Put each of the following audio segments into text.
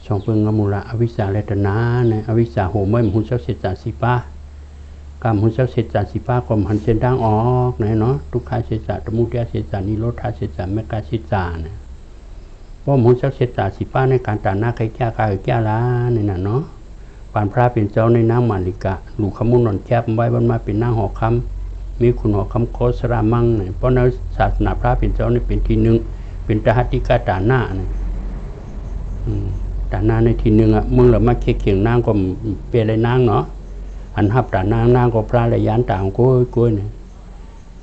ช่องเพิ่งมูละอวิชชาเลตนาเนี่ยอวิชชาโหมไม่หุ่นเจ้าเสจาสิป้ากรรมหุ่นเจ้าเสจาสิป้าความหันเส้นทางออกเนาะทุกขาเสจาตมุตยเสจานิโรธาเสจาเมกาเสจาเนี่ยเพราะหุ่นเจ้าเสจาสิป้าในการตาหน้าใครแก่กายแก่ล้าเนี่ยเนาะปานพระเป็นเจ้าในนางมาลิกะหลูกขมุนนนแคบไว้บนมาเป็นนางหอคำมีคุณหอคำโคสรามังเนี่ยเพราะในศาสนาพระเป็นเจ้านี่เป็นที่หนึ่งเป็นตหัตถิกาตาหน้าเนี่ยตาหน้าในที่หนึ่งอ่ะมึงละมาเคียงนางก็เป็นอะไรนางเนาะอันหับตานางก็พระระยานต่างก้อยเนี่ย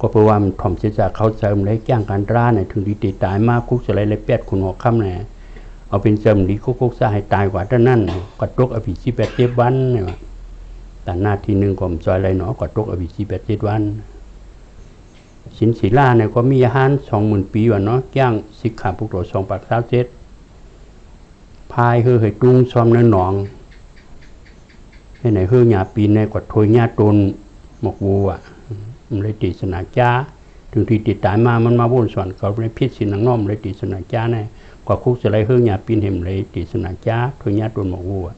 ก็เพราะว่ามันถ่อมเสียจากเขาเสริมเลยแก้งการร้าเนี่ยถึงดีตายมากคุกอะไรเลยแปดคุณหอคำเนี่ยเอาเป็นเสริมดีคุกซะให้ตายกว่าด้านนั้นกระตุกอภิชีแปดเจ็ดวันเนี่ยแต่หน้าที่หนึ่งก็จอยอะไรเนาะกระตุกอภิชีแปดเจ็ดวันสินศีลาเนี่ยก็มีอาหาร20,000 ปีว่ะเนาะย่างสิกขาปุกโต2 ปาก27พายคือให้ตุงซ้อมในหนองให้ไหนคือหยาปีนในกดถอยหญ้าตนหมกวัวมันเลยติสนาจ้าถึงที่ติดตายมามันมาวนสอนเขาเลยพิษสินังน้อมเลยติสนาจ้าเนี่ยกว่าคุกจะไรคือหยาปีนเห็มเลยติสนาจ้าถอยหญ้าตนหมกวัว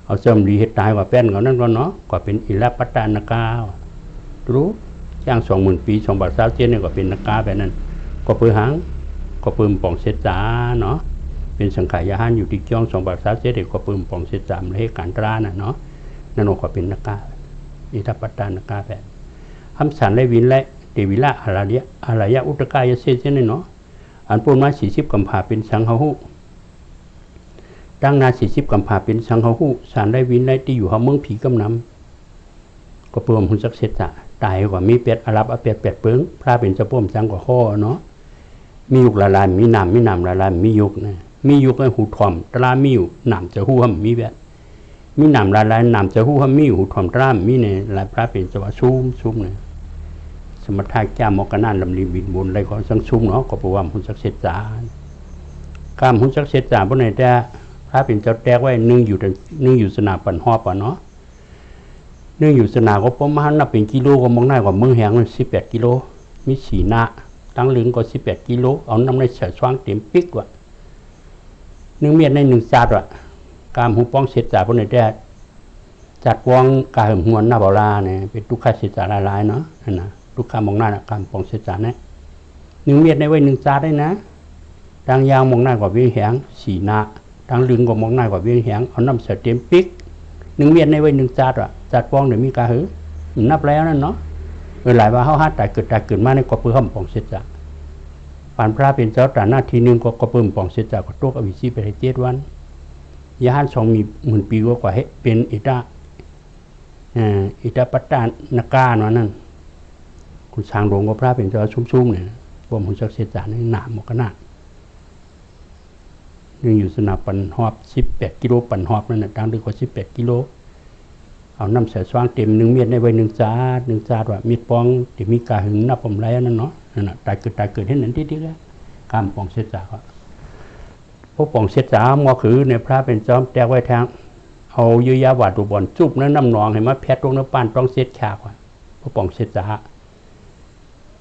เอาเสริมดีเหตุตายกว่าแป้นเขานั่นก็เนาะกว่าเป็นอิรัปตานการู้ย่าง20,000 ปี2 ปาก27เนี่ยก็เป็นนักกาแบบนั้นก็เพื่อหางก็เพิ่มป่องเสจาเนาะเป็นสังขารยาหันอยู่ที่จ้อง2 ปาก27เด็กก็เพิ่มป่องเสจามเลยการตราน่ะเนาะนั่นก็เป็นนักกาอิทัปปตานกาแบบคำสันและวินและเดวิละอารยะอุตกายเสจเนี่ยเนาะอันปูนมา40 กำพาเป็นสังหหุตั้งนา40 กำพาเป็นสังหหุสันและวินและที่อยู่เขาเมืองผีกำนำก็เพิ่มหุ่นสักเสจาตายกว่ามีเป็ดอารับเป็ดเปิ้งพระเป็นเจ้าพ่อมสังกว่าข้อเนาะมียุกละลายมีน้ำละลายมียุกนะมียุกให้หูถ่อมตรามีอยู่น้ำจะหูห้ำมีแบบมีน้ำละลายน้ำจะหูห้ำมีหูถ่อมตรามีเนี่ยลายพระเป็นเจ้าว่าซุ้มเนี่ยสมถะแก้มกนานลำลีบินบนอะไรก็สังซุ้มเนาะก็ประวัติหุ่นสักเสจาการหุ่นสักเสจาพวกนี้แต่พระเป็นเจ้าแตกไว้นึ่งอยู่สนามปั่นหอบเนาะเนื่องอยู่สนามก็ประมาณนับเป็นกิโลก็มองได้กว่าเมืองแหงมัน18 กิโลมีสีหน้าตั้งลึงก็18 กิโลเอาน้ำในเสือช่างเต็มปิกว่ะ1 เมตรใน1 จาดว่ะการหูป้องเสจจ่าพวกนี้ได้จัดวางการหัวหน้าบาลาเนี่ยเป็นทุกข้าเสจจ่าลายเนาะนะทุกข้ามองหน้าการป้องเสจจ่าเนี่ย1 เมตรในไว้1 จาดได้นะตั้งยาวมองหน้ากว่าเวียงแหงสีหน้าตั้งลึงก็มองหน้ากว่าเวียงแหงเอาน้ำเสือเต็มปิก1 เมตรในไว้1 จาดว่ะจัดป้องเดี๋ยวมีกาหือนับแล้วนั่นเนาะหลายว่าเขาหาตายเกิดมาในกบเพื่อห้อมป่องเสจปานพระเป็นเจ้าแต่หน้าที่หนึ่งก็กบเพิ่มป่องเสจก็ตัวอวิชีไป7 วันยาหัน20,000 ปีกว่าให้เป็นอิตาปัตตานกาเนาะนั่นคุณช้างหลวงกับพระเป็นเจ้าชุ่มๆเนี่ยพวกหุ่นจักเสจในหนามหมกนานึ่งอยู่สนามปั่นหอบ18 กิโลปั่นหอบนั่นน่ะตั้งดึกกว่า18 กิโลเอาน้ำเสือช่างเต็ม1 เมตรในไว้1 จาดว่ามีดปองที่มีกาหึงนับผมไรนั่นเนาะนั่นน่ะตายเกิดให้นั่นที่แล้วการปองเสจาพวกปองเสจามอคือในพระเป็นจอมแตกไว้ทางเอาเยอะยาหวาดดูบอลจุบนั้นน้ำหนองให้มาแพทย์ตรงน้ำปานต้องเสจฉากว่ะพวกปองเสจา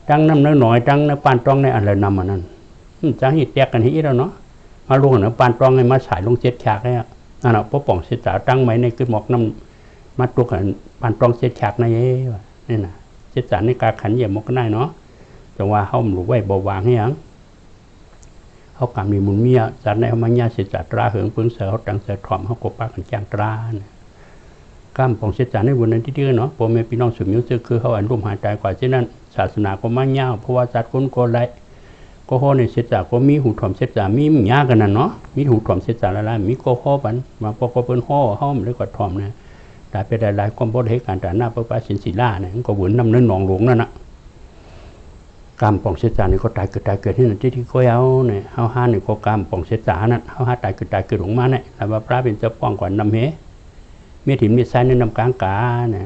ตั้งน้ำหน่อยตั้งน้ำปานต้องในอะไรนำมันนั่นจะให้แตกกันที่แล้วเนาะมาลงน้ำปานต้องให้มาสายลงเสจฉากเลยอ่ะนั่นแหละพวกปองเสจาตั้งไว้ในขึ้นหมอกน้ำมาตัวกันปานตรองเสจฉากในนี่นะเสจฉากในการขันเหยียบมกได้เนาะจังว่าเขาหลุดไว้บ่วางให้ยังเขากำมีมุนเมียจัดในเขามาญาเสจฉากตราเหิงเพิ่งเสือเขาตังเสือถอมเขากบปากกันจางตราก้ามปองเสจฉากในวันนั้นที่เดียวเนาะพ่อแม่พี่น้องสุมิวซื้อคือเขาอันร่วมหายใจกว่าเช่นนั้นศาสนาก็มาเงาเพราะว่าจัดคนโกไลก็ข้อในเสจฉากก็มีหูถอมเสจฉากมีหญ้ากันนั่นเนาะมีหูถอมเสจฉากละมีก็ข้อปันมาพอก็เป็นข้อห้อมแล้วก็ถอมเนี่ยแต่เป็นหลายความบริเหตุการแต่หน้าพระสินศิลาเนี่ยก็เหมือนน้ำเนื้อหนองหลวงนั่นนะกามป่องเสจานี่ก็ตายเกิดที่นั่นที่ก็เอาเนี่ยเอาห้านี่ก็กามป่องเสจานั่นเอาห้าตายเกิดหลงมาเนี่ยแต่ว่าพระเป็นเจ้าป้องก่อนนำเฮเมื่อถิ่นมีไซน์ในนำกลางกาเนี่ย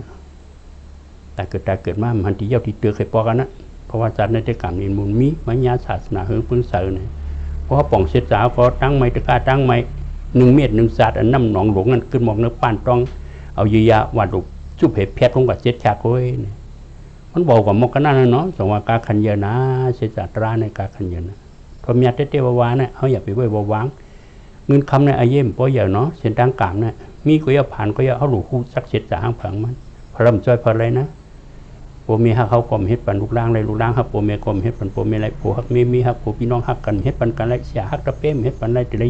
ตายเกิดมามันที่เย้าที่เตือเคยปอกันนะเพราะว่าจัดในเทศกาลนี้มุนมีมัญญาศาสนาเฮืองพึ่งเสอเนี่ยเพราะว่าป่องเสจาก็ตั้งไม่ตะกาตั้งไม่1 เมตร 1 จาดอันน้ำหนองหลวงนั่นขึ้นมองเนื้อป้านต้องเอาเยียวัดดุจุบเห็บแพทย์ลงกับเจ็ดฉากโอ้ยมันบอกว่ามกนั่นเนาะสงว่าการขันเยนะเสจตราในการขันเยนะพอมีเตเตวาวาเนี่ยเขาอยากไปไว้วาง เงินคำในอาเยี่ยมเพราะอย่างเนาะเส้นทางกลางเนี่ยมีก็อย่าผ่านก็อย่าเอาหลูคู่สักเสร็จจากห้างผังมันพลัมจ้อยพอะไรนะโปมีฮักเขากลมเฮ็ดปันลูกล่างเลยลูกล่างฮักโปเมียกลมเฮ็ดปันโปเมียไรโปฮักมีฮักโปพี่น้องฮักกันเฮ็ดปันกันไรเสียฮักตะเป้มเฮ็ดปันไรจะได้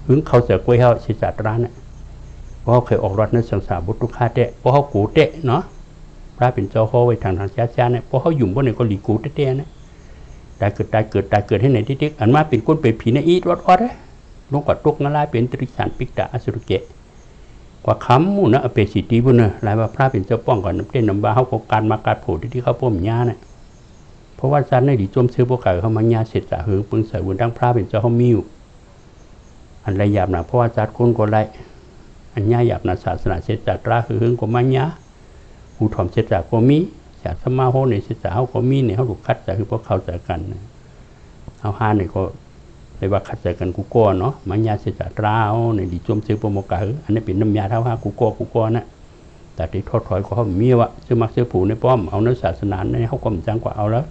หึงเขาเสือกล้วยเขาเสียจัดร้านเนี่ยเพราะเขาเคยออกรถในสังสารบุตรค่าเตะเพราะเขากูเตะเนาะพระเป็นเจ้าเขาไว้ทางจ้าเนี่ยเพราะเขาหยุ่มบนเนี่ยก็หลีกูเตะเนี่ยตายเกิดให้ไหนที่อันมาเป็นก้นเป็นผีในอีรอดเลยลงกอดตุกนั่นแหละเป็นตริสันปิกตาอสุรเกะกว่าคำมูนะเปสิตีบุญเนี่ยหลายว่าพระเป็นเจ้าป้องก่อนน้ำเต้นน้ำบ้าเขาก็การมาการโผล่ที่เขาพ่มญาเนี่ยเพราะว่าจันในดิจมซื้อพวกไก่เขามาญาเสร็จจะหึงปึงใส่บุญทั้งพระเป็นเจ้าเขามิวอันไรหยาบนะเพราะว่าจัดคนก็ไรอันญาหยาบนะศาสนาเสร็จจัดราคือหึงก็มาญาผู้ถ่อมเสร็จจากก็มีจากสมาโหในเสร็จจากเขาก็มีเนี่ยเขาถูกคัดจากคือพวกเขาจากกันเอาห้าเนี่ยก็เลยว่าขัดใจกันกูก้อเนาะมันยาเสียจากราเอาในดิจมซื้อโปรโมกาอันนี้เป็นน้ำยาเท่าห้ากูก้อนะแต่ที่ทอดถอยเขามีวะซื้อมักซื้อผูในป้อมเอาเนื้อศาสนาในเขาก็มันจังกว่าเอาแล้ว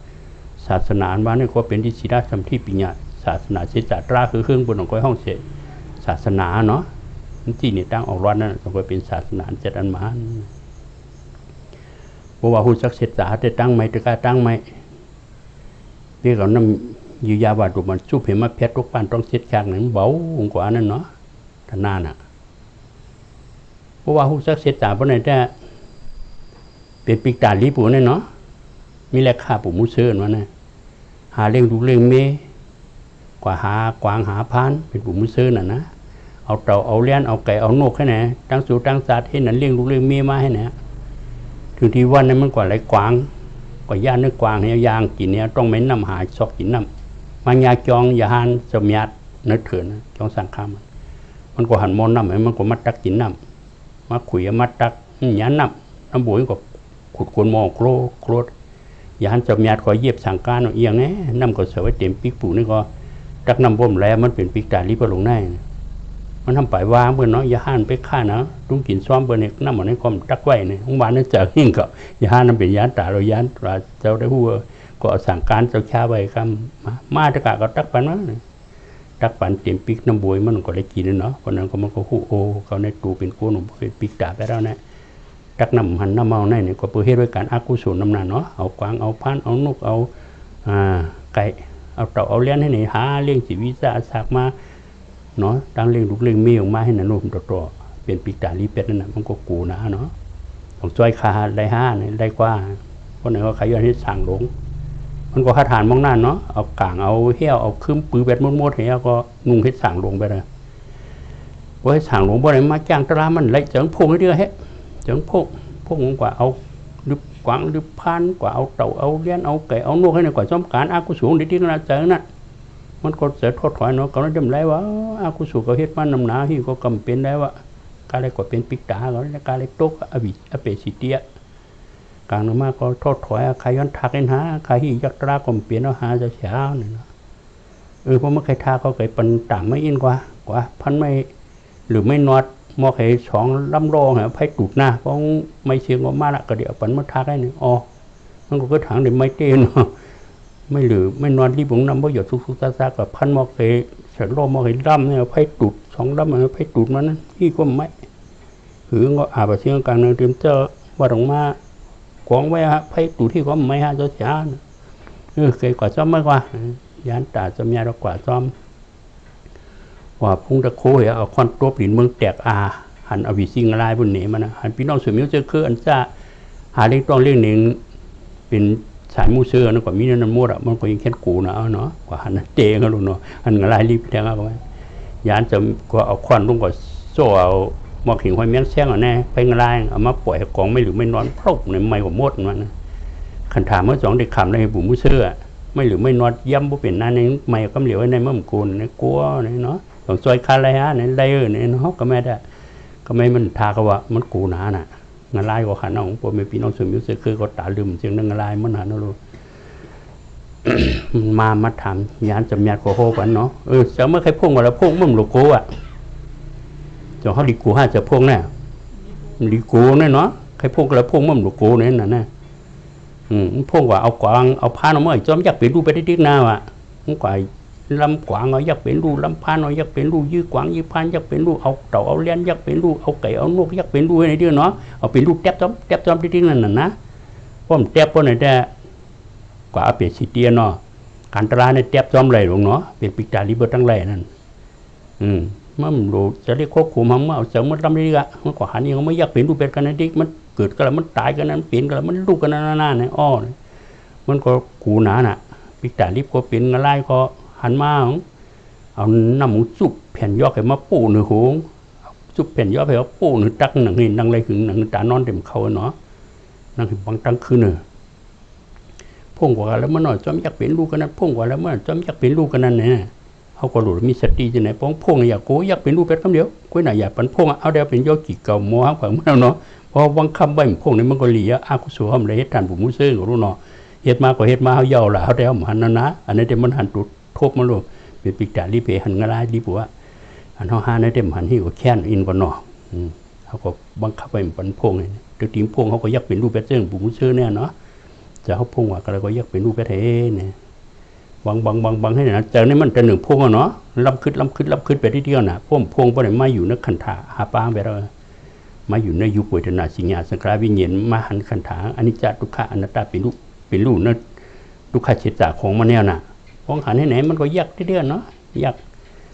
ศาสนาบ้านนี่ก็เป็นที่ศิลธรรมที่ปิญญาศาสนาเสียจากราคือเครื่องบนของก้อยห้องเสศาสนาเนาะที่นี่ตั้งออกร้อนนั่นต้องไปเป็นศาสนาจัดอันมาเพราะว่าหูสักเสษาจะตั้งไหมจะกล้าตั้งไหมเรียกเอาน้ำอยู่ยาบาดมันสู้เห็นมาเพชรทุกปานต้องเช็ดแข็งหนึ่งเบาองกว่านั่นเนาะท่านน่าน่ะเพราะว่าหูสักเสษาเพราะไหนแต่เป็นปีกตาลีปูเนี่ยเนาะมีแลค่าปูมุเชิญวะเนี่ยหาเลี้ยงดูเลี้ยงเมกว่าหากวางหาพานเป็นปูมุเชิญน่ะนะเอาเต่าเอาเลี้ยนเอาไก่เอานกให้ไหนตั้งสู่ตั้งสัตว์ให้นั่นเลี้ยงดูเลี้ยงเมมาให้เนี่ยถึงที่วันนั้นมันกว่าไรกวางกว่าย่านนึกกวางเนี่ยยางกินเนี่ยต้องไม่น้ำหาซอกกินน้ำมันยาจองยาหันสมยัดนึกเถื่อนจองสังขารมันก็หันมนน้ำมันก็มัดตักกินน้ำมาขุยมัดตักยันน้ำบุ๋ยก็ขุดกวนมอโครยาหันสมยัดก็เย็บสังการเอียงเนี่ยน้ำก็เสวยเต็มปีกปูนี่ก็ตักน้ำบ่มแล้วมันเป็นปีกตาลิบลงได้มันทำไปวางเพื่อนเนาะยาหันไปฆ่านะตุ้งกินซ้อมเพื่อนเนี่ยน้ำมันในความตักไว้เนี่ยของบ้านนั่นจากหิ้งก็ยาหันนั่นเป็นยาตาเรายาเจ้าได้หัวก็สั่งการเจ้าชาไว้คำมาตะกะก็ตักปันนะตักปันเต็มปีกน้ำบวยมันก็ได้กินเนาะเพราะนั้นก็มันก็หูโอเขาในตูเป็นกู้หนุ่มเป็นปีกตาไปแล้วนะตักน้ำหันน้ำเมาในเนี่ยก็เพื่อให้ด้วยการอากุศลน้ำหนักเนาะเอากวางเอาพันเอานกเอาไก่เอาเต่าเอาเลี้ยนให้ไหนหาเลี้ยงชีวิตสากมาเนาะตั้งเลี้ยงลูกเลี้ยงเมียออกมาให้หนุ่มตัวเป็นปีกตาลีเป็ดนั่นนะมันก็กูนะเนาะของจ้อยคาได้ห้าเนี่ยได้กว่าเพราะไหนว่าใครย้อนให้สั่งหลงมันก็คาถานมองหน้าเนาะเอากางเอาเหี้ยวเอาคืมปืนแบดมดๆเหี้ยก็นุ่งให้สั่งลงไปเลยว่าให้สั่งลงบ่ได้มาจ้างตลามันไล่เจิงพงให้เดียวเฮ้เจิงพงกว่าเอาดึบกวางดึบพันกว่าเอาเต่าเอาเลี้ยนเอาไก่เอานกให้ในกว่าซ้อมการอากุศลที่ขนาดเจอนั่นมันก็เสียทอดถอยเนาะก็นั่นจำไรว่าอากุศลก็เฮ็ดมันนำหนาที่ก็กำเป็นได้ว่าการอะไรก็เป็นปิกตาก็การอะไรตกอเปสิเตียกลางมาก็ทอดถอยใครย้อนทักเองฮะใครที่ยักษ์ราก็เปลี่ยนเอาหาจะเช้าเนี่ยนะเพราะเมื่อใครทาเขาเคยปันต่างไม่อินกว่าพันไม่หรือไม่นอดมอเคยสองลำรองเหรอไพ่ตูดหน้าเพราะไม่เชียงออกมาละก็เดี๋ยวปันมาทักได้เนี่ยอ๋อมันก็ถังเดี๋ยวไม่เต้นไม่หรือไม่นอนรีบของน้ำเพราะหยดสุกๆซากับพันมอเคยเสร็จรอมอเคยดำเนี่ยไพ่ตูดสองดำเนี่ยไพ่ตูดมันนั่นที่ก็ไม่หรือก็อาบเชียงกลางเตรียมเจอว่าตรงมากองไว้ฮะไพ่ตูที่ก็ไม่ฮะเจ้าช้าเคยกว่าซ้อมมากกว่ายานตาจำยาเรากว่าซ้อมว่าพุ่งตะโคยเอาคอนตัวปลินเมืองแตกหันอวิสิงลายบนเหนือมันนะหันพี่น้องสมิวเจอคืออันจ้าหาเล็กต้องเลี้ยงหนึ่งเป็นสายมูเสือนะกว่ามีนั่นมั่วมันก็ยังแค่กูนะเนาะกว่าหันเตะกันลูกเนาะหันลายรีบแทงเอาไว้ยานจะก็เอาคอนลงกว่าโซ่เอาหมอกหิงหอยเมียนแซงอ่ะแน่ไปงลายเอามาปล่อยกองไม่หรือไม่นอนพลุกในไม่หัวมดมันขันถามเมื่อสองเด็กขำในบุ๋มเสื้อไม่หรือไม่นอนย่ำบุเป็นนั่นในไม่ก็เหลียวไว้ในเมื่อมกูนในกัวเนาะต้องซอยคาไรฮะในไรในเนาะก็ไม่ได้ก็ไม่มันทาก็ว่ามันกูหนาน่ะงลายก็ขันน้องพอมีพี่น้องสมิวเสื้อคือก็ตาลืมเสียงนั่งลายมันหนาเนาะลูกมาทำยานจำยาโคโฮกันเนาะจะเมื่อใครพุ่งมาแล้วพุ่งมั่มลูกกูอ่ะจะเขาดีกูห้าจะพุ่งแน่ดีกูเนี่ยเนาะใครพุ่งแล้วพุ่งมั่มลูกกูเนี่ยน่ะพุ่งว่าเอากวางเอาพานเอาเมื่อจอมอยากไปดูไปได้ดีหน้าว่ะมันกว่า ลำกวางเอาอยากเป็นลูกลำพานเอาอยากเป็นลูกยื้อกวางยื้อพานอยากเป็นลูกเอาเต่าเอาเลี้ยนอยากเป็นลูกเอาไก่เอานกอยากเป็นลูกอะไรเดียวเนาะเอาเป็นลูกแทบจอมที่นั่นน่ะนะพ่อมแทบพ่อไหนแต่กว่าเอาเป็นสิเตียเนาะการตราในแทบจอมไหลหลวงเนาะเป็นปิกาลิเบอร์ตั้งไหลนั่นมันรู้จะเรียกควบคุมมันเอาเสริมมันทำได้ก็มันก็หันยังไม่อยากเป็นลูกเป็ดกันนั่นดิมันเกิดกันแล้วมันตายกันนั้นเปลี่ยนกันแล้วมันลูกกันนั่นเนี่ยอ้อมันก็กูหนาน่ะปิกาลิบก็เป็นอะไรก็หันมาเอาน้ำหมูซุปแผ่นยอกให้มาปูหนึ่งหงซุปแผ่นยอกให้เขาปูหนึ่งตักหนึ่งหินนั่งไรหึงหนึ่งตานอนเต็มเขาเนาะนั่งบางตั้งคืนเนี่ยพุ่งกว่าแล้วเมื่อหน่อยจอมอยากเป็นลูกกันนั้นพุ่งกว่าแล้วเมื่อจอมอยากเป็นลูกกันนั้นเนี่ยเขาก็หลุดมีสติจะไหนป้องพุ่งอยากโก้อยากเป็นลูกเป็ดคำเดียวกุ้ยหน่อยอยากเป็นพุ่งเอาเดียวเป็นยอกี่เก่าโม่ห้างผังเมื่อเนาะพอวังคำใบพุ่งนี่มันก็หลีอากุศลทำอะไรเหตุการณ์ผมมุ้งซื้อของรู้เนาะเหตุมาก็เหตุมาเขาเยาว์ละเขาเดียวหันนะอันนี้เดี๋ยวมันหันตุดทบมาลูกเป็นปิกาลีเพหันกระไรดีปัวอันห้องห้าในเต็มหันที่ก็แค้นอินก่อนเนาะเขาก็บังคับไปเป็นพุ่งเลยตัวทีมพุ่งเขาก็ยักเป็นลูกเป็ดเจ้าผมมุ้งซื้อเนี่ยเนาะจะเขาพุ่งว่าก็ยักเป็นลูกเป็ดเท่เนี่ยบางให้นะจากนี้มันจะหนึ่งพุ่งเนาะล้ำขึ้นไปที่เดียวน่ะพุ่งไปไหนมาอยู่ในขันถาหาปางไปแล้วมาอยู่ในยุคป่วยธนาสิงห์สังขารวิญญาณมาหันขันถาอันนี้จะทุกขะอนัตตาเป็นลูกนั่นทุกขะเฉตของมันเนี่ยน่ะของหันให้ไหนมันก็ยักที่เดียวเนาะยัก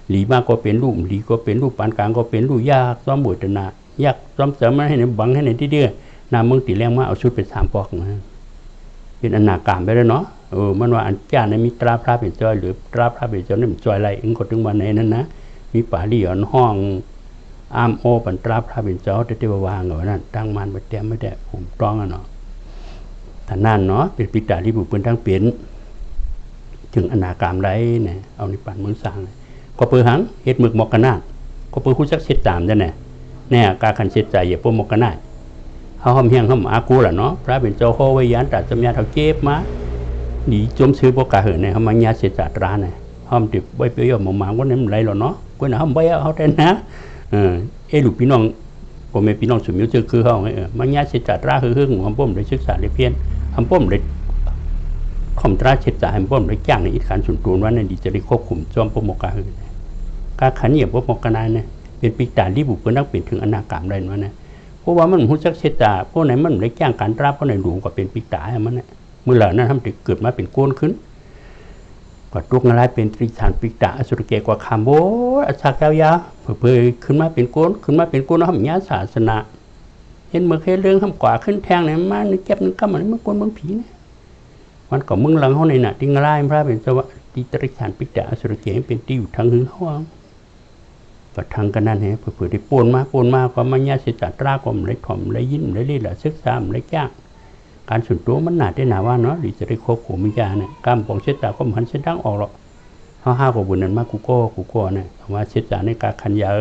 หลีมาก็เป็นลูกหลีก็เป็นลูกปานกลางก็เป็นลูกยากซ้อมป่วยธนายักซ้อมเสริมมาให้ไหนบังให้ไหนที่เดียวนาเมืองตีแรงมาเอาชุดเป็น3 ปอกนะเป็นอนาคามไปแล้วเนาะมันว่าอันจ้าในมีตราพระเป็นจอยหรือตราพระเป็นจอยนี่มันจอยอะไรเองก็ถึงวันไหนนั่นนะมีป่าลี่อ่อนห้องอามโอปันตราพระเป็นจอยเทววางเหรอนั่นตั้งมันไปเต็มไม่ได้ผมต้องอ่ะเนาะแต่นั่นเนาะเป็นปิตาลิบุเป็นทั้งเปลี่ยนถึงอนาคามไรเนี่ยเอาในป่านเมืองสร้างก็เปิดหังเฮ็ดหมึกหมอกกันนาก็เปิดคู่จักเช็ดตามได้เนี่ยการขันเช็ดใจอย่าพวกหมอกกันนาเขาห้อมเฮียงห้อมอากูแหละเนาะพระเป็นเจ้าโควิญญาณตัดจำยาเท่าเจ็บมาหนีจมซื้อพวกกาเหินเนี่ยเขามาญาเสียจัดร้านเนี่ยห้อมติดใบเปรี้ยวหมางว่าเนี่ยมันไรหรอเนาะกูน่ะห้อมใบเขาแต่นะลูกพี่น้องผมเป็นพี่น้องสุมิวเจอคือเขามาญาเสียจัดร้านคือหัวป้อมได้ศึกษาได้เพี้ยนหัวป้อมได้คอมตราเสียจัดหัวป้อมได้จ้างในอิทธิการส่วนตัวว่าเนี่ยดีจะได้ควบคุมจอมพวกหมกกาเหินการขันเหยียบพวกหมกกานาเนี่ยเป็นปีตาลีบุกเป็นนักเป็นถึงอนาคามได้นั่นนะเพราะว่ามันหุ่นจักเสียจัดพวกไหนมันได้จ้างการตราพวกไหนหลวงก็เป็นปีตาให้มันเนี่ยเมื่อไหร่นั้นทำให้เกิดมาเป็นโกนขึ้นก็ตุกอะไรเป็นตรีฐานปิกะอสุรเกกว่าคำโบอาชาแก้วยาเผยขึ้นมาเป็นโกนทำญาศาสนาเห็นเมื่อเคยเรื่องทำกว่าขึ้นแทงเนี่ยมานึกเก็บนึกกำมันมันโกนบางผีเนี่ยวันก่อนมึงหลังเขาในน่ะทิ้งอะไรพระเป็นสวะตีตรีฐานปิกะอสุรเกเป็นตีอยู่ทางหึงห้องก็ทางกันนั่นเหรอเผยได้ปนมาก็มาญาสิจัตราก็ไม่ถ่อมไม่ยิ้มไม่รีละศึกษาไม่จ้างการส่วนตัวมันหนาได้หนาว่าเนาะหรือจะได้ควบคุมวิญญาณเนี่ยการปองเช็ดตาก็มันเช็ดดังออกหรอกห้ากว่าบุญนั้นมากกูก็เนี่ยว่าเช็ดตาในการขันยา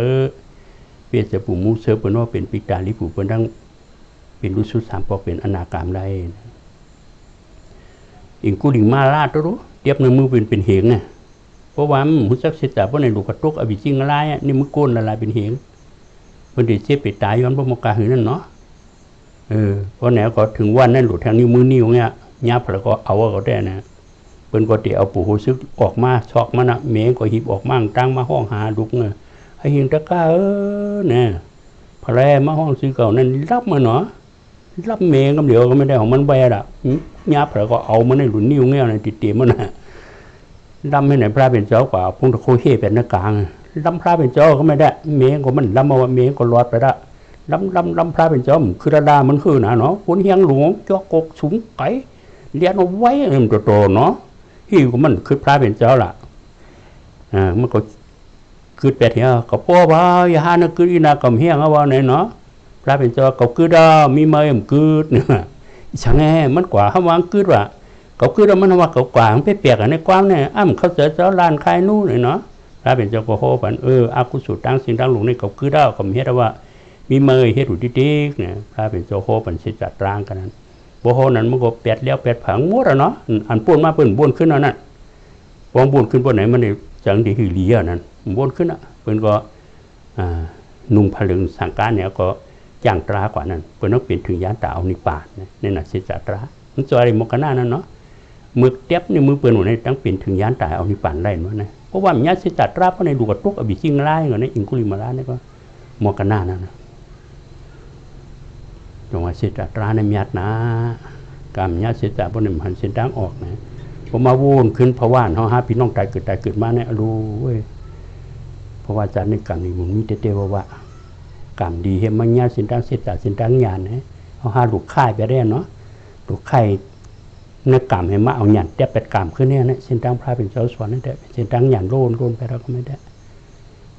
เปลี่ยนจากปู่มูเสือเป็นว่าเป็นปิตาลิปู่เป็นดังเป็นรุ่สุ3 ปอกเป็นอนาคามได้อิงกูดิ่งมาลาดตัวรู้เทียบในมือเป็นเหงเนี่ยเพราะว่ามันจักเช็ดตาเพราะในลูกกระตุกอภิจิงอะไรนี่มือก้นละลายเป็นเหงเป็นเด็กเจ็บไปตายย้อนพวกมกาหืนนั่นเนาะเพราะแนวก็ถึงวันนั้นหลุดทางนิ้วมือนิ้วเนี่ยยับแล้วก็เอาก็ได้นะเป็นก็ตีเอาปู่หูซึกออกมาช็อกมันนะเมย์ก็หิบออกมาตั้งมาห้องหาดุกเนี่ยไอ้หิงตะก้าเนี่ยพอแร่มาห้องซื้อเก่านั้นรับมาเนาะรับเมย์ก็เดี๋ยวก็ไม่ได้ของมันแบดอ่ะยับแล้วก็เอามันในหลุดนิ้วเงี้ยในติดเตียมันนะดำให้ไหนพระเป็นเจ้ากว่าพุ่งตะโคเฮ่เป็นนักกลางดำพระเป็นเจ้าก็ไม่ได้เมย์ก็มันดำมาว่าเมย์ก็รอดไปได้ลำพระเป็นจอมคือระดามันคือหนาเนาะคนเฮียงหลวงจอกกสูงไก่เลี้ยนเอาไว้มันโตเนาะที่มันคือพระเป็นเจ้าล่ะมันก็คือแปดเหี้ยก็พ่อว่าอย่าหานึกคืออีนากำเฮียงเอาว่าไหนเนาะพระเป็นเจ้าก็คือดามีเมย์มันคือเนี่ยช่างแง่มันกว่าเขาวางคือว่าเขาคือเรามันว่าเขากว่ามันเปียกๆในกว้างเนี่ยเขาเจอเจ้าลานคายนู่นเนาะพระเป็นเจ้าก็โหปันอากุศลตั้งสิ่งตั้งหลวงในเขาคือดากำเฮียว่ามีเมย์เฮ็ดอุดิติกเนี่ยพระเป็นโจโฮเป็นสิจัดร่างกันนั้นโบโฮนั้นมันก็เป็ดแล้วเป็ดผังมัวแล้วเนาะอันปูนมาเปิ้นบ้วนขึ้นนั่นปองบ้วนขึ้นบนไหนมันได้จังที่หือเลียนั่นบ้วนขึ้นเปิ้นก็นุ่งผลึงสังการเนี่ยก็จ้างตรากว่านั้นเปิ้นต้องเปลี่ยนถึงยานตาเอานิปาดนี่น่ะสิจัดรามันจอยมกนานั่นเนาะมือเต็บนี่มือเปิ้นหนูในตั้งเปลี่ยนถึงยานตาเอานิปาดได้เนาะนะ เพราะว่ามีญาติตัดราบก็ในดูกระตุกอบิชิงไล่ก่อนในอิงกุลิมาลาเนี่ยก็มอกันหน้านั่นนะจงว่าสิตัดราในมีญาตินะกรรมญาติตัดบนหนึ่งหันเส้นดังออกนะผมมาวุ่นขึ้นเพราะว่าเขาหาพี่น้องตายเกิดมาเนี่ยรู้เว้ยเพราะว่าจากในกรรมนี้มันมีเตว่ากรรมดีเห็นมันญาติเส้นดังเส้นดังญาณนะเขาหาลูกข่ายไปได้เนาะลูกข่ายในกรรมเห็นมาเอาหยันแต่เป็ดกรรมขึ้นเนี่ยนะเส้นดังพระเป็นเจ้าสวนนั่นแหละเส้นดังหยันโลนไปเราก็ไม่ได้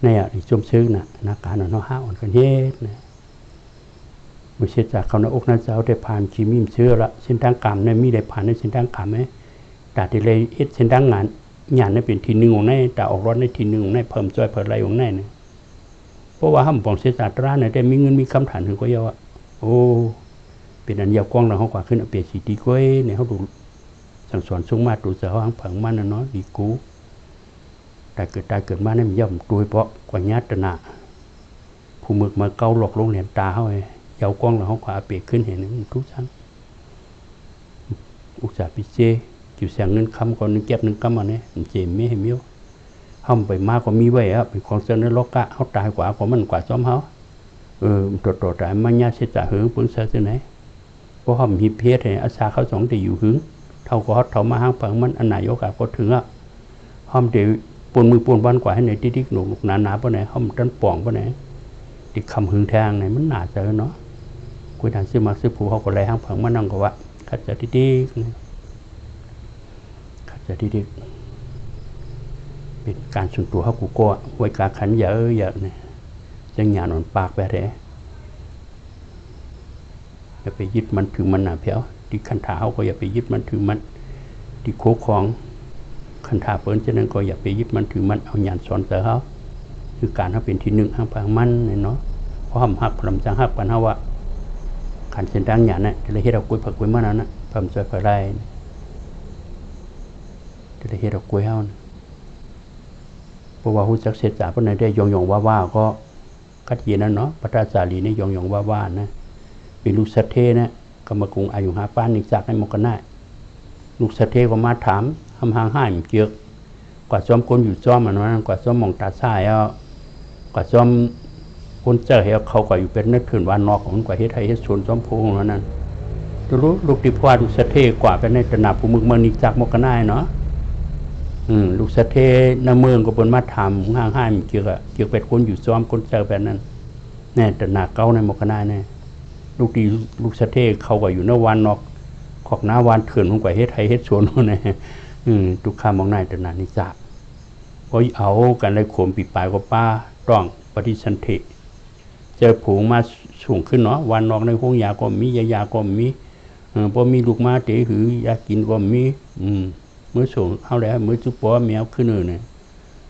เนี่ยจมซื้อน่ะนักการเขาหาอ่อนกันเฮ็ดนะไม่ใช่จากเขาในอกนั้นเจ้าได้ผ่านชีมิมเชื่อละเส้นดังกรรมเนี่ยมีได้ผ่านในเส้นดังกรรมไหมแต่ที่เลยเฮ็ดเส้นดังงานหยันนี่เป็นทีหนึ่งของในแต่ออกร้อนในทีหนึ่งของในเพิ่มจอยเพิ่มอะไรของในเนี่ยเพราะว่าห้ามปองเสียจากร้านเนี่ยได้มีเงินมีคำถามถึงก็เยอะโอ้เป็นอันยาวกว้างเราเขากว่าขึ้นเอาเปรียบสีดีกว่าเนี่ยเขาดูสั่งสอนสูงมากดูเสือห้างผังมันนะเนาะดีกูแต่เกิดมาเนี่ยมันย่อมโดยเพราะกว่าญาตินะผู้มึกมาเกาหลอกลงเหรียญตาเขาไอ้ยาวกว้างเราเขากว่าเปรียบขึ้นเห็นทุกชั้นอุตสาห์พิเศษจิ๋วแสงเงินคำก่อนนึงเก็บนึงคำมาเนี่ยเจมไม่เห็นมิ้วห้ามไปมากกว่ามีไว้อะเป็นของเสนอโลกะเขาตายกว่าของมันกว่าซ้อมเขาตัวแต่มันยาเสียจ่าหึงปืนเสือที่ไหนเพราะห้ามหิเพศเนี่ยอาชาเขาสองแต่อยู่หึงเท่ากับเขาเท่ามาห้างฝังมันอันไหนโอกาสก็ถึงอ่ะห้ามเดี๋ยวปนมือปนวันกว่าให้ไหนดิ๊กหนุกหนาปะไหนห้ามดันป่องปะไหนติดคำหึงแทงไหนมันหนาเจอเนาะคุยทางซื้อมาซื้อผูเขาก็เลยห้างฝังมันนั่งก็ว่าขัดจะดิ๊กขัดจะดิ๊กเป็นการส่วนตัวเขากูก็ไว้การขันเยอะเนี่ยจังหยาหนอนปากไปเลยอย่าไปยึดมันถือมันหนาเพียวที่คันถาเขาก็อย่าไปยึดมันถือมันที่โคของคันถาเปิ้นฉะนั้นก็อย่าไปยึดมันถือมันเอาหยาสอนเสือเขาคือการเขาเป็นที่หนึ่งห้างพังมันเนาะเพราะห้ามหักพลัมจังหักปันเขาว่าขันเส้นดังหยาเนี่ยจะเลยให้เรากุยผักกุยมันนั้นนะพลัมจอยผักไรจะเลยให้เรากุยเขาเพราะว่าหูจักเสียจ่าเพราะในได้ยองว่าก็กัดเย็นนั่นเนาะพระราชาลีนี่ยองว่านะเป็นลูกสะเทนะก็มากรุงอายุหาป้านอีกจากให้มกันได้ลูกสะเทก็มาถามทำห่างมันเจือกกว่าซ้อมคนอยู่ซ้อมมันนั้นกว่าซ้อมมองตาซ้ายเอากว่าซ้อมคนเจอเขาก็อยู่เป็นนักถือวานนอกของกว่าเฮ็ดไทยเฮ็ดชนซ้อมพูงนั้นรู้ลูกที่พ่อลูกสะเทกว่าเป็นในตนาผู้มึกเมืองอีกจากมกันได้เนาะลูกสะเทน้ำเมืองก็เป็นมาทำห่างมันเจือกเป็นคนอยู่ซ้อมคนเจอแบบนั้นแน่ตนาเก้าในมกันได้แน่ลูกสะเทเขาก็อยู่ในวันนอกขอกหน้าวันเถื่อนของกว่าเฮ็ดไทยเฮ็ดชนเนี่ยทุกคำมองหน้าแต่นานิจาเพราะเอากันเลยข่มปีปลายก็ป้าต้องปฏิสันเทเจอผูงมาสูงขึ้นเนาะวันนอกในห้องยาก็มียาก็มีพอมีลูกมาเตะหือยากินก็มีเมื่อสูงเอาแล้วเมื่อจุปอแมวขึ้นเนี่ย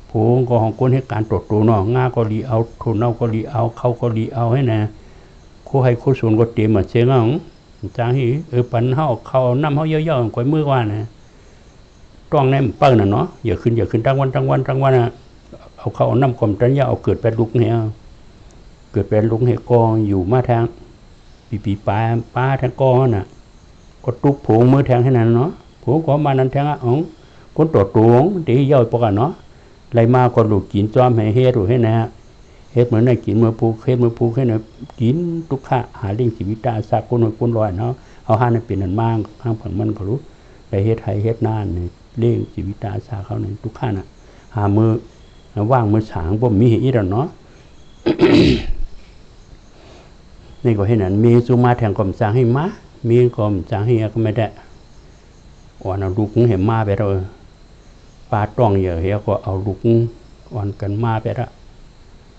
ผูงก็ของคนให้การตรวจตัวเนาะง่าก็รีเอาทุนเอาก็รีเอาเข้าก็รีเอาให้นะโคให้โคส่วนก็เตรียมมาเชียงอ่ะจางฮีปันเขาน้ำเขาเยอะๆกว่ามือว่านะต้องแนมเปิ้ลน่ะเนาะอย่าขึ้นทั้งวันอ่ะเอาเขาน้ำกลมจันยาเอาเกิดเป็นลูกเนี่ยเกิดเป็นลูกเนี่ยกองอยู่มาทางปีป้าทางกองน่ะก็ตุกผงมือแทงให้นั่นเนาะผงก็มานั้นแทงอ่ะอ๋อคนตัวตวงตีย่อยปกติเนาะไรมาก็ลูกกินจอมให้เฮ็ดหรือให้นะเฮ็ดเหมือนในกินมือปูเฮ็ดมือปูให้นะกินทุกข้าหาเลี้ยงชีวิตตาสักคนลอยเนาะเอาห้าในเป็นอันมากข้างผังมันก็รู้ได้เฮ็ดไทยเฮ็ดนานเนี่ยเลี้ยงชีวิตตาสาเขาเนี่ยทุกข้าน่ะหามือว่างมือฉางบ่มีเหตุอีดเนาะ นี่ก็เห็นนั่นมีสุมาแทงกลมจางให้มามีกลมจางให้ก็ไม่ได้อ่อนเอาลูกเห็นมาไปแล้วปลาต้องเยอะเฮียก็เอาลูกอ่อนกันมาไปแล้ว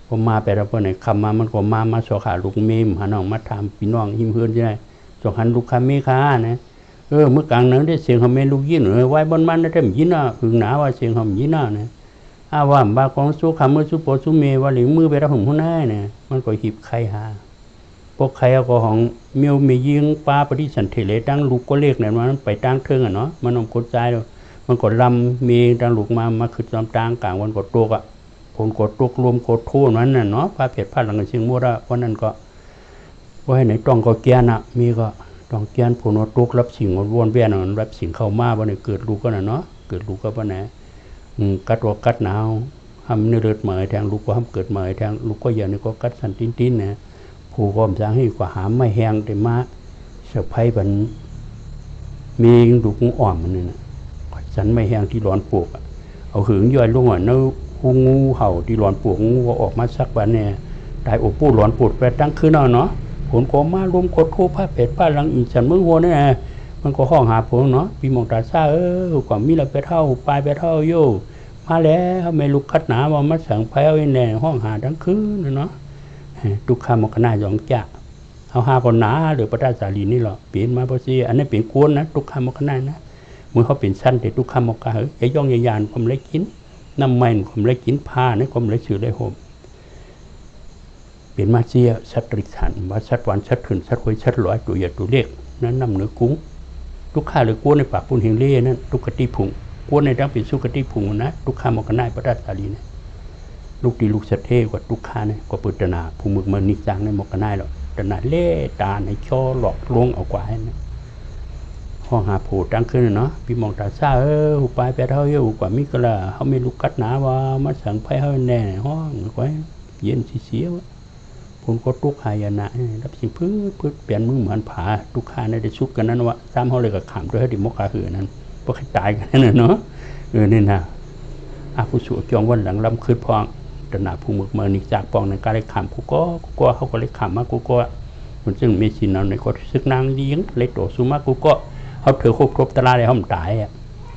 พอมาไปแล้วพอไหนคำมามันก็มาสอขาลูกเมมหาน้องมาทำพี่น้องหิมเฮือนใช่ไหมสอหันลูกคาเมฆานะเมื่อกลางนั้นได้เสียงเขาเมลูกยินไว้บนมันได้เต็มยินอ่ะหึงหนาว่าเสียงเขายินอ่ะนะว่าบางของสู้คำมือสู้ปอสู้เมว่าหลิงมือไปรับหุ่นหัวหน้าเนี่ยมันก็หิบไข่หาพวกไข่ก็ของเมียวมียิงปลาปฏิสันเทเลตั้งลูกก็เรียกเนี่ยมันไปตั้งเครื่องอ่ะเนาะมันนมกดใจเลยมันก็ลำมีตั้งลูกมาคือลำตางกลางวันกดตัวอ่ะคนกดตุกรวมกดทูนั้นน่ะเนาะพระเพชรพระหลังเชียงมัวระเพราะนั้นก็ว่าให้ไหนต้องก็เกียนอ่ะมีก็ต้องเกียนผลตุกรับสิ่งวนเวียนรับสิ่งเข้ามาบ่เนี่ยเกิดลูกก็น่ะเนาะเกิดลูกก็บ่ไหน กัดว่ากัดหนาวทำเนื้อเลือดเหมยแทงลูกก็ทำเกิดเหมยแทงลูกก็อย่างนี้ก็กัดสันติ้นนะผู้ก็มสร้างให้กว่าหามไม่แห้งแต่มาเสพไพ่บันมีลูกอ่อนมันนี่นะสันไม่แห้งที่ร้อนปวกเอาหึงย่อยลงอ่ะเนื้อหูงูเห่าที่ร้อนปวกงูก็ออกมาสักวันเนี่ยตายอบปูร้อนปวดไปตั้งคืนเนาะผลก็มารุมกดคู่ผ้าเป็ดผ้าหลังอีสันมือหัวนี่นะมันก็ห้องหาผลเนาะปีมองตาซ่ากว่ามีเราไปเท่าปลายไปเท่าโย่มาแล้วไม่ลุกคัดหนาว่ามาสั่งไพ่เอาแน่ห้องหาทั้งคืนเนาะทุกคำมันก็น่าหยองจ้าเอาหาคนหนาหรือประดาสาลีนี่หรอเปลี่ยนมาพอสิอันนี้เปลี่ยนกวนนะทุกคำมันก็น่านะมือเขาเปลี่ยนสั้นแต่ทุกคำมันก็ไอ้ย่องยานความเล็กกินน้ำมันความเล็กกินผ้าในความเล็กสื่อได้ห่มเปลี่ยนมาเสียชัดริขันว่าชัดวันชัดขืนชัดหวยชัดร้อยตัวใหญ่ตัวเล็กนั้นนำเนื้อกุ้งทุกข้าหรือกวนในปากปุ่นเฮงเล่นั่นทุกกติผงกวนในดังเป็นสุกติผงนะทุกข้ามันก็น่าประดาสาลีนะลูกดีลูกสะเทกว่าทุกข้าเนี่ยก็เปิดตนาผู้มึกมันนิจังในมกน่าหรอกตนาเล่ตาในช่อหลอกลวงเอากว่านะห้องหาโผล่ตั้งขึ้นเนาะพี่มองตาซ่าหูปลายไปเท่าเยอะกว่ามิกละเขาไม่ลูกกัดหนาว่ามาสั่งไพ่เขาแน่ห้องไว้เย็นเสียวผมก็ตุกหายนะรับสิ่งพื้นเปลี่ยนมือเหมือนผาทุกข้าในได้ชุบกันนั้นว่าซ้ำเขาเลยกับขำด้วยให้ดิมกขาหือนั้นเพราะใครตายกันนั่นเนาะนี่นะผู้สูจองวันหลังลำคืดพองตนาผู้มึกมานิจากปองในการได้ขำกูก็เขาก็เลยขำมากูก็มันจึงมีสินเอาในก็ซึกนางเลี้ยงเลยโตสูมากูก็เขาเถื่อครบตลาดเลยเขาตาย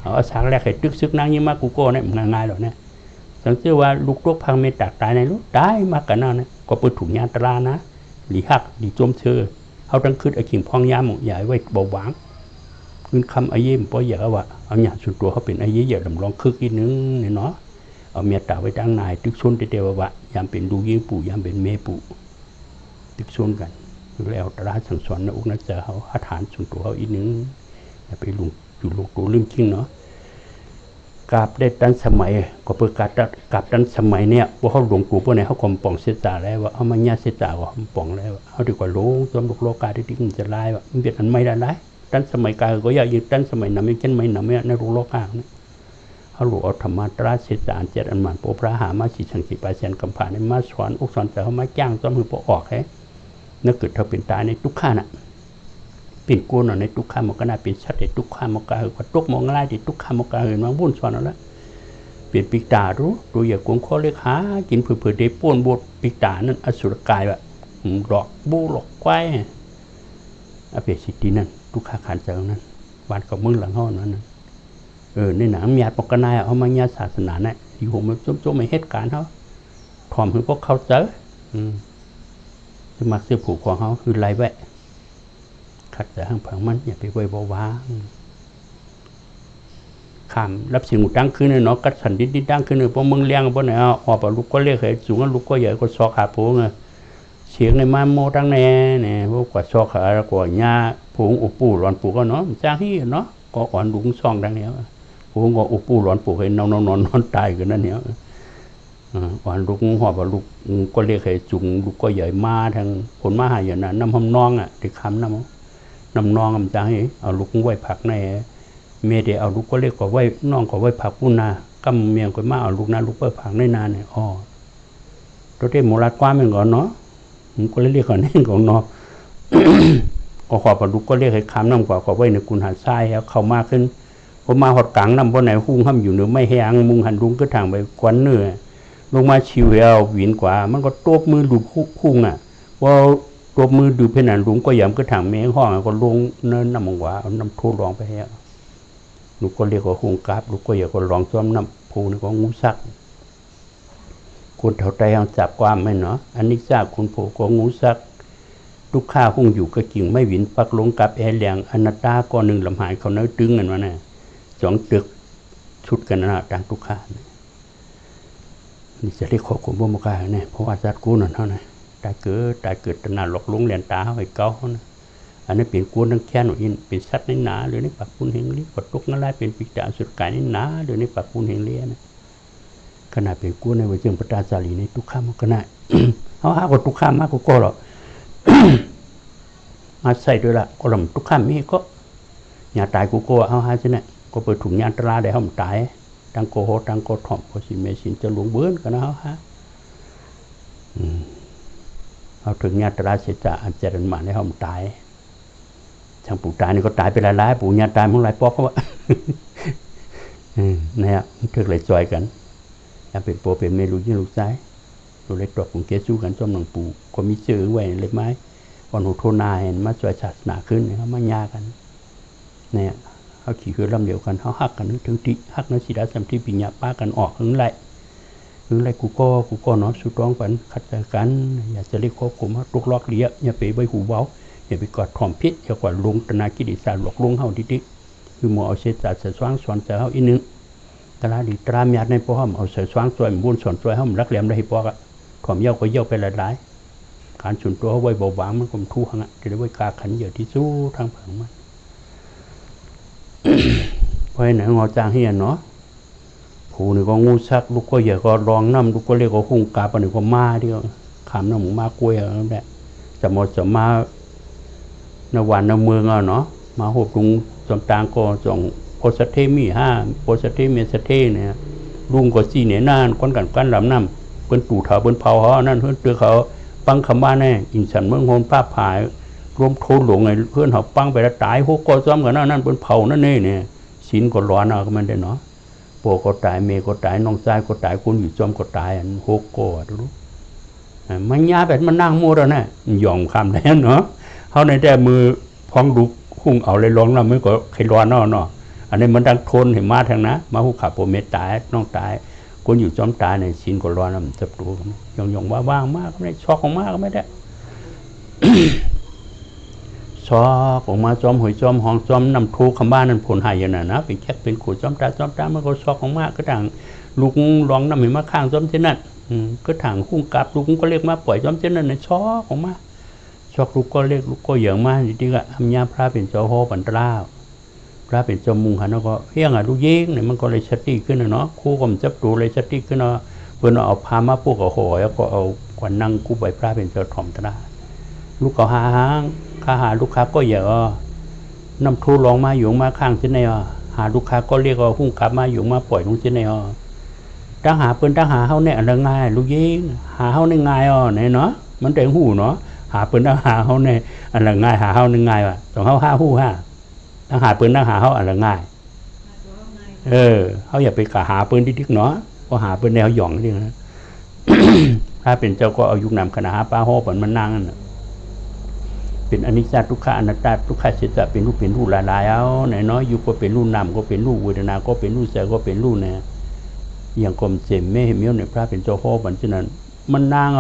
เอาสางแรกให้ตึกซึกนางยิ่งมากกูก็เนี่ยง่ายๆหรอกเนี่ยสังเกตว่าลูกตัวพังเมตตายในลูกตายมากกันนั่นนะก็เปิดถุงยาตลานะหลีหักหลีจมเชื่อเขาตั้งคืนไอ้ขิงพองยาหมกใหญ่ไว้เบาหวานคืนคำไอ้เยี่ยมปอยากว่าเอาหยาส่วนตัวเขาเป็นไอ้เยี่ยลำลองคึกอีกนึงเนี่ยเนาะเอาเมียตาไว้ตั้งนายตึกชนเดียวว่ายามเป็นดูยิ่งปู่ยามเป็นเมปู่ตึกชนกันแล้วตลาดสังสรรค์นะอุกนักเจอเขาอาถานส่วนตัวเขาอีกนึงอย่าไปลุงอยู่ลูกตัวลืมจริงเนาะกราบได้ตั้งสมัยก็เปิดกราบตั้งสมัยเนี่ยว่าเขาหลวงปู่พวกไหนเขาคมป่องเสียจ่าแล้วว่าเอามาญาเสียจ่าว่าป่องแล้วเขาดีกว่าหลวงจอมลูกโลกาที่ดิ้งจะไล่ว่ามันเป็นอันไม่ได้ไล่ตั้งสมัยกาก็อยากยืนตั้งสมัยนั้นไม่เช่นไม่นำเนี่ยในลูกโลกาเนี่ยเขาหลวงเอาธรรมะตราเสียจ่าเจ็ดอันมันโปพระหามาสิสังกิปาเซียนกำผ่านในมาสอนอุกสอนแต่เขามาจ้างจอมมือปออกให้นั่นเกิดเขาเป็นตายในทุกข้าน่ะเป็นกูนในทุกข้ามก็น่าเป็นชัดในทุกข้ามก็คือว่าทุกมองไล่ในทุกข้ามก็คือมันวุ่นสอนแล้วเปลี่ยนปีกตารู้ตัวอย่างกวงข้อเล็กหากินเผื่อได้ป้วนบดปีกตานั่นอสุรกายแบบหลอกบูหลอกควายอเปสิตีนั่นทุกข้าขันเจ้านั้นบ้านกับเมืองหลังห้องนั้นในหนังมีญาติปกนายเอามาญาติศาสนาเนี่ยที่ผมมันจมๆในเหตุการณ์เขาถ่อมคือพวกเขาเจอจะมาเสื้อผูกของเขาคือไรแวะขัดแต่ห้างผังมันอย่าไปไว้บ่ว้าคำรับสิ่งดังขึ้นเนาะกัดสันดินดังขึ้นเพราะมึงเลี้ยงเพราะไหนออกลูกก็เรียกให้สูงลูกก็ใหญ่ก็ซอกขาผูงเสียงในมาโมตั้งแน่เนี่ยพวกกว่าซอกขาแล้วกว่าหญ้าผูงอุปูร้อนปูก็เนาะจ้างที่เนาะก็อ่อนลุงซองดังเนี้ยผูงก็อุปูร้อนปูให้นอนตายกันนั่นเนี้ยอ่อนลูกหัวว่าลูกก็เรียกให้สูงลูกก็ใหญ่มาทางผลมาหายอย่างนั้นน้ำหอมน้องที่คำน้ำน้องมันจ้างให้เอาลูกไว้ผักในเมียเดียเอาลูกก็เรียกว่าไว้น้องก็ไว้ผักปุ้นนากำเมียก็มาเอาลูกนาลูกไว้ผักในนาเนี่ยตัวเด็กโมลาดกว้ามันก่อนเนาะมันก็เรียกก่อนนี่ก่อนเนาะก็ขอบลูกก็เรียกให้คำน้ำกว่าก็ไว้ในกุนหาทรายแล้วเข้ามาขึ้นผมมาหดกลางน้ำบนไหนหุ้งห้ามอยู่เนื้อไม่แห้งมุงหันลุงก็ทางไปกวนเนื้อลงมาชิวเอาหวินกว่ามันก็ตบมือดูคุ้งว่าตบมือดูเพนันลุงก็ยำก็ทางแมงห้องก็ลงเนินน้ำมังว่าเอาน้ำทูรองไปให้ลูกก็เรียกว่าหงกาบลูกก็อยากก็ลองซ้อมน้ำพูนี่ก็งูซักคนเท่าใจยังจับความไม่เนาะอันนี้ทราบคุณโผก็งูซักลูกข้าคงอยู่ก็กิ่งไม่หวินปักลงกับแอร์แหลงอนัตตาก้อนหนึ่งลำหายเขาเนื้อตึงกันวะเนี่ยสองตึกชุดกันนะต่างลูกข้านี่จะเรียกขอความบ่มกาเนี่ยเพราะว่าจัดกู้นั่นเท่านั้นตายเกิดตนาหลอกลวงเหรียญตาไว้เก้านะอันนี้เป็นกู้นั่งแค่หน่อยเป็นสัตว์ในหนาหรือในปากปูนเฮงลี้กดตุกนั่นแหละเป็นปิจาสุดกายในหนาหรือในปากปูนเฮงลี้นะขนาดเป็นกู้ในวิจิตรปตาสาลีในทุกข้ามก็น่าเอาหากดทุกข้ามมากก็หรอกมาใส่ด้วยละก็ลำทุกข้ามมีก็อย่าตายกูก็เอาหาใช่ไหมก็เปิดถุงยาตราได้ห้องตาย ตั้งโกโหตั้งโกถ่อมโกสิเมสินจะหลวงเบื้อนกันนะฮะเอาถึงญาตราเสจอันเจริญมาในห้องตายช่างปู่ตายนี่ก็ตายไปหลายๆปู่ญาตายมันหลายปอกเขาว่าเนี่ยถึงเลยจอยกันอย่าเป็นโปเป็นเมลูกยิ่งลูกซ้ายดูเลยตรอกของเกสู้กันจอมหลวงปู่ก็มีเจอไว้เลยไหมวันหุโทนาเห็นมาจอยศาสนาขึ้นเขามายากันเนี่ยเขาขี่คือลำเดียวกันเขาหักกันถึงที่หักนักศิลาสัมทิปิญญาป้ากันออกหึงไรกูก็เนาะสุดร้องกันขัดใจกันอยากจะเรียกครอบครัวมาตุกลอกเลี้ยอย่าไปใบหูเบาอย่าไปกอดถ่อมพิษอย่ากว่าลงตนากิริสารหลอกลวงเฮาดิคือหมอเอาเศษจัดเสสว่างสอนใจเฮาอีนึงตลาดีตรามยาในพ่อห้ามเอาเสสว่างสวยบุญสอนสวยเฮารักแหลมได้ให้ปอกอ่ะถ่อมเย้าก็เย้าไปหลายๆการส่วนตัวเฮาไว้เบาบางมันก็ทุกข์หั่นน่ะจะได้ไว้กาขันเยอะที่สู้ทางผังมันเพราะไหนงอจางเฮียนเนาะผู้นี่ก็งูซักลูกก็อย่าก็รองน้ำลูกก็เรียกว่าหุ่งกาปนี่ก็มาเดียวขามน้ำหมูมากล้วยอะไรนั่นแหละจะหมดจะมาในวันในเมืองอ่ะเนาะมาหบลุงจอมตางก็ส่งโพสเทมีโพสเทมีสเทเนี่ยลุงก็สี่เนี่ยนานก้นกันลำน้ำเป็นตู่เถาเป็นเผาเขานั่นเพื่อนเตือเขาปังคำว่าแน่อินสันเมืองโฮมป้าผายรวมโทนหลงไงเพื่อนเขาปังไปแล้วตายหกก็ซ้อมกันนั่นเป็นเผานั่นเนี่ยศีลก็ร้อนเอาก็มันได้เนาะโปก็ตายเมก็ตายน้องชายก็ตายคนอยู่จอมก็ตายอันหกก็รู้มันยาแบบมันนั่งมัวแล้วนะยอมคำแล้วเนาะเขาในแต่มือพองดูคุ้งเอาเลยร้องแล้วไม่ก็ใครร้อนเนาะอันนี้มันดังทนเห็นมาทางนะมาหุขับโปเมตตายน้องตายคนอยู่จอมตายในศีลก็ร้อนแล้วจับตัวยองว่าว่างมากก็ไม่ได้ช็อกของมากก็ไม่ได้ช็อกออกมาจอมหอยจอมห้องจอมนำทูคำบ้านนั่นผลหายอย่างนั้นนะเป็นแค่เป็นขูดจอมตามันก็ช็อกของมากก็ต่างลูกร้องน้ำเห็นมาข้างจอมเช่นนั้นก็ถังคุ้งกับลูกก็เรียกมาปล่อยจอมเช่นนั้นในช็อกของมาช็อกลูกก็เรียกลูกก็เหยื่อมาจริงๆอะทำยาพระเป็นเจ้าโฮปันตราพระเป็นเจ้ามุงหันแล้วก็เฮี้ยงลูกยิงเนี่ยมันก็เลยชัดตีขึ้นนะเนาะคู่ก็มันจับตัวเลยชัดตีขึ้นเนาะเพื่อนเอาพามาพวกเอาห่อแล้วก็เอากวนนั่งคู่ใบพระเป็นเจ้าถ่อมตราลูกเขาหางข้าหาลูกค้าก็อย่าน้ำทูลองมาอยู่มาข้างเช่นไหนหาลูกค้าก็เรียกว่าหุ้งกลับมาอยู่มาปล่อยลงเช่นไหนตั้งหาปืนตั้งหาเฮาเนี่ยอะไรง่ายลูกยิงหาเฮาในง่ายเนี่ยเนาะมันแต่หูเนาะหาปืนตั้งหาเฮาเนี่ยอะไรง่ายหาเฮาในง่ายว่ะต้องเฮาหูตั้งหาปืนตั้งหาเฮาอะไรง่ายเขาอย่าไปกะหาปืนดิ๊กเนาะก็หาปืนแนวหย่องนี่นะถ้าเป็นเจ้าก็เอายุคนำคณะหาป้าโฮปันมันนั่งนั่นเป็นอนิจจทุกขาอนัตตาทุกขาเสจเป็นรูปลายเอาไหนน้อยอยู่ก็เป็นรูปนามก็เป็นรูปเวทนาก็เป็นรูปใจก็เป็นรูปเนี่ยอย่างกลมเจมไม่เห็นเมี้ยวในพระเป็นเจ้าโฮบันฉะนั้นมันนางเ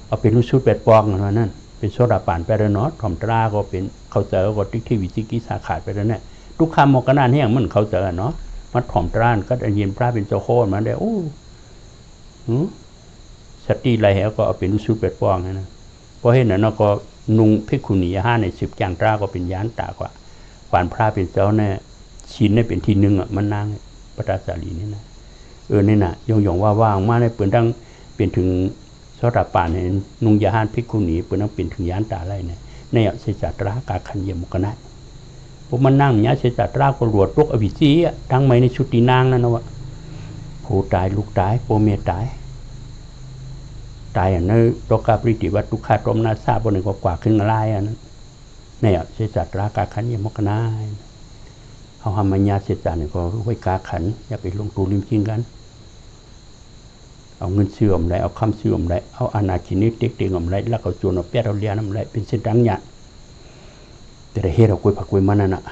อาเป็นรูปชุดแปดปองนั่นเป็นโซดาป่านไปแล้วเนาะถ่อมตราก็เป็นเขาเจอก็ที่วิจิกิสาขาดไปแล้วเนี่ยทุกคำโมกนานให้อย่างมันเขาเจอเนาะมาถ่อมตรานก็ได้ยินพระเป็นเจ้าโฮมาได้โอ้สติไรเหวก็เอาเป็นรูปชุดแปดปองนะเพราะเห็นนั้นก็นุงพิกุณีห้าใน10จางตราก็เป็นยานตากว่าขวานพระเป็นเจ้าเนี่ยชินเนี่ยเป็นที่หนึ่งมันนางปตาสาลีนี่นะนี่นะยองว่างมาในเปิดดังเป็นถึงสระป่านเนี่ยนุงยาห้านพิกุณีเปิดดังเป็นถึงยานตาอะไรเนี่ยในเสจตรากาขันเยมุกนะพวกมันนั่งเนี่ยเสจตราก็รวดตกอวิชีทั้งไม่ในชุดตีนางนั่นนะวะผู้ตายลูกตายโปเมตายตายอย่างนั้นโลกาปริติวัตทุกขาตรมนาซาบนหนึ่งกว่าขึ้นลายอันนั้นเนี่ยเสจัตรากาขันยมกนาเอาหามัญญาเสจัตเนี่ยก็รู้ไว้กาขันอย่าไปลงตูริมจริงกันเอาเงินเสื่อมไรเอาคำเสื่อมไรเอาอนาคินิเด็กๆอมไรแล้วเอาจวนเอาเปียเราเลียนอมไรเป็นเส้นดังหยาแต่ได้เฮ็ดเอากุยผักกุยมันนั่นน่ะ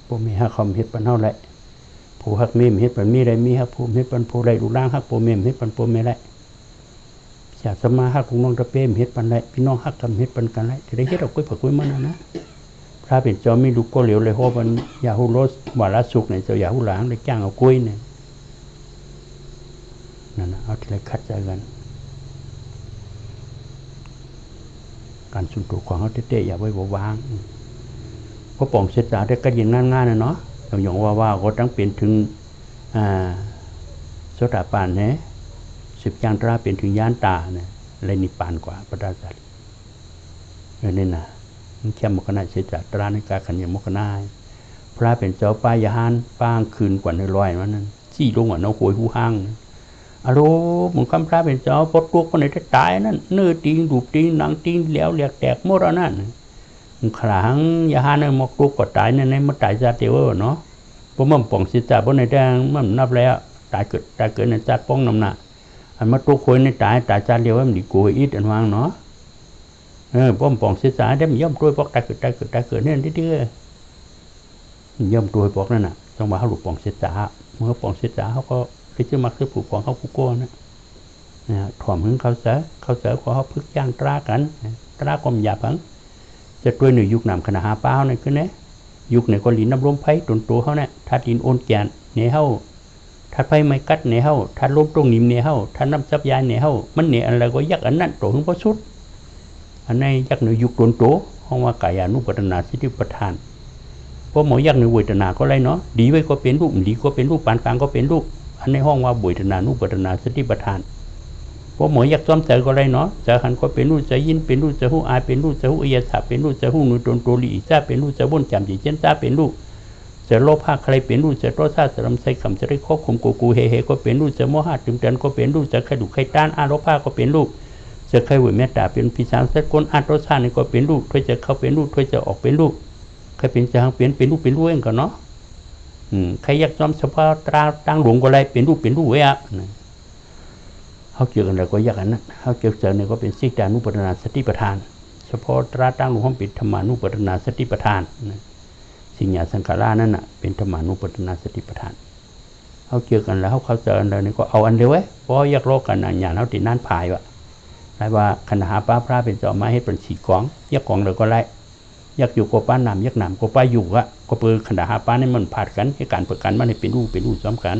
พวกมีฮักคำเฮ็ดปันเท่าไรผู้ฮักเมมเฮ็ดปันมีไรมีฮักผู้เฮ็ดปันผู้ไรดูล่างฮักผู้เมมเฮ็ดปันผู้เมไรอยากสมาฮักของน้องตะเป้มเฮ็ดปันไรพี่น้องฮักทำเฮ็ดปันกันไรจะได้เฮ็ดเอากุยผักกุยมันนะพระเป็นเจ้ามีลูกก็เหลวเลยเพราะมันยาหูรสวาระสุกเนี่ยเจ้ายาหูหลางเลยจ้างเอากุยเนี่ยนั่นนะเอาที่ไรคัดใจกันการสุ่มตัวของเขาเตะๆอย่าไว้วางเพราะป่องเสร็จแล้วได้ก็ยินง่ายๆนะเนาะอย่างว่าก็ตั้งเป็นถึงโสดาปันเนี่ย10จางตราเป็นถึงยานตาเนี่ยเลยนิพพานกว่าพระราชานี่นะมันแค่มกนาเสจตราในการขันยมกนาพระเป็นเจ้าป้ายานป้างคืนกว่าในร้อยวันนั้น ซี่ลงอ่ะเนาะโวยหูห้างอะโลมึงคำพระเป็นเจ้าปดตัวคนไหนจะตายนั่นเนื้อตีนดูตีนหนังตีนแล้วแหลกแตกหมดแล้วนั่นขลังยาหาเนี่ยมกตัวก็ตายในมันตายซาเตียวเนาะเพราะมันป่องสิจ่าเพราะในแดงมันนับแล้วตายเกิดในจัดป้องน้ำหนักอันมาตัวคนในตายซาเดียวมันดีกูอีดอันวางเนาะป้อมป่องสิจ่าได้มันย่อมตัวปอกตายเกิดเนี่ยที่ย่อมตัวปอกนั่นน่ะต้องมาเขาหลุดป่องสิจ่าเมื่อป่องสิจ่าเขาก็คิดจะมักจะผูกป่องเขากู้นะถ่อมหึงเขาเสือเขาพึกย่างตรากันตราความหยาบหังจะตัวหนึ่งยุคนำขณะหาเป้าเนี่ยคือเนี่ยยุคเนี่ยก็หลินน้ำลมไผ่ตนตัวเขาเนี่ยทัดดินโอนแกนเนี่ยเขาทัดไผ่ไม้กัดเนี่ยเขาทัดลมตรงนิ่มเนี่ยเขาทัดน้ำซับยาเนี่ยเขามันเนี่ยอะไรก็ยักอันนั้นตัวหึงพอสุดอันในยักหนึ่งยุคตนตัวห้องว่ากายานุปัฏนาสิทธิประทานเพราะหมอยักหนึ่งเวทนาก็ไรเนาะดีไว้ก็เป็นรูปดีก็เป็นรูปปานกลางก็เป็นรูปอันในห้องว่าเวทนานุปัฏนาสิทธิประทานเพราะหมอยักซ้อมเจอก็ไรเนาะเจอหันก็เป็นรูปเจอยินเป็นรูปเจอหูอายเป็นรูปเจอหูเอียดสาเป็นรูปเจอหูนุตนโตลีจ้าเป็นรูปเจอบ่นจำจีเจนจ้าเป็นรูปเจอโลภะใครเป็นรูปเจอโรธาสลัมไซคำจะได้ควบคุมกูเฮก็เป็นรูปเจอโมหะตึงเตือนก็เป็นรูปเจอใครดุใครต้านอาโลภะก็เป็นรูปเจอใครเวเมตตาเป็นพิสารเสกคนอาโรธานี่ก็เป็นรูปถ้วยจะเข้าเป็นรูปถ้วยจะออกเป็นรูปใครเป็นจะหังเป็นรูปเองก็เนาะใครอยากจอมเฉพาะตราตั้งหลวงก็ไรเป็นรูปเว้ยเขาเกี่ยวกันแล้วก็ยากอันนั้นเขาเกี่ยวเจอเนี่ยก็เป็นสิกขานุปัฏนาสติปัฏฐานเฉพาะตราตั้งหลวงเขาเป็นธรรมานุปัฏนาสติปัฏฐานสิ่งอย่างสังขารานั่นน่ะเป็นธรรมานุปัฏนาสติปัฏฐานเขาเกี่ยวกันแล้วเขาเจออันเดียวนี่ก็เอาอันเดียวไว้เพราะอยากโลกกันอย่างเขาติดนั่นพายวะไรว่าขณะหาป้าพระเป็นเจ้าไม้ให้เป็นฉีกองยักกองเลยก็ไรยักอยู่กับป้านำยักหนำกับป้าอยู่อะก็เปิดขณะหาป้านี่มันผัดกันให้การเปิดกันมันให้เป็นรูปซ้อมกัน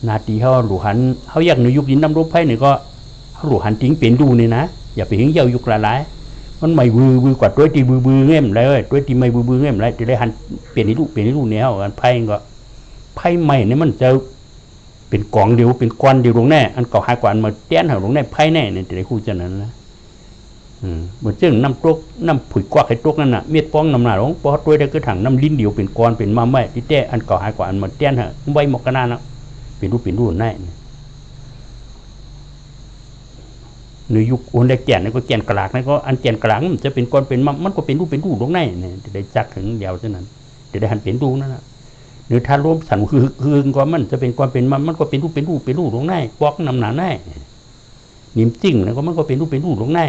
นาทีเขาหลูหันเขาอยากหนูยุคยินน้ำรูปไพ่เนี่ยก็เขาหลูหันทิ้งเป็นดูนี่นะอย่าไปเห็นเยายุคหลายมันไม่บือกว่าตัวตีบือเงี้ยมเลยตัวตีไม่บือเงี้ยมเลยจะได้หันเปลี่ยนรูปเนี่ยเขากันไพ่ก็ไพ่ใหม่เนี่ยมันจะเป็นกองเดียวเป็นก้อนเดียวลงแน่อันเก่าหายกว่าอันมาเตี้ยนหาลงแน่ไพ่แน่เนี่ยจะได้คู่จะนั้นนะเหมือนเจ้าน้ำตุกน้ำผุยกวักไอ้ตุกนั่นน่ะเม็ดป้องน้ำหนาหลงพอตัวได้ก็ถังน้ำลิ้นเดียวเป็นก้อนเป็นมาไม่ที่เต้อันเก่าหายกว่าอันมาเตี้ยนหาใบหมกกระนานะเป็นรูปแน่ในยุคโอนได้แก่นนี่ก็แก่นกลากนี่ก็อันแก่นกลางมันจะเป็นก้อนเป็นมันก็เป็นรูปลงแน่เนี่ยจะได้จักถึงเดียวเท่านั้นจะได้หันเป็นรูนั่นนะหรือถ้ารวมสันคือก็มันจะเป็นก้อนเป็นมันก็เป็นรูปลงแน่ปอกน้ำหนาแน่นิ่มจริงแล้วก็มันก็เป็นรูปลงแน่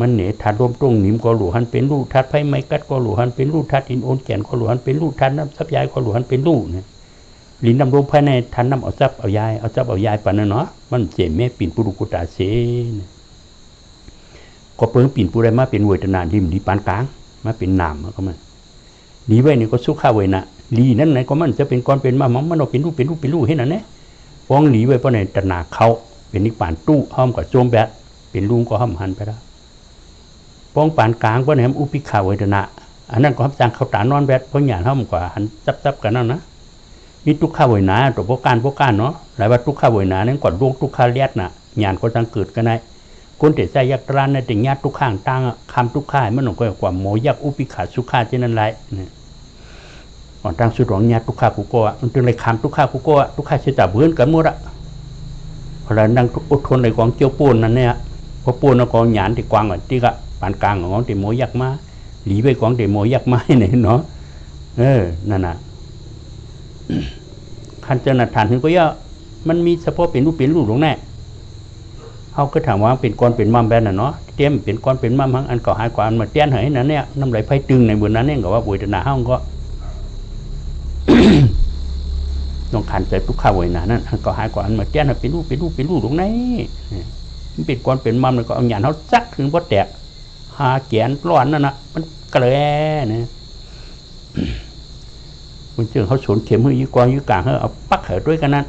มันเนี่ยถ้ารวมตรงนิ่มก็หลวหันเป็นรูปทัดไพ่ไม้กัดก็หลวหันเป็นรูปทัดอินโอนแก่นก็หลวหันเป็นรูปทัดน้ำซับยายก็หลวหันเป็นรูปเนี่ยลิ้นดำลมภายในทันน้ำเอาจับเอายายปานนั่นเนาะมันเจ็บแม่ปิ่นปุรุกุตาเสก็เปิ้งปิ่นปุไรมาเป็นเวทนาดิมดีปานกลางมาเป็นนามก็มันดีไว้นี่ก็สุขาเวนะลีนั่นไหนก็มันจะเป็นก้อนเป็นมามันเอาเป็นรูปให้นั่นเนี่ยฟ้องหลีไว้เพราะในตนาเขาเป็นนิพพานตู้ห้อมกับโจมแบบเป็นลุงก็ห้อมหันไปแล้วฟ้องปานกลางเพราะในอุปิขาเวทนาอันนั้นก็ห้อมจางเขาตานอนแบบเพราะหยาดห้อมกว่าหันจับกันนั่นนะมีทุกข้าเวนาตัวพวกการเนาะหลายว่าทุกข้าเวนานั้นก่อนลวงทุกข้าเลียดน่ะหยาดก็จังเกิดกันได้คนเตะใจยักษ์ร้านในติ่งญาติทุกข้างตั้งคำทุกข้ามันหนุ่มก็กว่าโมยักอุปิขาสุขาเช่นนั้นไรเนี่ยก่อนตั้งสุดของญาติทุกข้ากุโกะมันจึงเลยคำทุกข้ากุโกะทุกข้าเชื่อจับเบื้องกันหมดอะพอเรานั่งอดทนในกองเจียวปูนนั่นเนี่ยพอปูนกองหยาดที่กวางก่อนที่ก็ปานกลางของที่โมยักมาหลีไปกองที่โมยักมาเนี่ยเนาะนั่นน่ะขันเจริญฐานถึงก็ย่อมันมีเฉพาะเป็นรูปลงแน่เขาก็ถามว่าเป็นก้อนเป็นมัมแบนน่ะเนาะเตี้ยมเป็นก้อนเป็นมัมทั้งอันเก่าหายกว่าอันมาเตี้ยนเหยนั่นเนี่ยน้ำไหลไฟตึงในบนนั้นเนี่ยก็ว่าบุญนาห้องก็ ต้องขันใจทุกข้าวไว้นานั่นอันเก่าหายกว่าอันมาเตี้ยนเป็นรูปลงในมันเป็นก้อนเป็นมัมแล้วก็เอาหยาดเขาซักถึงพอแตกหาแกนร้อนนั่นน่ะมันกระแลเนี่ยมันเจอเขาสวนเข็มให้ยี่กองยี่กลางให้เอาปักเหตุด้วยกันนั้น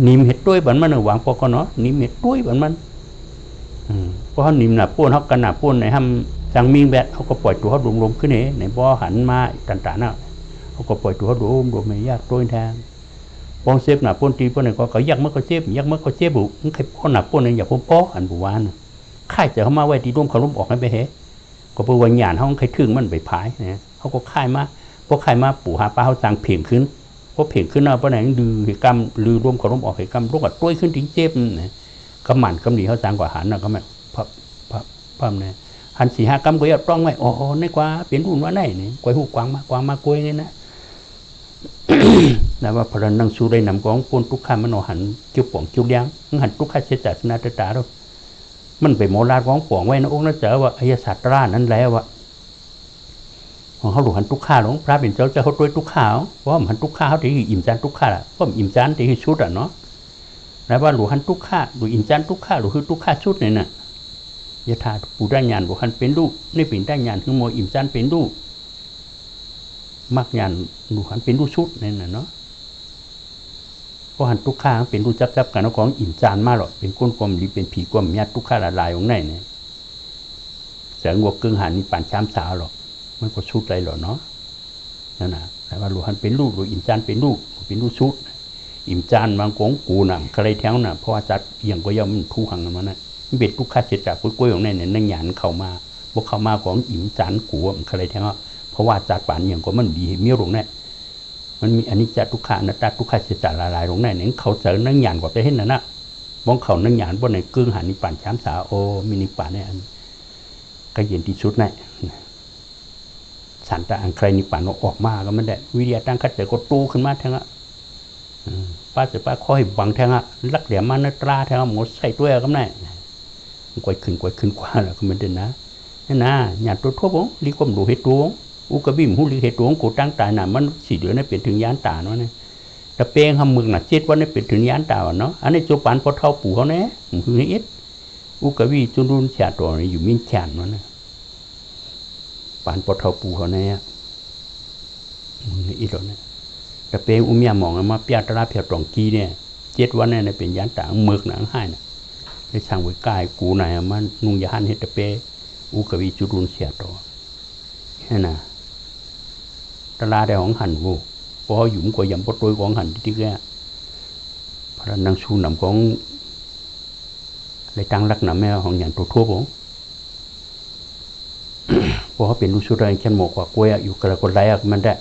นิมเห็ดด้วยบันมันหวังพอก็เนาะนิมเห็ดด้วยบันมันเพราะเขานิมหนาป้วนเขากันหนาป้วนในห้ามจังมิงแบบเขาก็ปล่อยตัวเขาลมขึ้นเองในบ่อหันมาต่างๆน่ะเขาก็ปล่อยตัวเขาลมไม่ยากตัวแทนปองเซฟหนาป้วนตีป้วนไหนก็ยักเมื่อก็เซฟบุกใครป้อนหนาป้วนเนี่ยอย่าพ้นป้อหันบุวานค่ายจะเข้ามาไว้ตีร่มเขาล้มออกให้ไปเหก็เปิดวันหยาดเขาใครถึงมันไปพายเนี่ยเขาก็ค่ายมาพวกใครมาปู่หาปลาเขาสั่งเพ่งขึ้น พอเพ่งขึ้นหน้าปะไหนดื้อเหตุกรรมลือรวมกับลมออกเหตุกรรมลงกับต้วยขึ้นถึงเจ็บนะกำหมันกำหนีเขาสร้างกว่าหันนะก็ไม่พับเนี่ยหันสี่ห้ากำก็ยัดต้องไว้อ๋อในกว่าเปลี่ยนรุ่นว่าไหนนี่กวยหูกวางมากวยนี่นะนะว่าพลังนั่งสู้ได้นำของปนทุกข้ามันหันเกี่ยวป่องเกี่ยวเลี้ยงหันทุกข้าเสียจัดนาตาเรามันไปโมลาดของป่องไว้นะองค์นั่นเจอว่าอายศาสตรานั้นแล้วว่าของเขาหลุดหันทุกข้าหลวงพระเป็นเจ้าจะเขาด้วยทุกข้าเพราะหันทุกข้าเขาที่อิ่มจานทุกข้าเพราะอิ่มจานที่ชุดอ่ะเนาะแล้วว่าหลุดหันทุกข้าหลุดอิ่มจานทุกข้าหลุดคือทุกข้าชุดเนี่ยนะยะธาปูได้ญาณบุคันเป็นลูกนี่เป็นได้ญาณคือโมอิ่มจานเป็นลูกมักญาณหลุดหันเป็นลูกชุดเนี่ยนะเนาะเพราะหันทุกข้าเป็นลูกจับกันของอิ่มจานมาหรอกเป็นก้นกลมหรือเป็นผีกลมยัดทุกข้าละลายของไหนเนี่ยเสียงวัวกึ่งหันนี่ปั่นช้ำสาวหรอกมันก็ชุดไรหรอเนาะนั่นนะแต่ว่าหลุดหันเป็นลูกหลุดอิ่มจานเป็นลูกชุดอิ่มจานบางของกูน่ะใครแถวน่ะเพราะว่าจัดเอียงก็ย่อมมันทู่หังกันมานะมันเป็นทุกข้าเสียจากกล้วยของไหนเนี่ยนั่งหยานเข้ามาพวกเข้ามาของอิ่มจานกูมันใครแถวเพราะว่าจัดป่านเอียงก็มันดีเมี้ยวลงเนี่ยมันมีอันนี้จัดทุกข้านะจัดทุกข้าเสียจากละลายลงเนี่ยเขาเจอนั่งหยานกว่าไปเห็นนะบ้องเขานั่งหยานบนในกึ่งหันนี่ปั่นช้ำสาวโอ้มินิป่านเนี่ยก็เย็นที่สุดเนี่ยสันตะอันใครนิพพานออกมาก็มันได้วิทยาตั้งคัดเจอก็ตู้ขึ้นมาแทงอ่ะป้าค่อยบังแทงอ่ะลักเหลี่ยมมันตราแทงหมดใส่ตัวก็ได้กวยขึ้นกว่าแล้วก็มันเดินนะนั่นนะหยาดตัวทั่วบงรีกรมดูเหตุตัวอุกบิมหูรีเหตุตัวกูตั้งตายน่ะมันสี่เดือนนี่เป็นถึงยานตาเนาะเนี่ยแต่เป้งทำมึงน่ะเจ็ดวันนี่เป็นถึงยานตาเนาะอันนี้โจปานพอเท่าปู่เขาเนี่ยคือเอ็ดอุกบิจุนรุนเฉียดตัวอยู่มิ้นแฉนเนาะเนี่ยปานปอทปูเขาเนี่ยอีหลเนี่ยแต่เปอุ้มยามองมาเปียตราเพียตรองกีเนี่ยเจ็ดวันเนี่ยเป็นยันต่างเมือกหนังให้นะได้ช่างไว้กายกูไหนมันนุ่งยาหันเฮตเปอุกวีจุรุนเสียตัวแค่น่ะตลาได้ของหันกูพอหยุ่มกว่ายำปดตัวของหันที่แก่พระนางชูนำของเลยตั้งรักหนาแม่ของอย่างตัวทั่วผมพอเขาเป็นลูกชุดอะไรแค่หมกว่ากล้วยอยู่กระกดไหลมันได้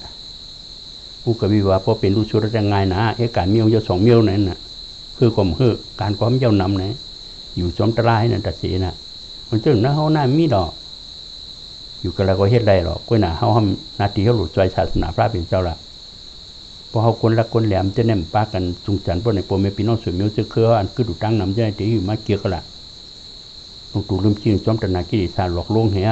ผู้กวีว่าพอเป็นลูกชุดอะไรง่ายนะการเมียวจะ2 เมียวนั่นน่ะคือความการความเย้านำเนี่ยอยู่จอมตรายนั่นตัดสีน่ะมันจึงนะเขาหน้ามีดอกอยู่กระก็เฮ็ดไรหรอกกล้วยหนาเขาทำนาทีเขาหลุดใจศาสนาพระเป็นเจ้าละพอเขาคนละคนแหลมจะแนมปากันจุงจันทร์พวกในโปรเมปีน้องสวยเมียวจะเคลื่อนคือดูตั้งนำจะได้ตีอยู่มาเกี่ยวกันละตรงตูลืมจริงจอมตนากิริสารหลอกลวงเหี้ย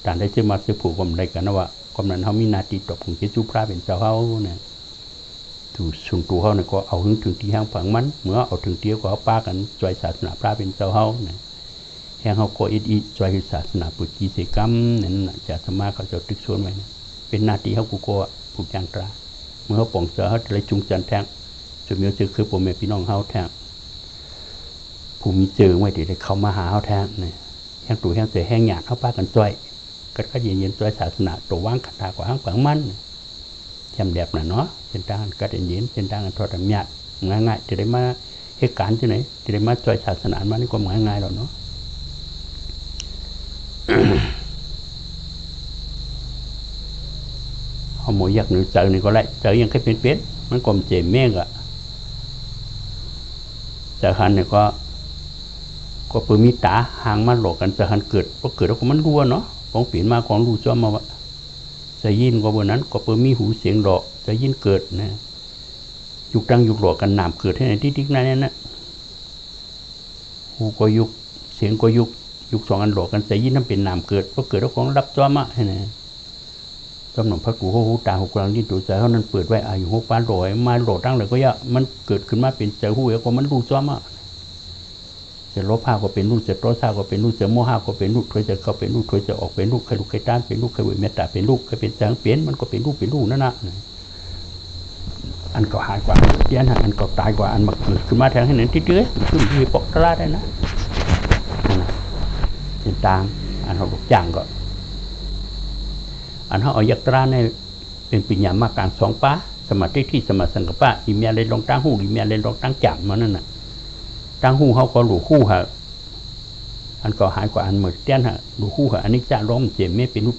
การได้เชื่อมาเชื่อผูกความใดกันนะว่ากำนันเขามีนาทีตบของเจ้าพระเป็นเจ้าเขาเนี่ยถูกส่วนตัวเขาเนี่ยก็เอาถึงที่ห้างฝังมันเมื่อเอาถึงที่ก็เขาป้ากันจอยศาสนาพระเป็นเจ้าเขาเนี่ยแห่งเขาก็อีจอยศาสนาปุจิเสกรรมนั่นจะธรรมะเขาจะตึกส่วนไว้เนี่ยเป็นนาทีเขากูก็ผูกยางตราเมื่อเขาป่องเสือเขาเลยจุงจันแทงจุดเมียวเจอคือผมแม่พี่น้องเขาแทงผู้มีเจอไว้เดี๋ยวเขามาหาเขาแทงเนี่ยแห้งตัวแห้งเสือแห้งหยาดเขาป้ากันจอยก็เย็นๆตัวศาสนาตัวว่างขัดตากว่าห้างฝังมันแจ่มแดบน่ะเนาะเส้นทางก็เย็นเส้นทางทอดหยาดง่ายๆจะได้มาเหตุการณ์ที่ไหนจะได้มาจอยศาสนามันนี่ก็ง่ายๆหรอกเนาะเขาหมอยากหนูเจอนี่ก็ไล่เจอยังแค่เป็นมันกลมเจมเมฆอะเจอหันเนี่ยก็เปิดมีตาห่างมาหลอกกันเจอหันเกิดพอเกิดแล้วก็มันรัวเนาะของเปลี่ยนมาของรู้จอมมาว่าจะยินก็บนนั้นก็เปิดมีหูเสียงหลอกจะยินเกิดนะยุกตั้งยุกหลอกกันหนามเกิดให้ในที่นั้นนะหูก็ยุกเสียงก็ยุก2 อันหลอกกันจะยินนั่นเป็นหนามเกิดพอเกิดแล้วของรับจอมมาให้นะจอมหนุ่มพระกูหูตาหูกลางที่ตัวใจเขานั้นเปิดไว้อายุ6 ปานหลอยมาหลอกตั้งเลยก็ยะมันเกิดขึ้นมาเป็นใจหูแล้วก็มันรู้จอมมาจะลบห้าก็เป็นลูกจะโต้ห้าก็เป็นลูกจะโมห้าก็เป็นลูกถอยจะเข้าเป็นลูกถอยจะออกเป็นลูกใครลูกใครต้านเป็นลูกใครเวเมตตาเป็นลูกใครเป็นจังเป็นมันก็เป็นลูกนั่นนะอันก็หายกว่าเตี้ยนอันก็ตายกว่าอันมาเกิดขึ้นมาแทงให้เห็นที่เตื้อขึ้นที่ปกตลาดได้นะเป็นตามอันเขาบอกจังก็อันเขาเอายักษ์ตราในเป็นปิญญามากลาง2 ป้าสมาธิที่สมาสังกปะอิเมียเลยลงตั้งหูอิเมียเลยลงตั้งจับมานั่นน่ะตั้งหูเขาก็หลู่คู่ฮะอันก็หายกว่าอันเหมือนเตี้ยนฮะหลู่คู่ฮะอันนี้จะล้มเจ็บไม่เป็นรูป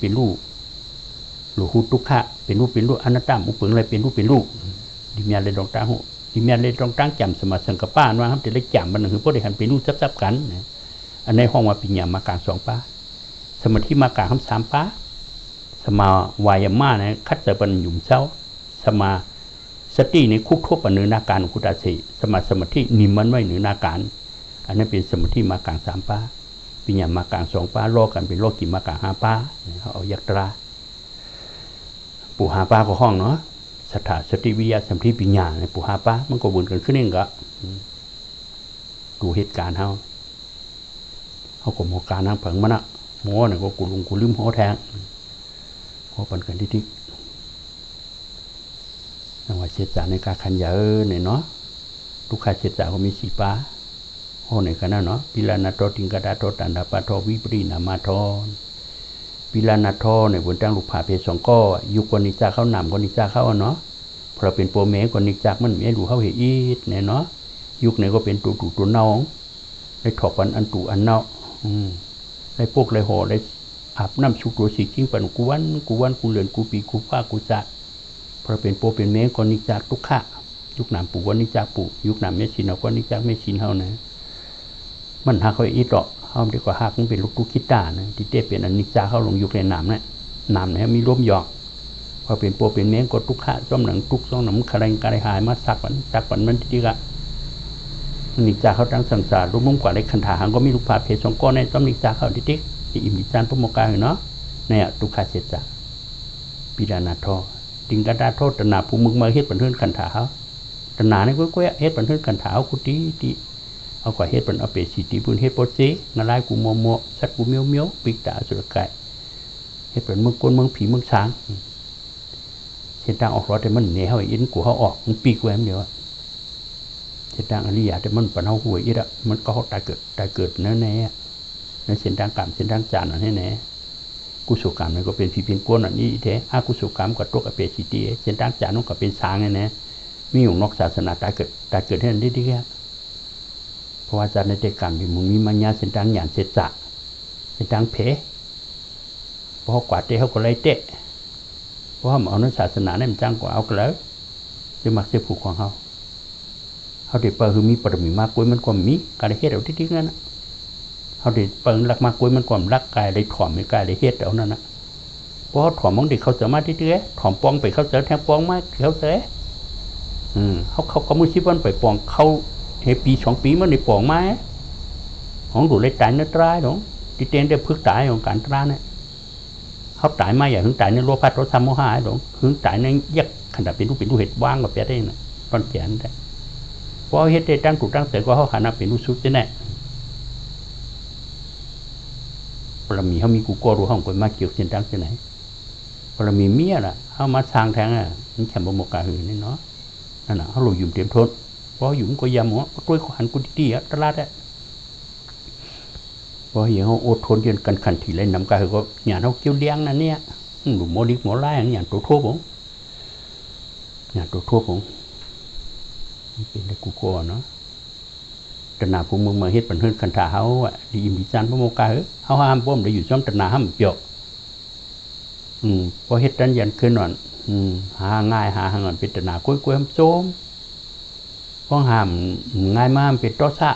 หลู่คู่ทุกขะเป็นรูปอนัตตาอุปเปิงอะไรเป็นรูป ดิเมียเลยตรงตั้งหูดิเมียเลยตรงตั้งจำสมาสังกป้านว่าครับจะได้จำมันคือพวกเด็กหันไปรู้ซับกันนะอันในห้องว่าปิญญามากลาง2ป้าสมาธิมากลาง3ป้าสมาวายาม่านะคัดจะเป็นหยุ่มเช้าสมาสติในคุกทั่วปนเนื้อนาการของคุตาสีสมาธินิมันไว้เหนือนาการอันนั้นเป็นสมาธิมากลาง3ป้าปิญญามากลาง2ป้าโลกันเป็นโลกิมากลาง5ป้าเขาเอายักษ์ตราปู่5ป้าก็ห้องเนาะสถาสติวิทยาสมาธิปิญญาในปู่5ป้ามันก็วนกันขึ้นเองก็ดูเหตุการณ์เขาก็โมการนั่งผังมันอะโมเนี่ยก็กูลุงกูลืมหัวแทงพอปันกันที่จังหวะเสียจ่าในการขันยาเนี่ยเนาะทุกขาเสียจ่าก็มี4ป้าโอ้ในกันนั่นเนาะปิลานาโตติงกาดาโตตันดาปาโทวิปรินามาทอนปิลานาโทเนี่ยบนตั้งลูกผาเพศ2ก้อยุกนิจาเข้านำกนิจาเข้าเนาะเพราะเป็นโปรเมกนิจากมันไม่ดูเข้าเหตุเนี่ยเนาะยุคไหนก็เป็นตัวเน่าได้ถอกวันอันตูอันเน่าได้พวกไรห่อได้อาบน้ำชุกตัวสีกิ้งปันกูวันกูเหลือนกูปีกูฟ้ากูจะเพราะเป็นโปรเป็นเมกนิจากทุกข้ายุคหนามปู่กนิจากปู่ยุคหนามเมชินเอากนิจากเมชินเฮานะมันหาเขาอีดอกเฮาดีกว่าหากมันเป็นลูกตุกิตานะที่เต้เป็นอนิจจาเข้าลงยุคในหนามเนี่ยหนามเนี่ยมีร่วมหยอกพอเป็นโปรเป็นเมงก็ทุกข้าจ้อมหนังทุกซ่องหนังคารงกายหายมาสักวันมันที่กะนิจาเขาตั้งสังสารรู้มุ่งกว่าในคันถาหังก็มีลูกผาเพศ2ก้อนในจ้อมนิจาเขาที่อิมนิจานพระโมกขเนาะเนี่ยทุกขาเสจปิดานาทอติงกาดาโทตนาผู้มึงมาเฮ็ดปันเทือนคันถาเขาตนาเนี่ยก็เฮ็ดปันเทือนคันถาคุตีเอากว่าเฮ็ดปันเอาเปสิติปุนเฮ็ดโปเซงาลายกูโมสัตว์กูเมียวปิกตาสุรกายเฮ็ดปันเมืองก้นเมืองผีเมืองช้างเส้นทางออกรถแต่มันเหนียวอินกูเขาออกมันปีกแหวมเดียวเส้นทางอริยะแต่มันปันเอาหัวอิดอะมันก็ตายเกิดแน่ในเส้นทางกรรมเส้นทางจานนั่นแน่กุศลกรรมมันก็เป็นผีเป็นก้นอันนี้แท้อากุศลกรรมก็ตกอเปสิตีเส้นทางจานนั่นก็เป็นช้างแน่มีอยู่นอกศาสนาตายเกิดให้นั่นดีเพราะว่าจานในเด็กกรรมที่มึงมีมัญญาเส้นทางหยานเสจเส้นทางเพเพราะกวาดเตะเขาก็ไล่เตะเพราะว่าเอาในศาสนาเนี่ยมันจ้างกว่าเอากันแล้วจะมักจะผูกของเขาเด็กเปิดคือมีปรมีมากกว่ามันความมีการเฮ็ดเอาที่นั่นนะเขาเด็กเปิดรักมากกว่ามันความรักกายเลยถ่อมไม่กายเลยเฮ็ดเอานั่นนะเพราะถ่อมบางเด็กเขาจะมาที่ถ่อมปองไปเขาเจอแทงปองมาเขาเจอเขามือชิบวันไปปองเขาเฮปี2 ปีมันได้ปองมาของดูเลยตายเนื้อตายหรอที่เต้นได้พึกตายของการตายเนี่ยเขาตายมาอย่างหึงตายในโลภะโทสะโมหะหรอหึงตายในยักขนาดเป็นลูกเห็ดว่างกับแปดได้นะตอนแก่นได้เพราะเห็ดได้ตั้งถูกตั้งแต่ก็เขาขนาดเป็นลูกซุปได้แน่ปรมีเขามีกูโก้รู้ห้องไปมาเกี่ยวเส้นตั้งที่ไหนปรมีเมียล่ะเขามาสร้างแทงมันแข่งบมกาหืนนี่เนาะนั่นน่ะเขาหลุดยุ่มเต็มทนเพราะยุ่มก็ยำหัวด้วยหันกูดีๆตลาดอะพอเห็นเขาอดทนจนกันขันทีเลยนำกายก็หยาดเขาเกี่ยวเลี้ยงนั่นเนี่ยหลุมโมดิกหมอไล่หยาดตัวทั่วผมหยาดตัวทั่วผมเป็นได้กูโก้เนาะตนาพวกมึงมาเฮ็ดปันเฮือนขันถาเขาอ่ะดีอิมดิจานพระโมกขเขาห้ามป้อมได้อยู่ซ้อมตนาห้ามเปียกพอเฮ็ดดันยันขึ้นหน่อยหาง่ายหาหน่อยเป็นตนากล้วยห้ามโจมเพราะห้ามง่ายมากเป็นโตซะ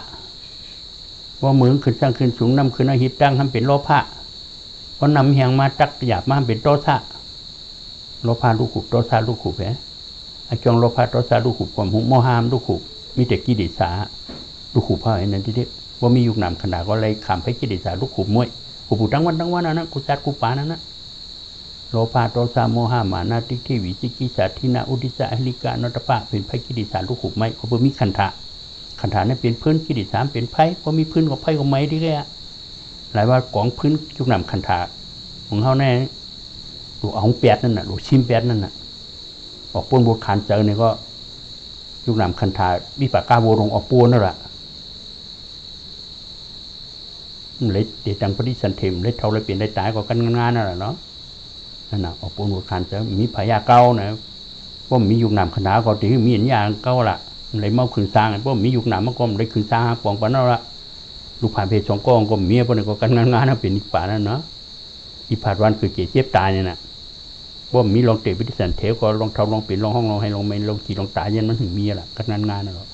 ว่ามือขึ้นสร้างขึ้นสูงน้ำขึ้นอาหิตตั้งทำเป็นโลภะเพราะนำแหงมาตักหยาบมาเป็นโตซะโลภะลูกขุบโตซะลูกขุบไอ้จงโลภะโตซะลูกขุบความหุโมหามลูกขุบมีแต่กิเลสลูกขุบเท่านั้นที่เด็กว่ามียุคนำขนาดก็เลยขำให้กิเลสลูกขุบมวยขุบทั้งวันนั่นนะกุจัดกุปานั่นนะโลภะโทสะโมหะมานะทิฏฐิวิจิกิจฉาทินาอุดิจาอหิกานตปะเป็นไผกิเลสลูกขุบไม้เขาบ่มีขันธะนั้นเป็นพื้นกิเลสเป็นไผบ่มีพื้นกับไผกับไม้ที่แก่หลายว่ากองพื้นยุคนำขันธะของเฮาแน่ลูกเอาของ8นั่นน่ะลูกชิม8นั่นน่ะออกปนบทขานเจอเนี่ยก็ยุคนำขันธะวิปากาโวรงออกปนนั่นแหละเลยเดตังปฏิสันเทมเลยเท่าเลยเปลี่ยนได้ตายก็กันงานนั่นแหละเนาะนั่นน่ะออกปนบทขานเจอมีพญาเก่านะว่ามียุคนำขันธะก็ที่มีอันอย่างเก่าละเลยเมาขึ้นสร้างเพราะมียุคนำมันก็เลยขึ้นสร้างปองปานนั่นละลูกผ่านเพศ2ก้องก็เมียพวกนี้ก็กันงานนะเป็นอีกป่านั่นเนาะอีผาดวันคือเจ็บตายเนี่ยนะ ว่ามีลองเตะวิทยาศาสตร์เทวก็ลองเท่าลองปิดลองห้องลองให้ลองไม่ลองขี่ลองตายยันมันถึงมีแหละก็งานน่ะหรอ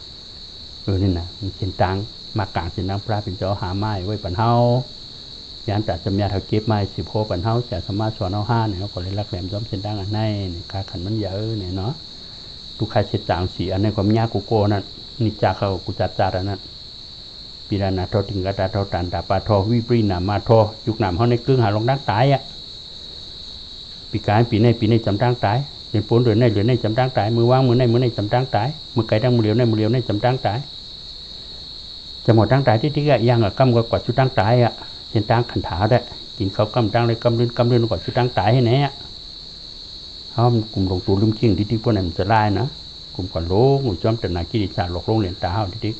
นี่นะมันเส้นตังมากลางเส้นตังพระเป็นเจ้าหาไม้ไว้ปันเฮายานแต่จำยาเท่าเก็บไม้10 โคปันเฮาจะสามารถสอนเอา5เนี่ยก็เลยรักแหลมย้อมเส้นตังอันในค่าขันมันเยอะเนี่ยเนาะทุกค่าเส้นตังสีอันในความยากกูโก้นั่นนิจาเขากูจัดจาระนั่นปีรานาทอติงกาตาทอตันตาปาทอวิปรินามาทอยุกหนามเขาในกึ่งหาลงดังตายอ่ะปีกายปีในจำดังตายเป็นปนหรือในจำดังตายมือว่างมือในจำดังตายมือไก่ดังมือเหลียวในจำดังตายจะหมดดังตายที่ก็ยังอ่ะกำกว่าชุดดังตายอ่ะเส้นดังขันถาได้กินเขากำดังเลยกำเลื่อนกว่าชุดดังตายให้แน่เขากลุ่มลงตัวลุ่มชิงที่พวกนั้นจะไล่นะกลุ่มก่อนโลกจอมแต่นากิริชาหลอกลงเหรียญตาเขาที่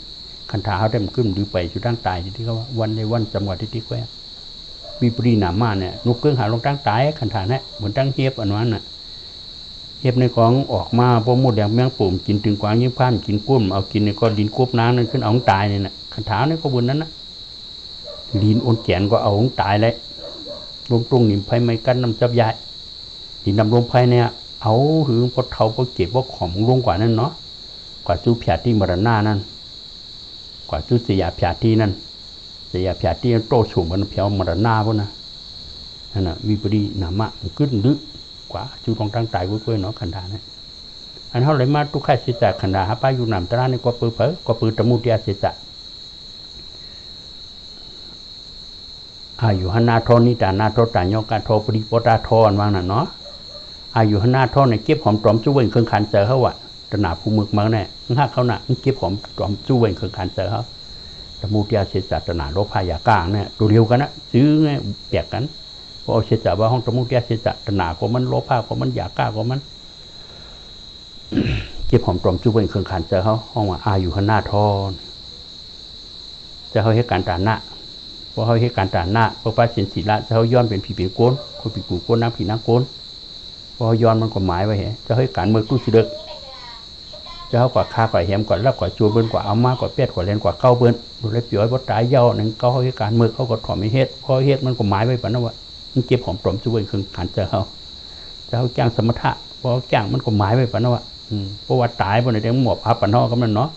คันถาเขาได้มันขึ้นดูไปชุดดังตายที่เขาวันในวันจังหวัดที่แควมีปรีหนามาเนี่ยนกเกื้องหาลงตั้งตายขันถาเนี่ยเหมือนตั้งเฮียบอันนั้นน่ะเฮียบในของออกมาพอหมดแดงแมงปุ่มกินถึงกวางยิ่งพันกินกุ้มเอากินในก้อนดินควบน้ำนั่นขึ้นเอาตายเนี่ยนะขันถาเนี่ยก็บนนั้นนะดินอ่อนแขนก็เอาตายเลยลงตรงนิ่มไผ่ไม่กันน้ำจับใหญ่ดินนำลงไผ่เนี่ยเอาหือพอเท่าพอเก็บพอของลงกว่านั้นเนาะกว่าจูเพียที่มรณะนั่นกว่าจูเสียเพียที่นั่นเสียเพียที่โตสูงมันเพียวมรณะพวกนะนั่นน่ะวิปริณามะมันขึ้นลึกกว่าจูตรงตั้งตายกุ้ยเนาะขันธาเนี่ยอันเท่าไรมาทุกข้าศึกจากขันธาหาป้าอยู่นำตระนี่ก็ปืนก็ปืนตะมุติอาศึกจากอายุหนาทอนิตานาทอตายกาทอปริปตาทอนว่างน่ะเนาะอายุหนาทอในเก็บหอมตรอมจุ้ยเครื่องขันเจอเขาว่ะตนาภูมิมาเนี่ยถ้าเขาน่ะเก็บหอมตรอมจุ้ยเครื่องขันเจอเขาตะมุติอาศึกจากตนาโลภายากลางเนี่ยตัวเดียวกันนะซื้อไงแปลกกันพอเอาศึกจากว่าห้องตะมุติอาศึกจากตนาของมันโลภะของมันอยากล้าของมันเก็บหอมตรอมจุ้ยเครื่องขันเจอเขาห้องว่าอายุหนาทอจะเขาให้การตาหน้าพอเขาให้การตาหน้าพอป้าสินศิละจะเขาย้อนเป็นผีเป็นโกนคนผีกูโกนน้ำผีน้ำโกนพอย้อนมันก็หมายไว้เหรอจะให้การเมื่อกู้สิเด็กจะเขากว่าฆ่ากว่าแหมกว่ารับกว่าจูบเบิ้ลกว่าเอามากกว่าเป็ดกว่าเลนกว่าเก้าเบิ้ลดูแลเปียบดตายเย้าหนึ่งเขาให้การเมื่อเขาก็ถอดไม่เฮ็ดพอเฮ็ดมันก็หมายไว้ปะนะว่ามันเก็บหอมปลอมจุ้ยเครื่องขันจะเขาแจ้งสมถะพอแจ้งมันก็หมายไว้ปะนะว่าเพราะว่าตายบนในเรื่องหมอบอาปันนอกก็มันเนาะ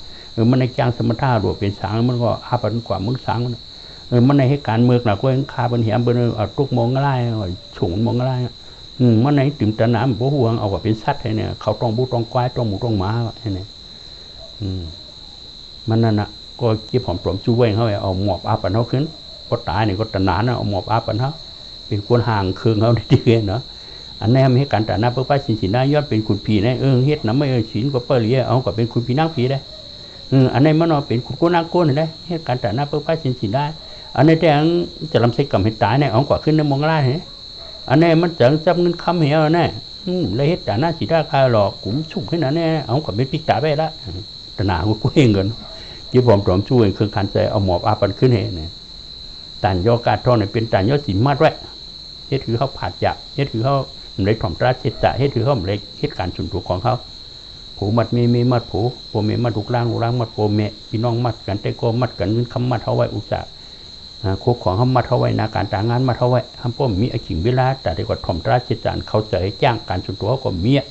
มันในแจ้งสมถะรวมเป็นสางมันก็อาปันกว่ามึงสางมันในให้การเมืองหลักว่าคาบนเหียบนเอาตุกมองก็ได้ฉุงมองก็ได้มันในติ่มตะน้ำพวกห่วงเอาว่าเป็นสัตว์ให้เนี่ยเขาต้องบูต้องควายต้องหมูต้องหมาให้เนี่ยมันนั่นน่ะก็เก็บหอมปลอมช่วยเขาเอาหมอบอาปันเขาขึ้นพอตายเนี่ยก็ตะหนานะเอาหมอบอาปันเขาเป็นคนห่างเคืองเขาดีๆเนาะอันนี้ไม่ให้การตะหนาเพื่อป้าสินได้ยอดเป็นคุณผีนะเฮ็ดน้ำไม่ศีลก็เปิดเลี้ยเอาก็เป็นคุณผีนั่งผีได้อันนี้มันเป็นคุณโกนั่งโกนได้ให้การตะหนาเพื่อป้าสินได้อันนี้แต่จะลำไส้กำให้ตายเนี่ยเอากว่าขึ้นในมองล่าเหรออันนี้มันจะจับเงินคำเหรอเนี่ยเลยเฮ็ดแต่หน้าสีได้คาหลอกกุ้มสุกให้นั่นเนี่ยเอากว่าเป็นปิกตาไปละตนากูเองเงินยี่ผมตรอมช่วยคือการใจเอาหมอบอาปันขึ้นเหเนี่ยตันยอกาทองเนี่ยเป็นตันยอสีมัดไว้เฮ็ดถือเขาผาดจับเฮ็ดถือเขาในถ่อมตราเจ็ดจ่าเฮ็ดถือเขาเล็กเฮ็ดการชุนถูกของเขาผูมัดเมมัดผูโปเมมัดถูกล่างมัดโปเมพี่น้องมัดกันแต่ก็มัดกันเงินคำมัดเขาไว้อุจจาโคกของเขามัดเขาไว้นาการต่างงานมัดเขาไว้ห้ามป้อมมีไอ้ขิงเวลาแต่ได้กว่าถ่อมตราเจ็ดจ่าเขาจะให้จ้างการชุนตัวก็เมีย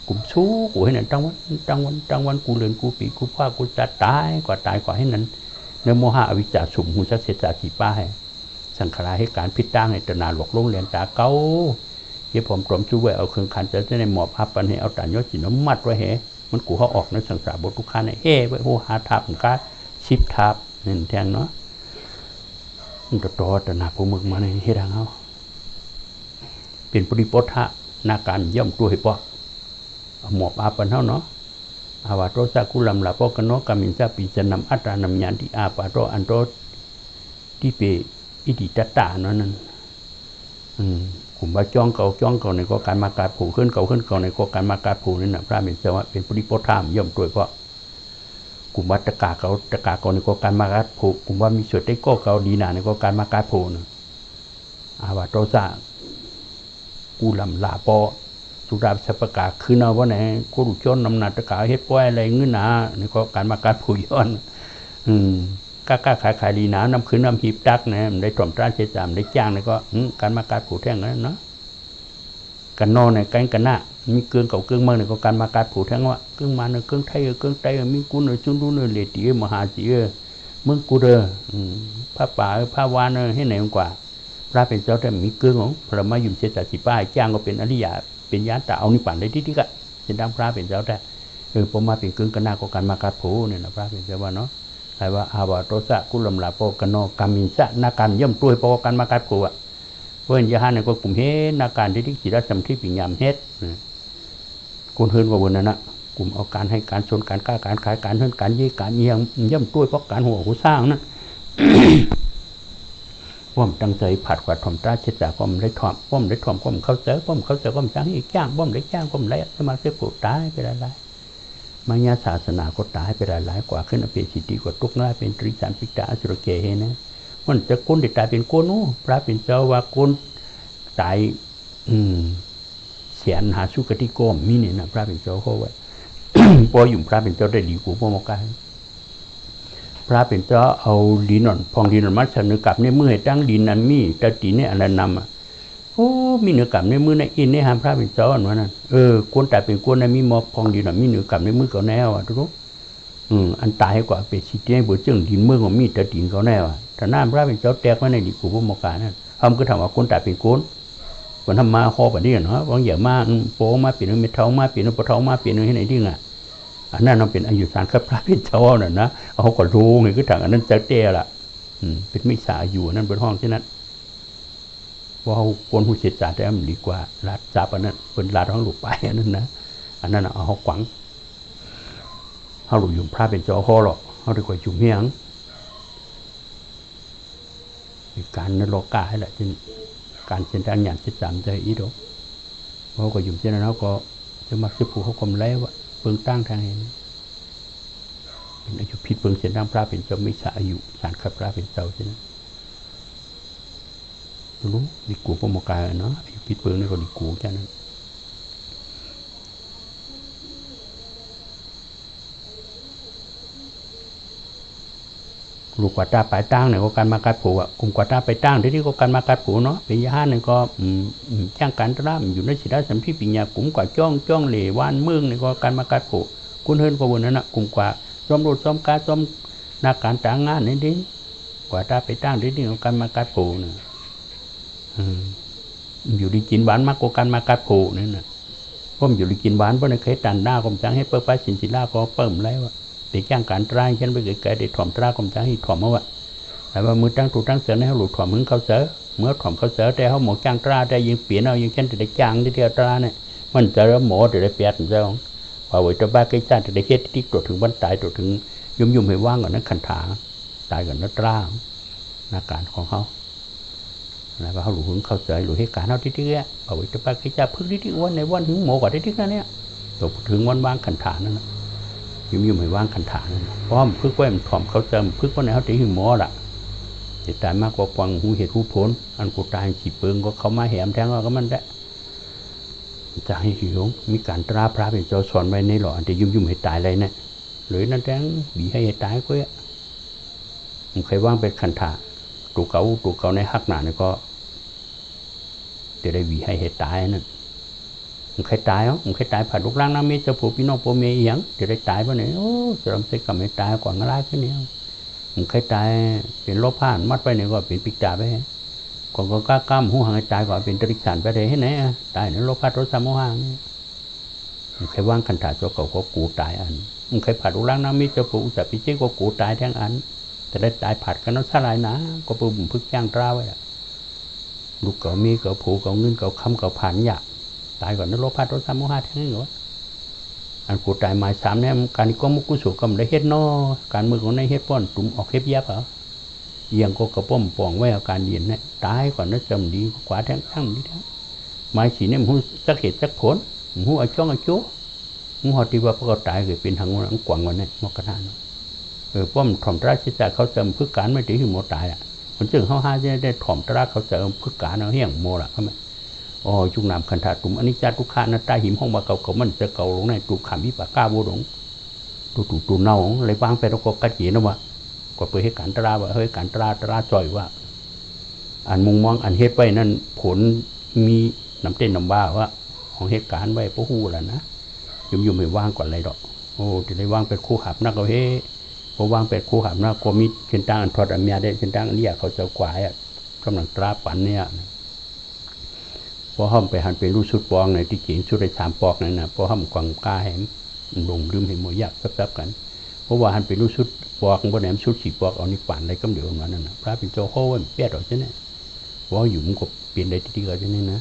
กลุ่มชู้กูให้นั่นตั้งวันกูเลือนกูปีกูพ่ากูจะตายกว่าให้นั้นเนื้อโมหะอวิชชาสุ่มหูชักเสียจากขี่ป้าให้สังขารให้การพิจตั้งให้ตนาหลอกลงเรียนตาเก้าเยี่ยผมกลมช่วยเอาเครื่องขันจะได้หมอบพับปันให้เอาตานยอดจีนน้ำมัดไว้เหมันกูเขาออกในสังสารบททุกขันเฮ้ไว้โหหาทับก้าชิบทับนี่แทงเนาะมันต่อตนาผู้มึงมาในเฮ็ดทางเขาเป็นปริปทะนาการย่อมตัวให้ปอหมอบอาปันเท่าเนาะอาวาโตสักุลัมลาปกันเนาะกามินซาปิจนำอัตรานำยานที่อาปาโตอันโตที่เปอิติตตาเนาะนั่นผมว่าจ้องเก่าในก็การมากาผูขึ้นเก่าในก็การมากาผูนี่นะพระเป็นเจ้าว่าเป็นปริปทามย่อมตัวเพราะกลุ่มวัตกาเก่าในก็การมากาผูกลุ่มว่ามีส่วนได้ก็เก่าดีหนาในก็การมากาผูนะอาวาโตสักุลัมลาปอสุดาสัพกาคือเอาว่าไหนกูรู้จนนำนาตกาเฮ็ดป้อยอะไรเงินหนาในก็การมาการผูย้อนก้าขายดีหนานำคืนน้ำหีบดักนะได้ถ่อมตราเชจามได้จ้างแล้วก็การมาการผูแท่งนั้นเนาะ กันนอในกันหน้ามีเกลืองเก่าเกลืองเมืองในก็การมาการผูทั้งว่าเกลืองมาในเกลืองไทยเกลืองไตมีกุนจุนดูเนเลตีมหาจีเมืองกูเดอผ้าป่าผ้าวานให้ไหนกว่าพระเป็นเจ้าแต่มีเกลืองของพระมายุ่มเสียจากสิป้ายจ้างก็เป็นอริยาเป็นญาติแต่เอานิพพานได้ที่ก็เช่นดังพระเป็นเจ้าแต่ผมมาเป็นเกลืองกันหน้าก็การมาการผูเนี่ยนะพระเป็นเจ้าว่าเนาะใครว่าอาวาโตสะกุลมลาโปกันนอกามินสะนาการย่อมตัวโปกันมาการผูอ่ะเพราะอย่างนั้นก็กลุ่มเฮนาการที่จิตสัมทิปิญญามเฮ็ดคนเฮินกว่าบนนั้นนะกลุ่มเอาการให้การชนการค้าการขายการเฮินการยี่การเยี่ยงย่ำตัวเพราะการหัวหูสร้างนั่นป้อมตั้งใจผัดกวาดถ่อมตาเช็ดจากป้อมได้ถ่อมป้อมได้ถ่อมป้อมเข้าใจป้อมจ้างอีกจ้างป้อมได้จ้างป้อมได้สมาเสพตายไปหลายๆมายาศาสนาก็ตายไปหลายกว่าขึ้นอเปสิติกว่าตุกน้อยเป็นตริสันปิตาอสุรเกเฮนะมันจะก้นได้ตายเป็นโกนูพระเป็นเจ้าว่าก้นตายเสียนหาสุกติโกมมีเนี่ยนะพระเป็นเจ้าเขาไว้ พออยู่พระเป็นเจ้าได้ดีกูพ่อมกายพระเป็นเจ้าเอาดินนพองดินนมัดเนื้อกับในมือให้ตั้งดินนั้นมีตะตีเนี่ยอะไรนำโอ้มีเนื้อกับในมือในอินในหามพระเป็นเจ้าอันนั้นก้นตายเป็นก้นในมีมอกพองดินนมีเนื้อกับในมือเขาแนวทุกอันตายกว่าเป็นสิทธิ์ให้บุญเจ้าดินมือของมีตะตีเขาแนวแต่หน้าพระเป็นเจ้าแตกไว้ในดีกูพ่อมกายนั่นทำก็ทำว่าก้นตายเป็นก้นวันทำมาคอแบบนี้เนาะบางอย่างมาโป้มาเปลี่ยนเม็ดเท้ามาเปลี่ยนปะเท้ามาเปลี่ยนให้ไหนดิ้งอันนั้นเราเป็นอายุสารครับพระพิจารณานะเขาก็รู้ไงคือถังอันนั้นจะเตะละเป็นมิจฉาอยู่นั่นเป็นห้องที่นั้นว่าคนผู้เสียใจได้มันดีกว่าลาดจับอันนั้นเป็นลาดท้องหลุดไปอันนั้นนะอันนั้นเอาเขาขวังเขาหลุดยุ่งพระเป็นเจ้าข้อหรอกเขาดีกว่ายุ่งเฮียงมีการนรกกาให้แหละที่การเส้นทางหยาบเส้นจำใจอีดอกเพราะก็ยุ่งเช่นนั้นเขาก็จะมาซื้อผูเขาคมแล้วว่าเพิ่งตั้งทางเห็นเป็นอายุผิดเพิ่งเส้นทางพระเป็นเจ้าไม่สาอายุสารขับพระเป็นเจ้าใช่ไหมรู้ดีกูพมกายเนาะอายุผิดเพิ่งนี่ก็ดีกูแค่นั้นลูกกว่าตาปลายตั้งเนี่ยก็การมากัดผูอ่ะกลุ่มกว่าตาไปตั้งที่ก็การมากัดผูเนาะเป็นยาเนี่ยก็จ้างการตราอยู่ในสิทธิสัมพิปิญญากลุ่มกว่าจ้องเหล่ว่านเมืองเนี่ยก็การมากัดผูคุณเฮินกว่าบนนั้นนะกลุ่มกว่าซ้อมรถซ้อมการซ้อมนักการจ้างงานนี่ดิกว่าตาไปตั้งที่ก็การมากัดผูเนี่ยอยู่ดีกินหวานมากกว่าการมากัดผูนี่นะผมอยู่ดีกินหวานเพราะในเคยตันหน้าผมจ้างให้เปิดไปสินศิลาก็เปิ่มแล้วเด็กจ้างการตรายฉันไปเกิดแก่เด็กถ่อมตราผมจะให้ถ่อมเอาวะแต่ว่ามือตั้งถูกตั้งเสือในเขาหลุดถ่อมมึงเขาเสือเมื่อถ่อมเขาเสือแต่เขาหมอจ้างตราได้ยิงเปลี่ยนเอาอย่างเช่นแต่ได้จ้างที่เดียวตราเนี่ยมันจะแล้วหมอจะได้เปลี่ยนเจ้าพอไว้ตะบ้าใกล้จ้างจะได้เฮ็ดที่ตัวถึงวันตายตัวถึงยุ่มให้ว่างก่อนนั้นขันถาตายก่อนนั้นตราหน้าการของเขาแล้วเขาหลุดหึงเขาเสือหลุดให้การเขาที่เดียวพอไว้ตะบ้าใกล้จ้างพึ่งที่วันในวันถึงหมอกว่าที่นั่นเนี่ยตัวถึงวันว่างขันถานั่นยุ่มให้ว่างคันถาเพราะพึกไว้มันถ่อมเขาเติมพึกว่าในเขาตีหิมหมอละจะตายมากกว่าฟังหูเหตุหูผลอันกูตายฉีเปิงก็เขามาแหมแทงก็มันได้จะให้หิวมีการตราพระเป็นเจ้าสอนไว้ในหล่ออันที่ยุ่มให้ตายอะไรเนี่ยหรือนั่นแทงบีให้ตายก็มันเคยว่างเป็นคันถาตัวเก่าในหักหนาเนี่ยก็จะได้บีให้ตายนั่นมันใครตายมันใครตายผ่านลูกร่างน้ำมีเจ้าผู้พี่น้องพ่อแม่อย่างจะได้ตายเพราะไหนโอ้จะทำเสกกับไม่ตายก่อนอะไรขึ้นเนี่ยมันใครตายเป็นโรคผ่านมัดไปเนี่ยก็เป็นปิกตาไปก่อนก็กล้ากล้ามหูหางตายก่อนเป็นตริสันไปได้ให้ไหนตายเนี่ยโรคพัดโรคสามโมหะมันใครว่างคันถาเจ้าเก่าก็กูตายอันมันใครผ่านลูกร่างน้ำมีเจ้าผู้แต่พี่เจ้าก็กูตายทั้งอันแต่ได้ตายผัดกันนั่นสลายนะก็ปุ่มพึกจ้างตราไว้ลูกเก่ามีเก่าผูเก่าเงินเก่าคำเก่าผ่านยากตายก่อนนรกพัดรถสามโมหะทั้งนั้นเหรออันกูตายหมายสามเนี่ยการก็มุกุศลก็ไม่ได้เฮ็ดนอการมือของในเฮ็ดป้อนตุ่มออกเฮ็ดยับเหรอยังก็กระป้อมป่องไว้อาการเย็นเนี่ยตายก่อนนั่นจำดีกว่าทั้งนี้ทั้งหมายสีเนี่ยมันสักเหตุสักผลมันหัวจ้องไอ้โจ้มันหอดที่ว่าพวกเขาตายเกิดเป็นทางนั้นกว่างกว่าเนี่ยมกนาป้อมถ่อมตราชิตาเขาเติมพึกการไม่ถึงหมดตายอ่ะคนจึงเขาหาได้ถ่อมตราเขาเติมพึกการเอาเหี้ยงโมละเขาไหมอ๋อจุกนามคันถาตุ่มอันนี้จัดทุกขานาตาหิมห้องมาเก่ามันจะเก่าลงในตุกขำวิปากาโบหลงตุเน่าอะไรบางไปแล้วก็กัดเจียนะวะก็เปิดให้การตราว่าเฮ้ยการตราจ่อยว่าอันมุงมองอันเฮ็ดไว้นั่นผลมีน้ำเต้นน้ำบ้าว่า ของเหตุการณ์ไว้พวกหูแล้วนะยุ่มไม่ว่างก่อนอะไรดอกโอ้จะได้ว่างเป็นคู่หับนักเอาเฮ้พอว่างเป็นคู่หับนักก็มีเช่นตั้งอันทอดอันเมียได้เช่นตั้งอันนี้เขาจะกวายกำลังตราปันเนี่ยพอห้อมไปหันไปรู้สุดปองในที่จริงสุดได้3 ปอกนั่นนะพอห้อมกวางกาแหมลงลืมให้หมอยากแป๊บๆกันเพราะว่าหันไปรู้สุดปอกบนแหนมสุด4 ปอกเอานี่ปั่นอะไรก็เดี๋ยวนั้นนะพระเป็นเจ้าโค้งเปี้ยดออกใช่ไหมว่าอยู่มันก็เปลี่ยนได้ที่ก็ใช่ไหมนะ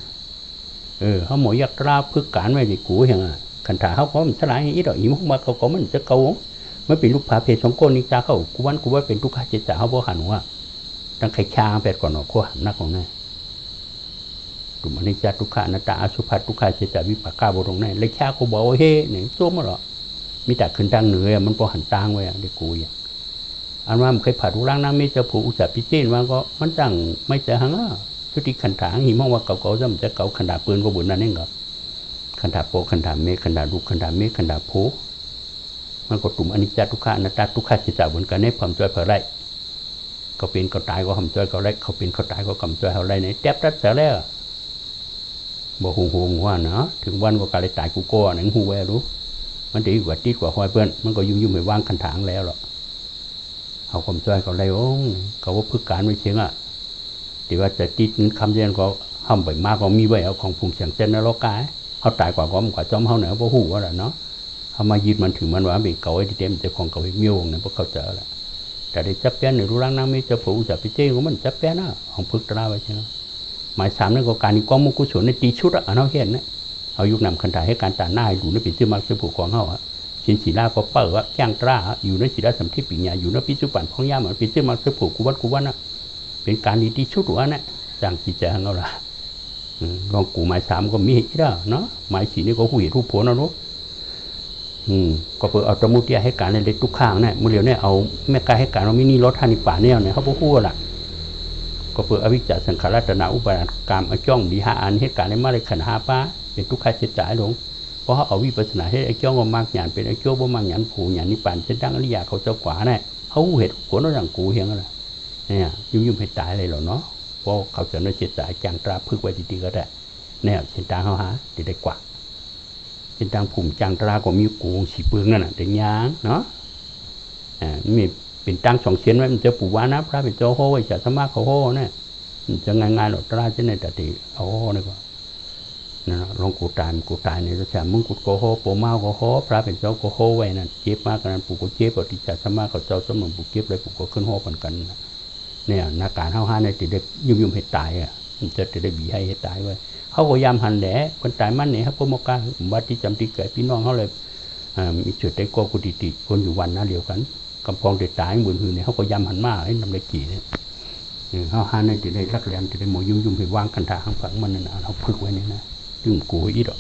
เขาหมอยากตราพึกการไว้ในกูอย่างขันถาเขามันสลายอีดอกอีมุกมาเขาก็มันจะเกาไม่เป็นลูกพาเพศสองก้นนิจาเขากูว่าเป็นทุกข์เจจ่าเขาบอกหันว่าตั้งไข่ชาแปดก่อนหนอโคหันนักของนั่นกลุ่มอนิจจทุกขานาตาอสุภะทุกขาเจจ่าวิปากาบตรงนั้นเลยชาเขาบอกว่าเฮ้เนี่ยโจมมาหรอมีแต่ขึ้นทางเหนือมันพอหันตังไว้เด็กกูอย่างอันว่ามันเคยผ่าทุร่างน้ำไม่จะผูกอุจจาพิจิตรว่าก็มันจังไม่เจอหังชุดที่ขันถางหิมะว่าเก่าๆจะมันจะเก่าขันดาปืนก็บุญนั่นเองก็ขันดาโปขันดาเมขันดาลูกขันดาเมขันดาโพมันก็ตุ่มอนิจจทุกขานาตาทุกขาเจจ่าบนกันให้ความช่วยเผยไรก็เป็นก็ตายก็ความช่วยก็ไรเขาเป็นเขาตายก็ความช่วยเขาไรในแทบรัดเสียแล้วบ่หงว่าเนาะถึงวันก็การตายกูก็หนังหูแวรู้มันดีกว่าตีกว่าหอยเพื่อนมันก็ยุ่มไปว่างขันถางแล้วหรอกเอาความช่วยเขาไรโอ้เขาว่าพึกการไม่เชียงที่ว่าจะติดคำเรียนก็ห้ามไปมากก็มีไว้เอาของพุงเสียงเต้นนรกกายเขาตายกว่าก็มันกว่าจอมเขาเหนือเพราะหูว่าแหละเนาะเขามายึดมันถึงมันว่าเป็นเก่าไอ้ที่เต็มจะของเก่าไอ้เมี่ยวเนี่ยพวกเขาเจอแหละแต่ได้จับแป้นในรูร่างน้ำไม่จะผูกจะไปเจ้ก็มันจับแป้นนะของพึกตราไว้ใช่ไหมหมาย3นั่นก็การนี้ก้องมุกุศลในตีชุดอ่ะเขาเห็นนะเอายุคนำคันถ่ายให้การตาหน้าให้ดูนั่นเป็นชื่อมักชื่อผูกของเขาสินศีลาก็เปิดว่าแจ้งตราอยู่ในศีลสัมทิปิญญาอยู่ในพิสุปันของย่าเหมือนเป็นชื่อมักชื่อผูกกูวัดนะเป็นการดีที่ชุดว่านะจางจิตใจของเราละลองกูหมาย3ก็มีเหตุได้เนาะหมาย4นี่ก็หูเหตุรูปผลนะรู้ก็เปิดเอาตมุติให้การในเล็กทุกข้างเนี่ยมือเดียวเนี่ยเอาแม่กายให้การเราไม่นี่รถทานิป่าเนี่ยเขาพูดละก็เปิดอวิจจสังขารตนาอุปาทกรรมจ้องดีหาอันเหตุการณ์ในมาเลยขันหาป้าเป็นทุกข์ค่าเสียใจหลงเพราะเขาเอาวิปัสสนาให้ไอ้จ้องก็มากหยานเป็นไอ้โจ้บ่มากหยานผูหยานนิพพานเช่นดังอริยาเขาเจ้ากว่าเนี่ยเขาเหตุผลเราอย่างกูเฮียงอะไรเนี่ยยุ่มให้ตายเลยหรอเนาะเพราะเขาจะน่าเสียใจจางตราพึกไว้ดีๆก็ได้เนี่ยเช่นดังเขาหาได้กว่าเช่นดังผุ่มจางตราก็มีกูสีเปลืองนั่นแหละแต่ยางเนาะมีเป็นตั้ง2 เสียนไว้มันจะปู่วานะพระเป็นเจ้าโฮไว้จะสมาเขาโฮเนี่ยจะง่ายๆหรอกตราเช่นในแต่ตีเอาโฮนี่ก็นั่นลองกูตายในรัชมึงกูโกโฮปู่เมาโกโฮพระเป็นเจ้าโกโฮไว้นั่นเจ็บมากกันปู่ก็เจ็บปฏิจจสมาเขาเจ้าสมองปู่เจ็บเลยปู่ก็ขึ้นโฮกันเนี่ยนาการเฮาหาในติได้ยุ่มให้ตายมันจะได้บีให้ตายไว้เขาก็ยามหันแหละคนตายมันเนี่ยครับพวกมกาวัดที่จำที่เกิดพี่น้องเขาเลยมีจุดได้ก็กุฏิติคนอยู่วันน่าเดียวกันกำพองเด็ดตายบุญหืนเนี่ยเขาก็ยำหันมาให้นำได้กี่เนี่ยเขาหาในจะได้รักแหลมจะได้หมยุ่มให้วางกันทางฝังมันนั่นเขาพึกไว้นี่นะดึงกูอีดอก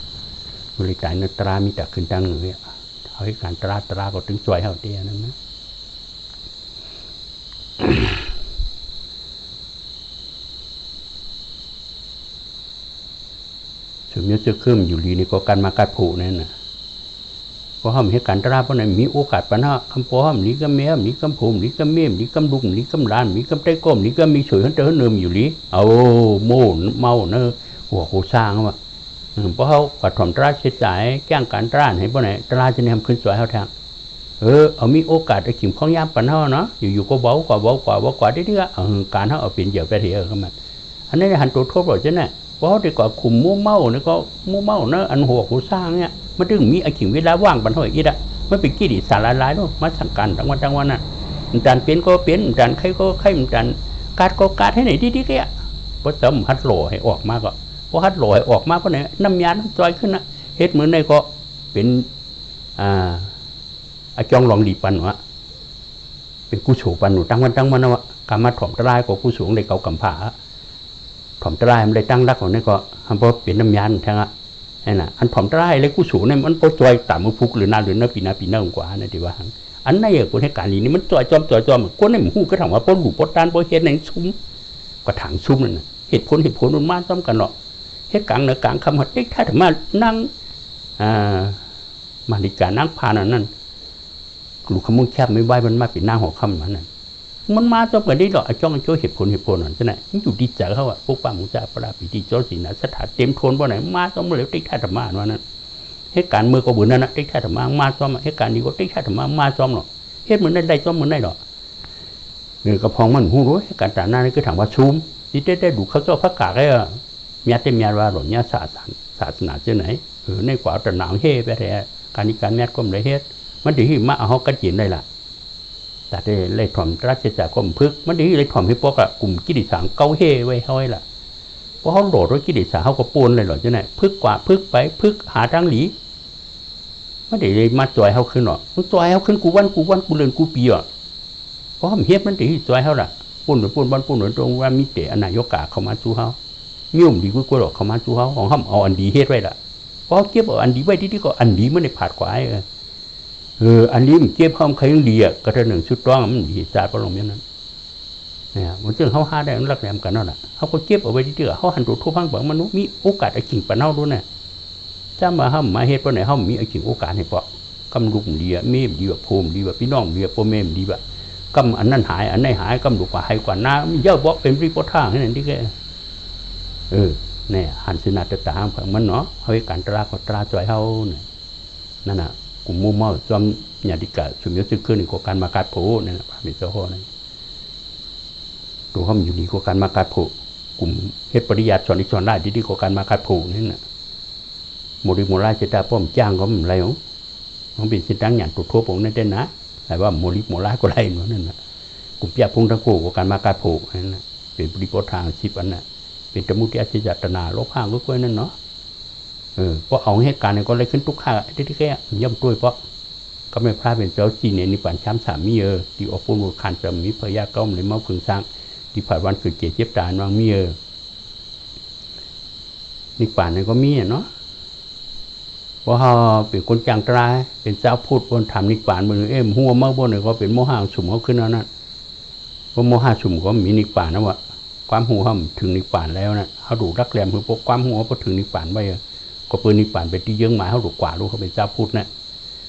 บริจาคนตรามีแต่ขึ้นตั้งเลยเขาให้การตราก็ถึงสวยเขาเตี้ยนั่นนะถึงนี้จะเคลื่อนอยู่ลีนี่ก็การมากัดผูนั่นนะเพราะห้ามให้การตราเพราะนั้นมีโอกาสปัญหาคำพอห้ามนี้ก็เมียมีกำผมนี้ก็เมียมีกำลุกนี้กำลานมีกำไต้ก้มนี้ก็มีสวยหันเตอเนิมอยู่ลีเอาโม่เมาเนอหัวโคสร้างว่าเพราะเขาปัดถมตราเสียใจแก้งการตราให้เพราะไหนตราจะนำขึ้นสวยเขาทางเอามีโอกาสจะขิมข้องย่ำปัญหาเนาะอยู่ก็เบากว่าได้ที่การเขาเอาเปลี่ยนเยอะไปเถอะก็มันอันนี้หันตัวโทษหรอจ๊ะเนี่ยเพราะดีกว่าขุมมั่วเมาเนี่ยก็มั่วเมาเนอะอันหัวโคสร้างเนี่ยมันถึงมีไอ้ขิงเวลาว่างปันเท่าอีกอ่ะไม่เป็นกี่ดิสารลายด้วยมาสั่งการทั้งวันน่ะมันจันเปลี่ยนก็เปลี่ยนมันจันใครก็ใครมันจันการก็การให้ไหนดีๆแกเพราะเติมฮัดโหลให้ออกมาก็เพราะฮัดโหลให้ออกมาเพราะไหนน้ำยาน้ำจอยขึ้นนะเฮ็ดเหมือนในก็เป็นจองหลองดีปันวะเป็นกู้โฉปันหนูตั้งวันนะวะการมาถ่อมตรายก็กู้สูงในเก่ากำผาถ่อมตรายมันได้ตั้งรักของนี่ก็ทำเพราะเปลี่ยนน้ำยาแทงอะนั่นน่ะอันถ่อมตรายเลยกู้สูงเนี่ยมันก็จอยต่ำมือพุกหรือนาหรือนาปีนากว่านะที่ว่าอันนั้นอย่างคนให้การนี้มันจอยจอมคนในหมู่ก็ถามว่าป้นหลูป้นตานป้นเฮ็ดในซุ้มก็ถังซุ้มนั่นน่ะเหตุผลมันมาซ้ำกันหรอกเฮ็ดกลางเนื้อกลางคำหัดเด็กถ้าถึงมานั่งมาดิการนั่งพานั่นลูกขมุนแคบไม่ไหวมันมาเป็นหน้าหัวค่ำมันนั่น มันมาจอมกันได้หรอจ้องช่วยเหตุผลนั่นใช่ไหมมันอยู่ดีใจเขาอะพวกป้าหมูจ่าปลาปีที่เจ้าสีน่ะสถานเต็มทนบ่ไหนมาจอมเหลวติ๊กท่าธรรมะนั้นเหตุการณ์เมื่อก็บุญนั่นนะติ๊กท่าธรรมะมาจอมเหตุการณ์นี้ก็ติ๊กท่าธรรมะมาจอมหรอกเหตุเหมือนได้จอมเหมือนได้หรอกกระพองมันหูรู้เหตุการณ์ต่างๆนี่คือถามว่าซูมที่ได้ดูเขาเจ้าพระกาไอ้มีเต็มมีว่าหล่อเนี่ยศาสนาเจ้าไหนในกว่าแต่หนาวเฮ่ไปแท้การนี้การแม่ก็ไม่ได้เหตุมันถึงมาเอากันจีนได้ละแต่ได้เลยถ่อมราชจักรก็พึกมันถึงเลยถ่อมให้พวกอะกลุ่มกิริสางเก้าเฮ่ไว้ห้อยละเพราะเขาโหลดรถกิริสางเขาก็ปูนเลยหรอเจ้าไหนพึกกว่าพึกไปพึกหาทางหลีไม่ได้เลยมาจอยเขาขึ้นหรอกมันจอยเขาขึ้นกูวันกูเลื่อนกูปีอ่ะเพราะเขาเฮ็ดมันถึงจอยเขาละปูนหรือปูนบ้านปูนหรือตรงว่ามีเตะนายกกาเข้ามาสู้เขายุ่มดีกูหรอกเขามาสู้เขาของเขาเอาอันดีเฮ็ดไว้ละเพราะเก็บเอาอันดีไว้ที่ก็อันดีไม่ได้ผาดกว่าอันนี้มันเก็บห้องใครยังดีอ่ะก็ถ้าหนึ่งชุดต้องมันดีจ่ายประหลงอย่างนั้นเนี่ยมันจึงเขาหาได้รักแหลมกันนั่นแหละเขาก็เก็บเอาไว้ที่เขาหันตัวทั่วพังแบบมนุษย์มีโอกาสไอ้กิ่งปะเน่าด้วยเนี่ยถ้ามาห้ามมาเหตุเพราะไหนห้ามมีไอ้กิ่งโอกาสให้เพาะกำลุกดีอ่ะเมมดีแบบโพมดีแบบพี่น้องดีแบบโปเมมดีแบบกำอันนั้นหายอันไหนหายกำลุกกว่าหายกว่าน้ามีเยอะบอกเป็นรีโพทางนั่นที่แกเนี่ยหันสินาตตาห้ามผังมันเนาะเขาให้การตราก็ตราจอยเขาเนี่ยนั่นน่ะกลุ่มมุ่งมั่นจอมญาติกะชุมยศขึ้นในโครงการมาการโผล่เนี่ยนะพระมิตรเจ้าพ่อเนี่ยตัวเขาอยู่ในโครงการมาการโผล่กลุ่มเฮ็ดปริยัติสอนอิสอนได้ที่โครงการมาการโผล่นี่น่ะโมดิโมราเจตาป้อมจ้างก็มันไรของเป็นสินตั้งอย่างตัวทั่วผมนั่นเด่นนะแต่ว่าโมดิโมราก็ไรนั่นน่ะกลุ่มเปียพงทั้งคู่โครงการมาการโผล่นั่นน่ะเป็นปริโภทางชิปอันน่ะเป็นจมุติอาชีจัตนาโลภะก็ค่อยนั่นเนาะเพราะเอาเหตุการณ์เนี่ยก็เลยขึ้นทุกข้าที่แค่ย่อมด้วยเพราะก็ไม่พลาดเป็นเจ้าจีนเนี่ยนิพพานช้ำสามีที่ออกปูนขันจะมีพยาก้มเลยเมาพึงสร้างที่ผ่านวันคือเจ็บตานวางมีนิพพานเนี่ยก็มีเนาะเพราะเขาเป็นคนจังตรายเป็นเจ้าพูดบนทำนิพพานบนหัวเมื่อบนเนี่ยก็เป็นโมหะสุ่มเขาขึ้นแล้วนั่นเพราะโมหะสุ่มก็มีนิพพานนะวะความหัวเขาถึงนิพพานแล้วนะเขาดูรักแรมคือพวกความหัวพอถึงนิพพานไปก็เปิดนิพพานเป็นที่เยื่อหมายเขาดูกว่ารู้เขาเป็นเจ้าพูดนะ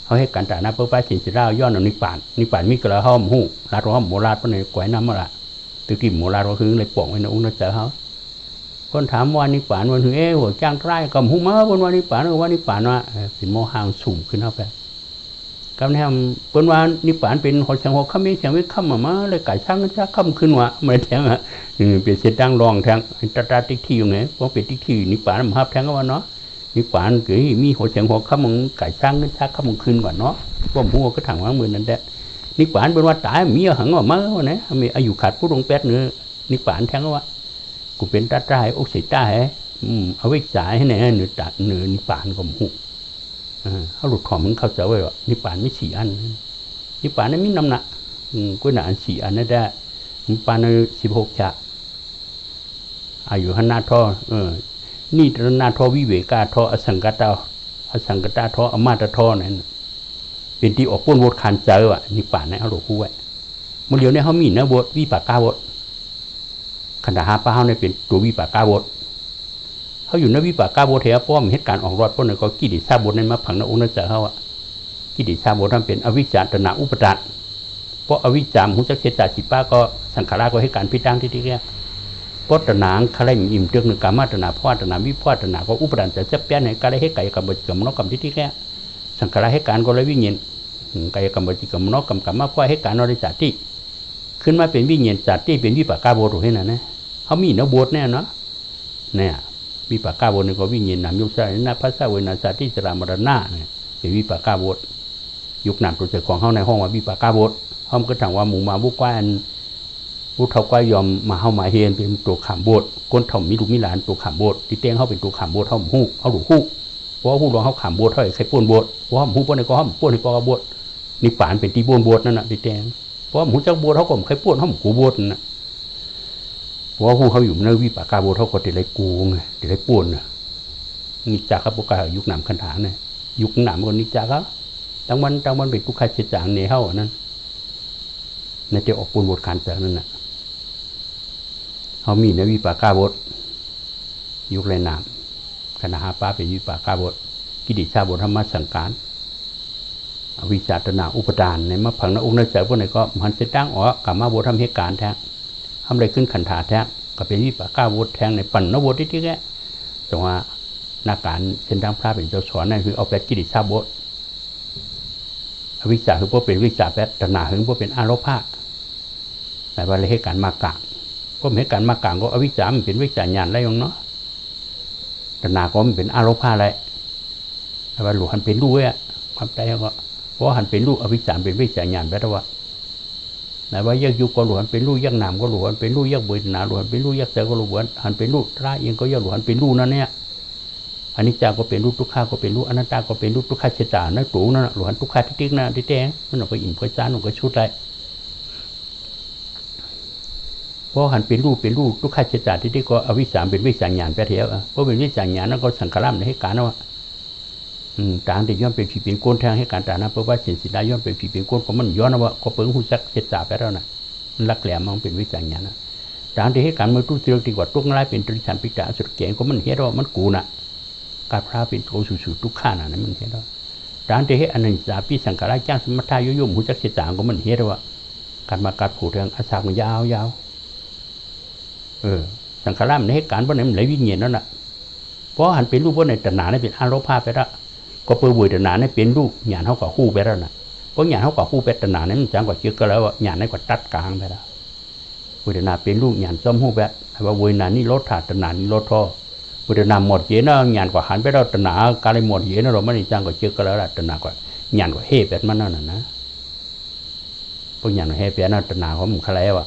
เขาให้การแต่หน้าเพื่อไปสินสิราย้อนเอานิพพานมีกระห้อมหูรัดห้อมโมราดเพราะในก๋วยน้ำมาละตึกที่โมราดก็คือเลยป่องไว้ในองค์นั่นเจ้าเขาคนถามว่านิพพานวันถึงหัวจ้างไร้กับหูมาบนวันนิพพานว่านิพพานว่าเป็นโมหะสุ่มขึ้นเข้าไปกำแนมเปิ้นว่านิพพานเป็นหัวเสียงหัวข้ามเสียงวิคัมมาเลยไก่ช่างจะค่ำขึ้นว่าไม่แทงเปลี่ยนเสียงดังรองแทงตาติ๊กที่อยู่ไงเพราะเป็นติ๊กที่นิพพานมันฮับแทงก็ว่าเนาะนิพพานคือมีหัวเสียงหัวข้ามมึงไก่ช่างจะค่ำขึ้นกว่าเนาะเพราะหัวก็ถังวางมือนั่นแหละนิพพานเป็นว่าตายมีหังออกมาว่าเนี่ยมีอายุขาดผู้ลงแปดเนื้อนิพพานแทงก็ว่ากูเป็นตาใจอกเสียใจเอาไว้จ่ายให้เนี่ยเนื้อตัดเนื้อนิพพานก็หูเขาหลุดของมึงเข้าใจไว้ว่านิพพานไม่4 อันนิพพานนั้นมีน้ำหนักก็หนา4 อันนั่นได้นิพพานใน16 ฉากอายุหันหน้าท่อนี่หน้าท่อวิเวกาท่ออสังกตาท่ออมาตท่อนั่นเป็นที่ออกป้นโวดคันเจอว่ะนิพพานนั้นเขาหลุดคู่ไว้เมื่อเดียวเนี่ยเขามีนะโวดวิปากาโวดขันธหาป้าเขาเนี่ยเป็นตัววิปากาโวดเขาอยู่ในวิปากาโบเทียเพราะว่าเหตุการณ์ออกรอดเพราะนั่นก็กิเลสซาบนนั้นมาผังในองค์นั่นเจ้าเขาอะกิเลสซาบนนั้นเป็นอวิชชาตนะอุปทานเพราะอวิชชาหุจักเจตาจิป้าก็สังขารก็ให้การพิจารณาที่แก่เพราะตนะขลังอิ่มเตือนหนึ่งกามาตนะพ่อตนะวิพ่อตนะก็อุปทานจะเปลี่ยนให้การให้ไก่กับบัจิกรรมนกกรรมที่แก่สังขารให้การก็เลยวิญญาณไก่กับบัจิกรรมนกกรรมกรรมมาพ่อให้การนริจาติขึ้นมาเป็นวิญญาณจัตติเป็นวิปากาโบถูกให้นั่นนะเขามีนบวชแน่เนาะเนี่ยวิปากาโวนี่ก็วิ่งเย็นนำยุคใช่นะพระเจ้าเวนัสที่จรามรณะเนี่ยเป็นวิปากาโวยุคนำตัวเจ้าของเข้าในห้องว่าวิปากาโวห้องก็ถามว่าหมู่มาบุกว้านผู้เท่าก็ยอมมาเข้ามาเฮียนเป็นตัวขามโบดก้นถ่อมมีลูกมีหลานตัวขามโบดที่เต้งเขาเป็นตัวขามโบดเขาหูเขาหลุดหูเพราะหูรองเขาขามโบดเท่าไหร่ใครป้วนโบดเพราะหูป้วนในก็ห้องป้วนในปอกาโบดนิป่านเป็นตีป้วนโบดนั่นน่ะที่เต้งเพราะหูจักโบดเขาก็ใครป้วนเขาหูโบดน่ะเพราะผู้เขาอยู่ในวิปากาโบเขาก็ติดไรกูไงติดไรป่วนนิจจาครับพวกกายุคหนามคันถาเนี่ยยุคหนามคนนิจจาครับตั้งวันเป็นผู้ขายเสียจางเนี่ยเท่านั้นในเจ้าออกปูนบทขันแต่นั่นน่ะเขามีในวิปากาโบยุคไรหนามคณะหาป้าเป็นวิปากาโบกิติชาโบธรรมสังการ อวิชชาตนาอุปทานในมาผังนองค์ในใจพวกไหนก็มันเสตั้งอ๋อกลับมาโบทำเหตุการณ์แท้ทำอะไรขึ้นขันถาแท้ก็เป็นวิปากาโบแทงในปั่นนโบที่แก่แต่ว่านาการเส้นทางพระเป็นเจ้าสอนนั่นคือเอาแปดกิริชาโบอวิชชาคือพวกเป็นวิชชาแปดตนาคือพวกเป็นอารมณ์ภาแต่ว่าเหตุการณ์มากางพวกเหตุการณ์มากางก็อวิชชามันเป็นวิชชาญาณอะไรอย่างเนาะตนาก็มันเป็นอารมณ์ภาอะไรแต่ว่าหลวงหันเป็นรูอ่ะความใจก็เพราะหันเป็นรูอวิชชาเป็นวิชชาญาณแปลว่าแต่ว่ายักยุก็หลวงเป็นรูยักนามก็หลวงเป็นรูยักเวทนาหลวงเป็นรูยักเสก็หลวงหันเป็นรูพระเองก็ยักหลวงเป็นรูนั่นเนี่ยอันนี้จาก็เป็นรูทุกข้าก็เป็นรูอนัตตาก็เป็นรูทุกข้าเฉตานั่นตูนั่นหลวงทุกข้าที่ติ๊กนั่นที่แท้มันออกไปอิ่มก็จ้าหนุ่มก็ชุดไรเพราะหันเป็นรูทุกข้าเฉตาที่ติ๊กก็อวิชชาเป็นวิชชาญาณไปเถอะเพราะเป็นวิชชาญาณนั่นก็สังขารามในให้การว่าต่างแต่ย้อนเป็นผีเป็นก้นแทงให้การต่างนะเพราะว่าสินสิได้ย้อนเป็นผีเป็นก้นก็มันย้อนว่าก็เปิงหูซักเฉตาไปแล้วนะมันรักแหลมมันเป็นวิชชาญาณนะต่างที่ให้การเมื่อตู้เตือนดีกว่าตุ้งไล่เป็นตริชันปิกาสุดเก่งก็มันเห็นว่ามันกูน่ะการพระเป็นโกสุสุทุกข้าน่ะนั่นมันเห็นว่าต่างที่ให้อนันตาปีสังขารจ้างสมถะยุ่มหูซักเฉตาก็มันเห็นว่าการมาการผูกเรื่องอาสามันยาวสังขารมันให้การเพราะไหนมันไหลวิญญาณนั่นแหละเพราะหันเป็นรูปเพราะในตนาเนี่ยเป็นอารมณ์ภาพไปแล้วก็เปิดบุญตนาเนี่ยเป็นรูปหยาดเท่ากับคู่ไปแล้วนะเพราะหยาดเท่ากับคู่เป็นตนาเนี่ยมันจังกว่าเชื่อก็แล้วว่าหยาดนี่ก็ตัดกลางไปแล้วบุญตนาเป็นรูปหยาดซ้อมหูแบบว่าบุญนานี่ลดถาดตนานี่ลดท่อบุญตนาหมดเย็นแล้วหยาดกว่าหันไปแล้วตนาการเลยหมดเย็นแล้วเราไม่ได้จังกว่าเชื่อก็แล้วตนากว่าหยาดกว่าเฮ่แบบมันนั่นนะเพราะหยาดเฮ่แบบนั้นตนาเขามันอะไรวะ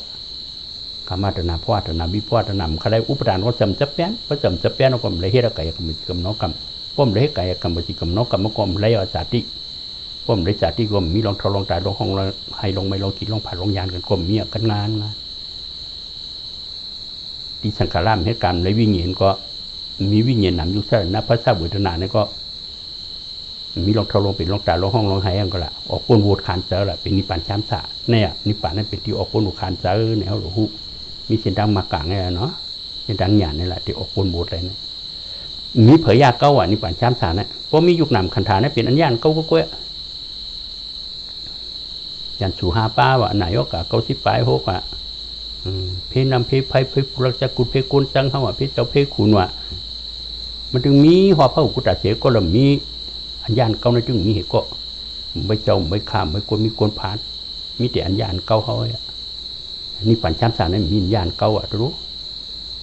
กามาตนาพ่อตนาวิพ่อตนามันอะไรอุปทานเขาจำจับแป้นเพราะจำจับแป้นเขาก็เลยเฮ็ดอะไรกับมันกับน้องกับป้อมเลยไก่กรรมจิกรรมนกกรรมกรมเลยอาสาติป้อมเลยสาติกรมมีลองทอลองตายลองห้องให้ลงไม่ลองกินลองผ่านลองยานกันกรมมีกันงานที่สังขารามเหตุการณ์เลยวิ่งเห็นก็มีวิ่งเห็นหนำยุทธศาสตร์นะพระเจ้าบุตรนาเนี่ยก็มีลองทอลองเป็นลองตายลองห้องลองให้กันก็ละออกก้นโวดคานเจอละเป็นนิพพานช้ำสะเนี่ยนิพพานนั่นเป็นที่ออกก้นโวดคานเจอเนี่ยเขาหลวงหูมีเส้นทางมากลางเนี่ยเนาะเส้นทางหยาดนี่แหละที่ออกก้นโวดอะไรเนี่ยมีเผยยาเก้าอ่ะนี่ป่านช้ำสารนะเพราะมียุคนำคันธาเนี่ยเป็นอันย่านเก้าก็เก้ยันสู่หาป้าว่ะไหนก็กะเก้าสิบปลายหกอ่ะเพนำเพไพเพปุรักจักกุเพกุลจังเขาอ่ะเพเจ้าเพขุนว่ะมันจึงมีหอพระอุกุตาเสก็เลยมีอันย่านเก้าในจึงมีเหตุก็ไม่เจ้าไม่ข้ามไม่กวนมีกวนผ่านมีแต่อันย่านเก้าเขาอ่ะนี่ป่านช้ำสารเนี่ยมีอันย่านเก้าอ่ะรู้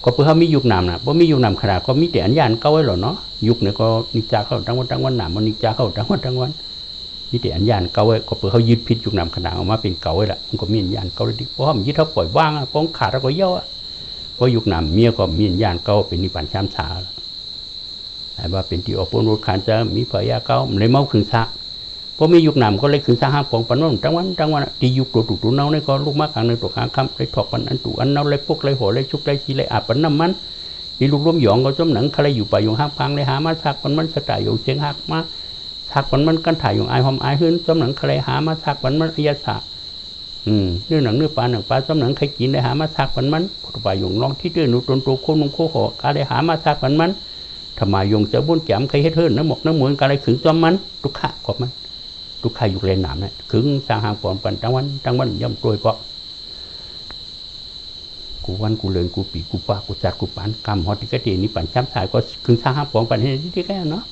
ก็เพื่อเขามียุคนำนะเพราะมียุคนำขนาดก็มีแต่อัญญาณเก้าไว้หรอเนาะยุคเนี่ยก็นิจาเข้าทั้งวันหนามันนิจาเข้าทั้งวันมีแต่อัญญาณเก้าไว้ก็เพื่อเขายึดพิษยุคนำขนาดออกมาเป็นเก้าไว้ละมันก็มีอัญญาณเก้าเลยดิเพราะมันยึดเขาปล่อยว่างป้องขาดแล้วก็เย่อะเพราะยุคนำเมียก็มีอัญญาณเก้าเป็นนิพพานช้ำชาแต่ว่าเป็นที่ออกปนรูดขานจะมีพยาเก้าเลยเมาขึ้นซะเพราะมียุคนำก็เลยขึ้นซะห้างปองปันวันทั้งวันที่ยุคตัวตุ่เน่าเนี่ยก็ลูกมากกลางในตัวข้างคำเลยถอกปันอันตุอันเน่าเลยพวกเลยหัวเลยชุกเลยชีเลยอาบปันน้ำมันที่ลูกล้มหยองก็จมหนังใครอยู่ไปอยู่ห้างพังเลยหามาชักมันสตายอยู่เชียงหักมาชักมันกันถ่ายอยู่ไอหอมไอหื้นจมหนังใครหามาชักมันอายาสะเนื้อหนังปลาจมหนังใครกินได้หามาชักมันพุทธบาอยู่ลองที่เดือนุตนตัวโคนงโคหอกาได้หามาชักมันทำไมยงจะบุญแก้มใครเฮ็ดเฮิร์นน้ำหมกน้ำเหมือนกาได้ขึงจอมมันทุกขะกบมันทุกขะอยู่เลนหนามเนี่ยขึงสร้างหางปอนปันทั้งวันย่ำโปรยเปาะกูวันกูเลินกูปีกูปากูจัดกูปานกำฮอติกเตนี่ปั่นช้ำสายก็ขึงสร้างหางปองปันให้ที่แค่เนาะ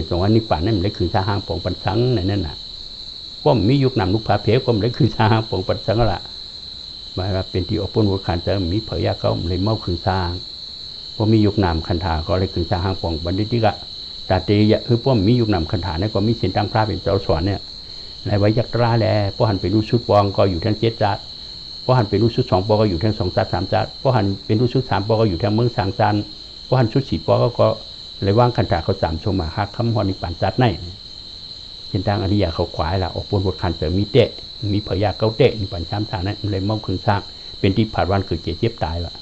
สองวันนี้ปั่นนั่นมันได้ขึงสร้างหางปองปันสังนั่นน่ะก็มียุคนำลูกผาเพก็มันได้ขึงสร้างหางปองปันสังละมาเป็นที่อปนวัวขันจะมีเผยยาเขาเลยเมาขึงสร้างพอมียุคนำคันถาก็เลยขึงสร้างหางปองปันที่กะแต่ตีคือพวกมียุคนำคันถาเนี่ยก็มีเส้นทางพระเป็นเจ้าสวนเนี่ยในไว้ยักษ์ราแลพอหันไปรู้ชุดปองก็อยู่ทั้งเจ็ดจัดพอหันเป็นรู้ชุด2 ปอก็อยู่ทั้ง2 จัด 3 จัดพอหันเป็นรู้ชุด3 ปอก็อยู่ทั้งเมืองสางจันพอหันชุด4 ปอก็เลยว่างคันถาเขา3 ชมมาฮักคำฮอนิปันจัดในเส้นทางอริยะเขาขวายละออกปนบทคันเสริมมีเตะมีพยาเก้าเตะนิปันช้ำทางนั้นเลยเมาคึงสร้างเป็นที่ผ่านวันเกิดเจ็บตายละ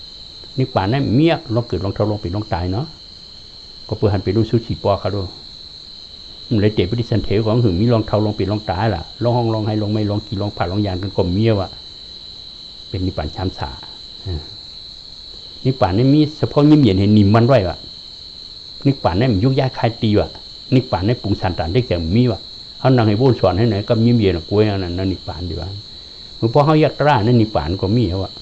นิปันนั้นเมียลองเกิดลองเท่าลองเป็นลองตายเนาะก็เพื่อหันเป็นรู้ชุด4 ปอเขาดูมันเลยเตะปฏิสันเถของหึงมีลองเท่าลองเป็นลองตายล่ะลองห้องลองให้ลองไม่ลองกี่ลองผ่านลองยานกันกลมเมียวะเป็นนิพพานช้ำสานิพพานนี่มีเฉพาะยิ้มเย็นเห็นนิ่มมันไว้วะนิพพานนี่มันยุกยาคลายตีวะนิพพานนี่ปรุงสันตานได้แก่มีวะ เขานั่งให้บุญสอนให้ไหนก็ยิ้มเย็นกล้วยนั่นนั่นนิพพานดีว่าเมื่อพอเขายักษ์ร่านั่นนิพพานก็มีว่า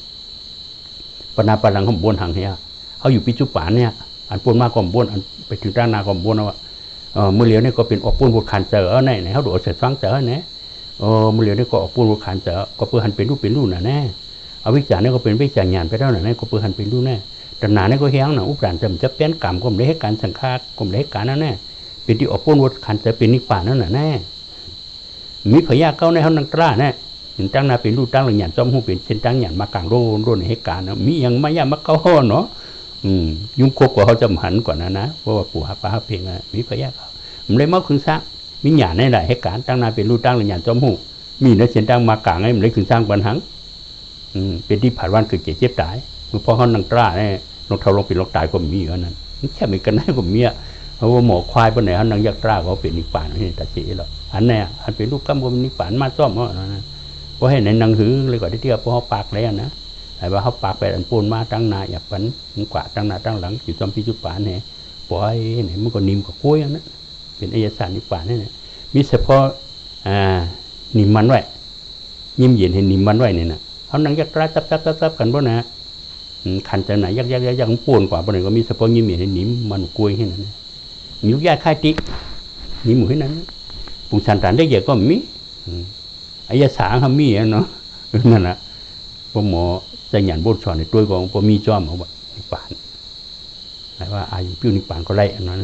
ปนาปลังของบุญหังเฮียเขาอยู่ปิจุปานเนี่ยอันปุ่นมากกว่าบุญอันไปถึงด้านนาของบุญว่าเมื่อเหลียวนี่ก็เป็นออกปุ่นบุญขันเจอไหนเขาโดดเสร็จฟังเจอเนี่ยเมื่อเหลียวนี่ก็ออกปุ่นบุญขันเจอก็เพื่อหันเป็นรูปน่ะแน่เอาวิจารณ์นี่ก็เป็นวิจารณ์ญาณไปเท่าไหร่ก็เพื่อหันเป็นรูปแน่แต่หนานี่ก็เฮียงนะอุปราณจะเป็นกรรมก็ไม่ได้ให้การสังฆาก็ไม่ได้ให้การนั่นแน่เป็นที่ออกปุ่นบุญขันเจอเป็นนิพพานนั่นน่ะแน่มีพญาเก้าในเขานังกล้าแน่ถึงตั้งนาเป็นรูปตั้งหลังหยันจอมหูเป็นเส้นตั้งหยันมากลางโรนให้การนะมีอย่างไม่ยากมาเก้าห้อเนาะยุ่งคบกว่าเขาจะหันกว่านะเพราะว่าปู่หาปลาหาเพลงมีพญาเขามันเลยมาขึ้นสร้างมีหยาในหลายให้การตั้งนาเป็นรูปตั้งหลังหยันจอมหูมีในเส้นตั้งมากลางให้มันเลยขึ้นสร้างปัญหาเป็นที่ผ่านวันเกิดเจ็บตายเพราะเขานังกล้าเนี่ยลงเท่าลงเป็นลงตายก็มีอันนั้นแค่ไม่กันได้ก็มีเพราะว่าหมอควายปนไหนเขานังยักษ์กล้าเขาเป็นนิพพานนี่ตัดเสียแล้วอันนี้อันเป็นรูปกำกับนิพพานมาซ่อมเขานะเพราะให้ในนังหือเลยกว่าที่เที่ยวเพราะเขาปากแล้วนะแต่ว่าเขาปากไปอันปูนมาตั้งนาอยากปันกว่าตั้งนาตั้งหลังอยู่จอมพิจุปานเนี่ยปล่อยเนี่ยมันก็นิ่มกับกล้วยนะเป็นอายสารนิพพานนี่มีเฉพาะนิ่มมันไว้ยิ้มเย็นเห็นนิ่มมันไว้เนี่ยนะเขานังยักษ์กล้าจับกันบ่นะขันจากไหนยักษ์ปูนกว่าบ่ไหนก็มีเฉพาะยิ้มเย็นเห็นนิ่มมันกล้วยให้นั่นมียุกยาค่ายตินิ่มให้นั้นปุ่งสันตานได้เยอะก็มีอายสารเขามีเนาะนั่นแหละพวกหมอจะหยันบทสอนในตัวของพวกมีจอมเอาแบบนิพพานหมายว่าอายุพิวนิพพานก็ไล่อันนั้น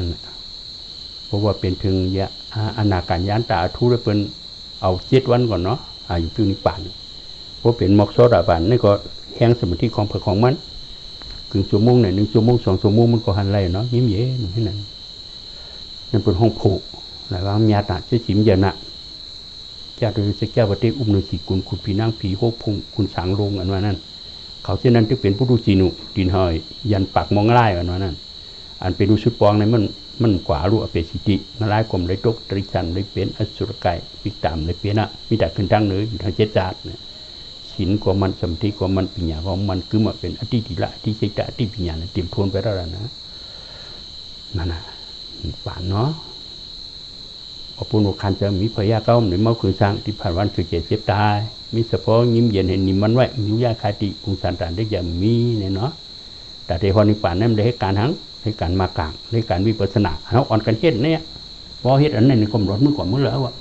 เพราะว่าเป็นถึงยะอนาการยานตาทุเรเป็นเอา7 วันก่อนเนาะอายุพิวนิพพานเพราะเป็นมอกโซดาบันนี่ก็แห้งสมาธิของมันครึ่งชั่วโมงเนี่ย1 ชั่วโมง 2 ชั่วโมงมันก็หันไล่เนาะยิ้มเย็นให้นั่นเป็นห้องผูกหมายว่ามีอาตาชื่อจิมเยนะเจ้าโดยเจ้าปฏิอุ้มนุสีกุลคุณผีนางผีโฮกพงคุณสังลงอันว่านั้นเขาเช่นนั้นที่เป็นผู้ดูจีนุดินหอยยันปากมองไล่อันว่านั้นอันเป็นดูชุดปองในมันกว่ารู้อเปสิติมาไล่กลมเลยตกตริจันเลยเป็นอสุรกายปิตามเลยเป็นนะมีแต่ขึ้นทางเหนืออยู่ทางเจตจาดเนี่ยศีลของมันสมธิของมันปัญญาของมันคือมาเป็นอธิติละอธิเจตอธิปัญญาเตรียมทวนไปแล้วนะนั่นนะป่านเนาะปุณณคันจะมีพยาเก้าหรือเมื่อคืนสร้างที่ผ่านวันคือเจ็บตายมีเฉพาะยิ้มเย็นเห็นนิ่มมันไว้มียาคาติปุงสันตานได้อย่างมีเนี่ยเนาะแต่ในพอนิป่านนั้นได้ให้การทั้งให้การมากลางให้การวิปัสสนาเขาอ่อนกันเฮ็ดเนี่ยพอเฮ็ดอันนั้นในความร้อนมือก่อนมือแล้วอะ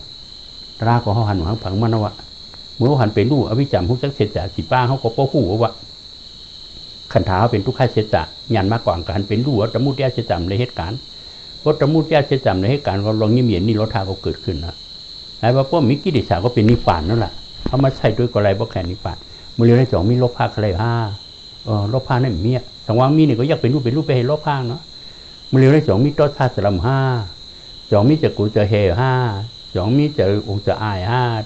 ตราก็เขาหันหัวผังมันว่าเมื่อหันเป็นรูอภิจำผู้จักเสจสีป้าเขาก็ป้อหูว่าขันท้าเป็นทุกข์เสจยันมากกว่าการเป็นรูตมุติยาเสจในเหตุการณ์เพราะตมุติยาเสจในเหตุการณ์ก็ลองยิ้มเย็นนี่รถทาก็เกิดขึ้นนะไอ้ว่าพวกมิกิดิสาก็เป็นนิพพานนั่นแหละเขามาใช้ด้วยกอะไรบ่แค่นิพพานมือเรียนในจ่องมีลบภาคอะไรลบภาคนั่นมีสังวางมีเนี่ยก็อยากเป็นรูปไปให้ลบภาคเนาะมือเรียนในจ่องมีต้นธาตุสลัม5จ่องมีจะกูจะเฮ5จ่องมีจะองค์จะอาย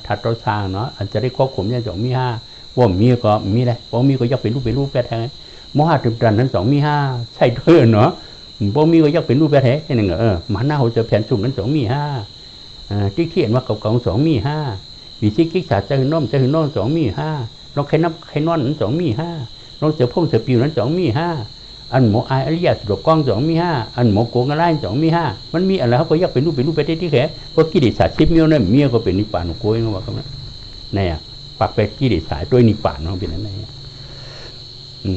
ทัดต้นทางเนาะอันจะได้ควบคุมเนี่ยจ่องมี5ว่ามีก็มีเลยว่ามีก็อยากเป็นรูปไปแทนมหาถึงดันนั้นจ่องมี5ใช่ด้วยเนาะว่ามีก็อยากเป็นรูปไปแทนนี่ไงมันน่าเขาจะแผ่นสุ่มนั้นจ่องมีที่เขียนว่าเก่าๆ2 มี5วิธีกิจศาสตร์จะหืนน้อม2 มี5ลองใครนับใครนอนนั้น2 มี5ลองเสือพงเสือปิวนั้น2 มี5อันหมออริยะสุดกล้อง2 มี5อันหมอโกงอะไร2 มี5มันมีอะไรเขาก็อยากเป็นรูปไปได้ที่แค่เพราะกิเลสศาสตร์10 มีนั่นเมียก็เป็นนิพพานโกยเขาบอกว่าเนี่ยปักไปกิเลสศาสตร์ด้วยนิพพานเขาเป็นอะไร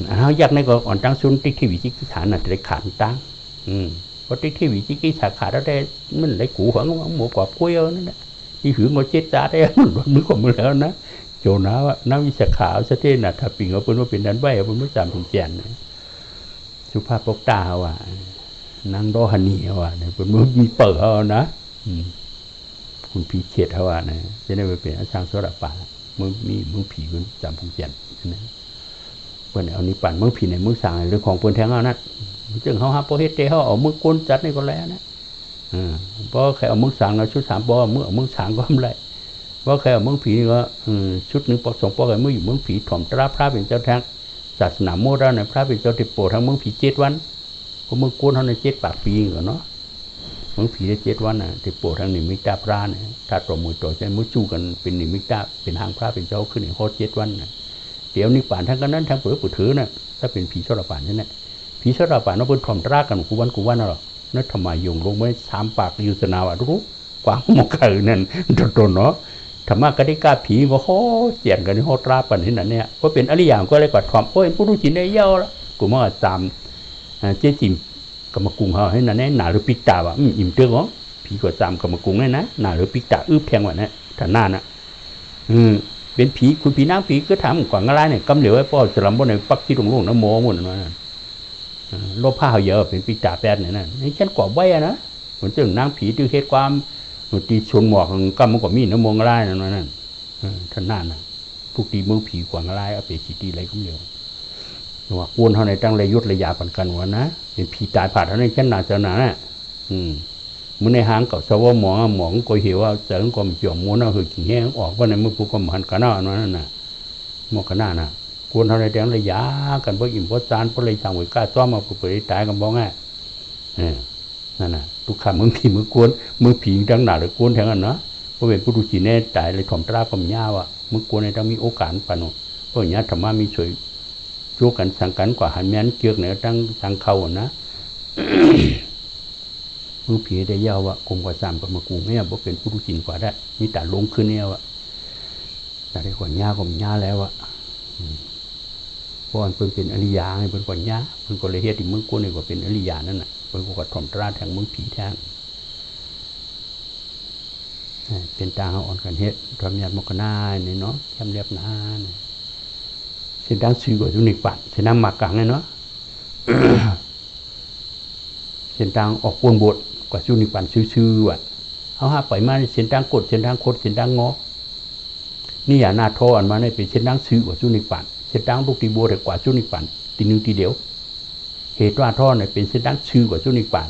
อันเขาอยากในก็อ่อนตั้งซุนติที่วิธีกิจศาสตร์น่ะจะขาดตั้งเพราะที่วิจิกิจขาดแล้วได้มันไหลกูหังหมูกรอบกล้วยนั่นแหละที่หือมาเจ็ดจ้าได้มันมือของมือแล้วนะโจน้าว่าน้ำวิชาขาวเสด็จน่ะถ้าปิ่งเอาเป็นว่าเป็นดันใบเอาเป็นว่าจำถุงแจนสุภาพปกตาว่านางดอฮันนี่ว่าเนี่ยเป็นมือมีเปิดเอานะคุณผีเฉียดว่านะจะได้ไปเป็นอาจารย์สระป่ามือผีมันจำถุงแจนนะเพื่อนเอานี่ปั่นมือผีในมือสางหรือของเพื่อนแทงเอานั่นจึงเขาหาโปรเฮตเตเขาเอามือก้นจัดนี่ก็แล้วนะเพราะใครเอามือสั่งเอาชุด3 ปอมือเอามือสั่งก็ไม่ไรเพราะใครเอามือผีก็ชุด1 ปอ 2 ปอใครมืออยู่มือผีถ่อมตราพระเป็นเจ้าแท้ศาสนาโมราในพระเป็นเจ้าติโปทั้งมือผี7 วันเพราะมือก้นเขาใน7 ปากปีก่อนเนาะมือผีได้7 วันน่ะติโปทั้งนิมิตาพระเนี่ยถ้าต่อมือต่อใจมือจู้กันเป็นนิมิตาเป็นหางพระเป็นเจ้าขึ้นในข้อ7 วันน่ะเดี๋ยวนี้ป่านทั้งกันนั้นทั้งเปิดถือน่ะถ้าเป็นผีชรป่านนี่แหละผีชราป่านนั่นเป็นถ่อมตรากันกูวันน่ะหรอนั่นทำไมยงลงไม่3 ปากยุสนาวรู้ กวางหมกเอนั่นโดนเนาะธรรมะก็ได้กล้าผีว่าโหเจียนกันโหตราปันนี่นั่นเนี่ยก็เป็นอริยางก็เลยกอดทอมโอ้ยผู้รู้จินได้เยอะละกูมาตามเจ๊จิมก็มากุ้งเขาให้นั่นเนี่ยหนาหรือปิตาว่ะอิ่มเตื้อของผีก็ตามก็มากุ้งเนี่ยนะหนาหรือปิตาแพงกว่านั้นฐานหน้านะเป็นผีคุณผีนางผีก็ถามกว่างอะไรเนี่ยกำเหลวไอ้พ่อสลัมบนในปักที่ตรงโลกน้ำโมหมดนั่นโลภะเยอะเป็นปิตาแปดเนี่ยนะนี่ฉันกว่าไว้นะเหมือนเรื่องนางผีที่เหตุความตีชนหมอกก็มันก็มีน้ำมงอะไรนั่นท่านนั่นนะทุกตีมือผีกว่างอะไรเอาไปสีตีอะไรก็เดียวว่าวนเท่าไหนตั้งระยุทธ์ระยาปันกันวะนะเป็นผีตายผ่าเท่านั้นฉันน่าจะหนาน่ะมื่อในหางกับสวหมองก็เหี่ยวว่าเจอความเกี่ยวม้วนเอาหือกิ่งแห้งออกว่าในมือผู้กำหันกันนั่นน่ะหมอกกันน่ะวนเท่าไหนตั้งระยากันเพราะอิ่มเพราะจานเพราะเลยสั่งไว้กล้าซ้อมมาเปิดตายกันบ้องไงนั่นน่ะทุกคำมึงผีมือกวนมือผีดังหนาหรือกวนแทงกันเนาะเพราะเป็นผู้ดูจีเน่ตายเลยถ่อมตราความยาวอ่ะมือกวนในต้องมีโอกาสปนเพราะอย่างนี้ธรรมะมีสวยช่วยกันสังกันกว่าหันแม้นเกี่ยวเนี่ยตั้งสังเขานะ มือผีได้ยาวว่ะกงกว่าสามกับมือกูเนี่ยเพราะเป็นผู้ดูจีนกว่าได้มีแต่ลงขึ้นเนี่ยว่ะแต่ได้กว่าย่าก็มีย่าแล้วอ่ะเพราะมันเป็นอริยาไงเป็นกว่าย่าเป็นก็เลยเฮ็ดที่มือกวนนี่ก็เป็นอริยานั่นน่ะเป็นกว่าถ่อมตราแทงมือผีแทงเป็นตาอ่อนกันเฮ็ดทำยาดมกนาเนี่ยเนาะแคมเรียบนาเส้นดังซื่อกว่าจุนิปัดเส้นดังมากลางเนี่ยเนาะเส้นดังออกปวนบทกว่าจุนิปัดซื่อๆว่ะเอาหาไปมาเส้นดังกดเส้นดังโคตรเส้นดังงอนี่อย่าหน้าทออันมาเนี่ยเป็นเส้นดังซื่อกว่าจุนิปัดเส้นดังลูกตีบัวแต่กว่าจุนิปัดตีนึงตีเดียวเหตุว่าทอเนี่ยเป็นเส้นดังซื่อกว่าจุนิปัด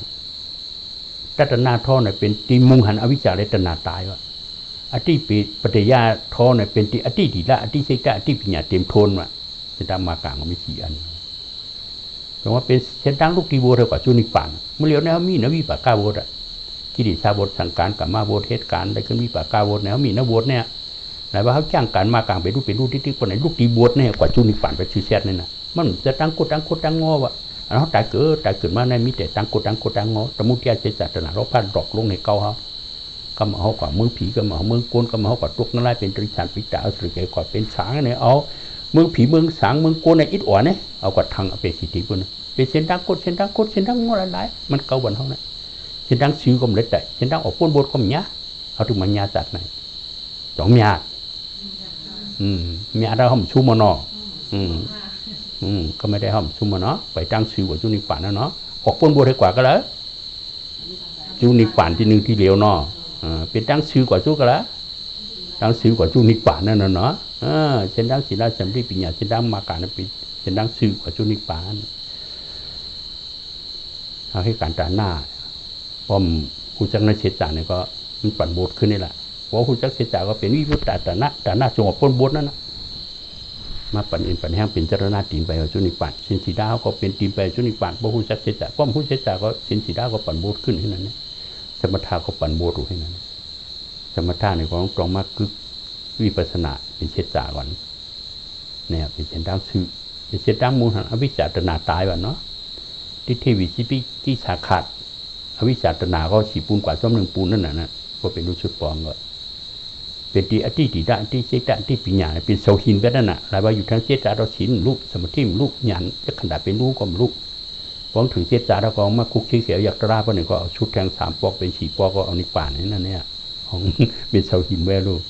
ตัตนาท่อเนี่ยเป็นตีมุงหันอวิชชาและตนาตายวะอติปิปฏิยาท่อเนี่ยเป็นตีอติดีละอติเสกะอติปัญญาเต็มโทนวะจะตามมากลางไม่สี่อันแต่ว่าเป็นเส้นทางลูกตีโบเท่ากับจุนิปันเมื่อเลี้ยวเนี่ยมีนวิปากาโบดอะกิริชาบทสั่งการกับมาโบเหตุการณ์ได้ขึ้นวิปากาโบเนี่ยมีนโบดเนี่ยหมายว่าเขาจ้างการมากลางไปรูปเป็นรูปที่คนไหนลูกตีโบดเนี่ยกว่าจุนิปันไปชื่อเสียเนี่ยนะมันจะตั้งกดตั้งงอวะเขาตายเกิดมาในมิแต่ตั้งกดตั้งงอสมุทิยาเจตนาเราพันดอกลงในเกาเขาก็มาเขากว่ามือผีก็มามือกวนก็มาเขากว่าตุกนั่นแหละเป็นตริชันปิตาสุริเกยกว่าเป็นช้างเนี่ยเอามือผีมือสางมือกวนในอิดอ่อนเนี่ยเอากว่าทางเอาไปสิทีปุ่นเป็นเส้นดังกดเส้นดังงอหลายมันเกาบนเขาเนี่ยเส้นดังซิวก็ไม่ได้เส้นดังออกปนบดก็มีเนี้ยเขาถึงมันยาจัดไหนสองมีอะไรเขาชูมันอก็ไม่ได้ห้ามซุมมาเนาะไปตั้งซิวกับจุนิปันนะเนาะออกปนบัวได้กว่าก็แล้วจุนิปันที่หนึ่งที่เดียวเนาะเป็นตั้งซิวกว่าจุก็แล้วตั้งซิวกว่าจุนิปันนั่นเนาะเช่นตั้งศีลสัมฤทธิ์ปัญญาเช่นตั้งมาการเป็นเช่นตั้งซิวกว่าจุนิปันเอาให้การตาหน้าพอมผู้จักนักเชจ่าเนี่ยก็มันปั่นบดขึ้นนี่แหละเพราะผู้จักเชจ่าก็เป็นวิบุตตาหน้าจงออกปนบดนั่นนะมาปั่นเอ็นปั่นแห้งเป็นเจรณาตีนไปเอาจุนิปันสินสีดาก็เป็นตีนไปจุนิปันเพราะผู้จักเสจ่าป้อมผู้เสจ่าก็สินสีดาก็ปั่นโบดขึ้นที่นั่นเนี่ยสมถะก็ปั่นโบดอยู่ที่นั่นสมถะในของตรงมากคือวิปัสสนาเป็นเสจ่าก่อนเนี่ยเป็นเส้นทางซื่อเป็นเส้นทางมูลหันอวิชชาตนาตายวันเนาะที่เทวิจิปิที่สาขาดอวิชชาตนาก็ฉีปูนกว่าซ้อมหนึ่งปูนนั่นน่ะนะก็เป็นรูปชุดปองก็เป็นที่อติติดะที่เจตะที่ปัญญาเป็นโสหินแบบนั้นน่ะหลายว่าอยู่ทั้งเจตะเราฉินลูกสมุทิมลูกหยันจะขนาดเป็นลูกก็ลูกฟ้องถึงเจตะเราก็มาคุกขี้เขียวอยากตราเพราะหนึ่งก็เอาชุดแทง3 ปอกเป็น4 ปอกก็เอานิพพานนี่นั่นเนี่ยของเป็นโสหินแวลูก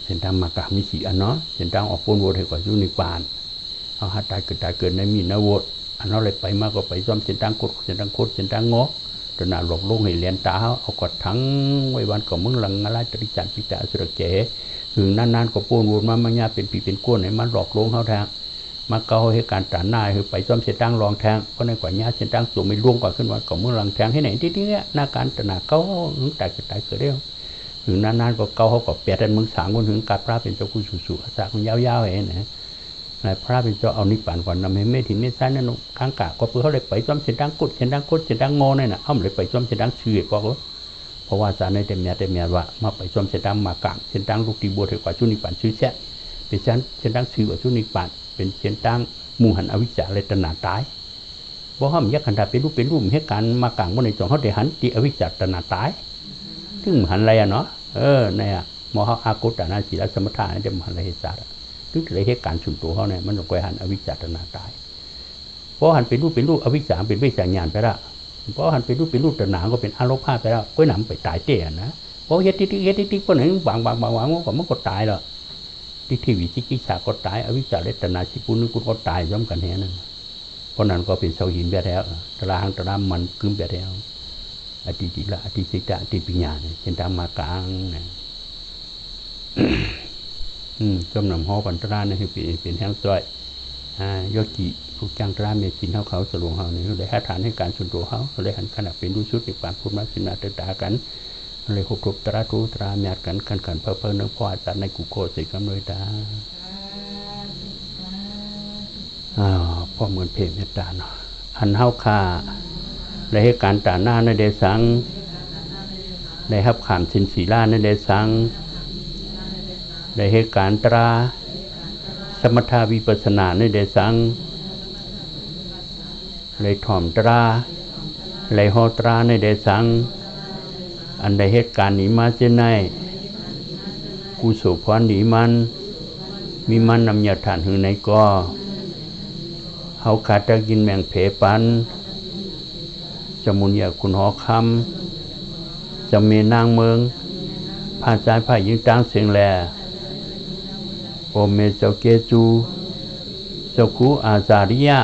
เส้นทางมากามี4 อันเนาะเส้นทางออกปนโวดให้กว่ายุนิพพานเอาหาตายเกิดในมีนโวดอันนั้นเลยไปมากก็ไปซ้อมเส้นทางกดเส้นทางโคตรเส้นทางงอตนาหลอกลงให้เลียนตาเอากดทั้งไว้วันก็มึงหลังอะไรตริจันปิตาสุรเกหึงนานๆก็ปูนวนมาญาเป็นปีเป็นก้นให้มันหลอกลงเขาแทงมาเกาให้การตาหน้าคือไปซ้อมเส้นทางรองแทงก็ในกว่าญาเส้นทางสูงไม่ล่วงกว่าขึ้นวันก็มึงหลังแทงให้ไหนที่เนี่ยหน้าการตนาเกาหึงตายเกิดเรื่องหึงนานๆก็เกาเขาก็เปียดมึงสางคนหึงการพระเป็นเจ้าคุณสุอาสาคนยาวๆเองนะนายพระเป็นเจ้าเอานิพพานก่อนนำให้เมถิเมษานั่นข้างกะก็เพื่อเขาเลยไปซ้อมเส้นทางกดเส้นทางงอเนี่ยนะเขาเลยไปซ้อมเส้นทางชื่อก็เพราะว่าสารในแต่เมียว่ามาไปซ้อมเส้นทางมากลางเส้นทางลูกตีบัวเท่ากว่าชุนิปันชื่อแช่เป็นเส้นทางชื่อกว่าชุนิปันเป็นเส้นทางมูหันอวิชชาเลตนาตาย บ่ห้ามยักขันดาเป็นรูปเหตุการณ์มากลางบ่ในจองเฮาได้หันติอวิจจตนาตายถึงหันอะไรเนาะเนี่ยมหาอากุตนาศีลสมถะนี่เดี๋ยวหันอะไรเหตุศาสตร์ถึงเหตุการณ์ส่วนตัวเฮาเนี่ยมันต้องไปหันอวิจจตนาตายเพราะหันเป็นรูปอวิชชาเป็นวิชาญาณไปละเพราะหันเป็นรูปตนาก็เป็นอารมณ์ภาพไปแล้วก็นำไปตายเตี้ยนะเพราะเฮ็ดติ๊กคนหนึ่งบางมันก็ตายแล้วที่วิจิกิจฉาก็ตายอวิชชาเลตนาสิปุนึกก็ตายย้อมกันแห่นั้นเพราะนั้นก็เป็นเสาหินไปแล้วตราหังตรามันกึมไปแล้วอธิจิละอธิสิตะอธิปัญญาเนี่ยเป็นตามมากลางเนี่ยจำนำหอปันตราเนี่ยเป็นแห้งจ้อยยกจิผู้จังตราเมจินเขาสลวงเขาเนี่ยเลยให้ฐานให้การส่วนตัวเขาเลยหันขนาดเป็นรู้ชุดในความพูดมาสินาตตากันเลยหกทบตราทูตราเมียกันเพิ่มนึกพออาจารย์ในกุโคสิกำเลยตาพ่อเหมือนเพลเมตตาเนาะอันเฮาคาได้ให้การตาหน้าในเดสังได้รับขามสินศีลาในเดสังได้ให้การตราสมถาวิปัสสนาในเดสังเลยถ่อมตราเลยหอตราในเดสังอันใดเหตุการณ์นี้มาเช่นไรกุศลพรหนีมันมีมันนำยาฐานหึงในก็เฮาขาดจะกินแมงเพปันจมุนยาคุณหอคำจะมีนางเมืองผ่านใจผ่ายิงตั้งเสียงแลโอเมเจ้าเกจูเจ้าคูอาจาริยะ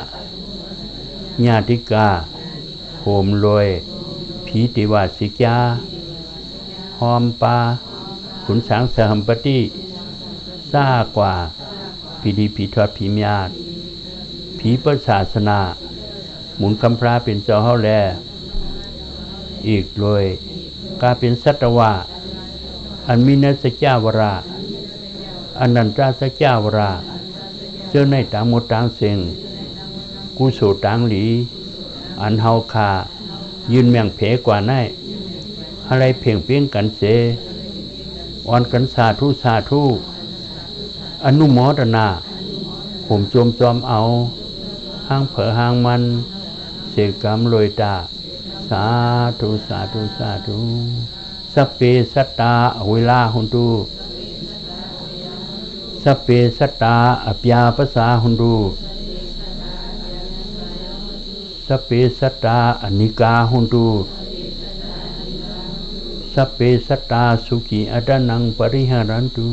ญาติกาโหมลอยผีติวาสิกาหอมปลาขุนช้างสหัมปติซ่ากว่าผีดีผีทอดผีมยาดผีประศาสนาหมุนคำพระเป็นเจ้าเฮาแลอีกเลยกาเป็นสัตวะอันมีนัสเจ้าวราอันนันตราสเจ้าวราเจ้าในต่างหมดต่างเสียงกุโสต่างหลีอันเฮาคายืนแมงเพกว่านั่นอะไรเพ่งเพียงกันเสอ่อนกันสาธุอนุโมทนาผมจอมเอาห้างเผอห้างมันเสกกรรมลอยตาสาธุสัพเพสัตตาเวลาหุนตุสัพเพสัตตาอภยาภาษาหุนตุสัพเพสัตตาอนิกาหุนตุสัพเพสัตตาสุขีอัตนังปริหารันตุ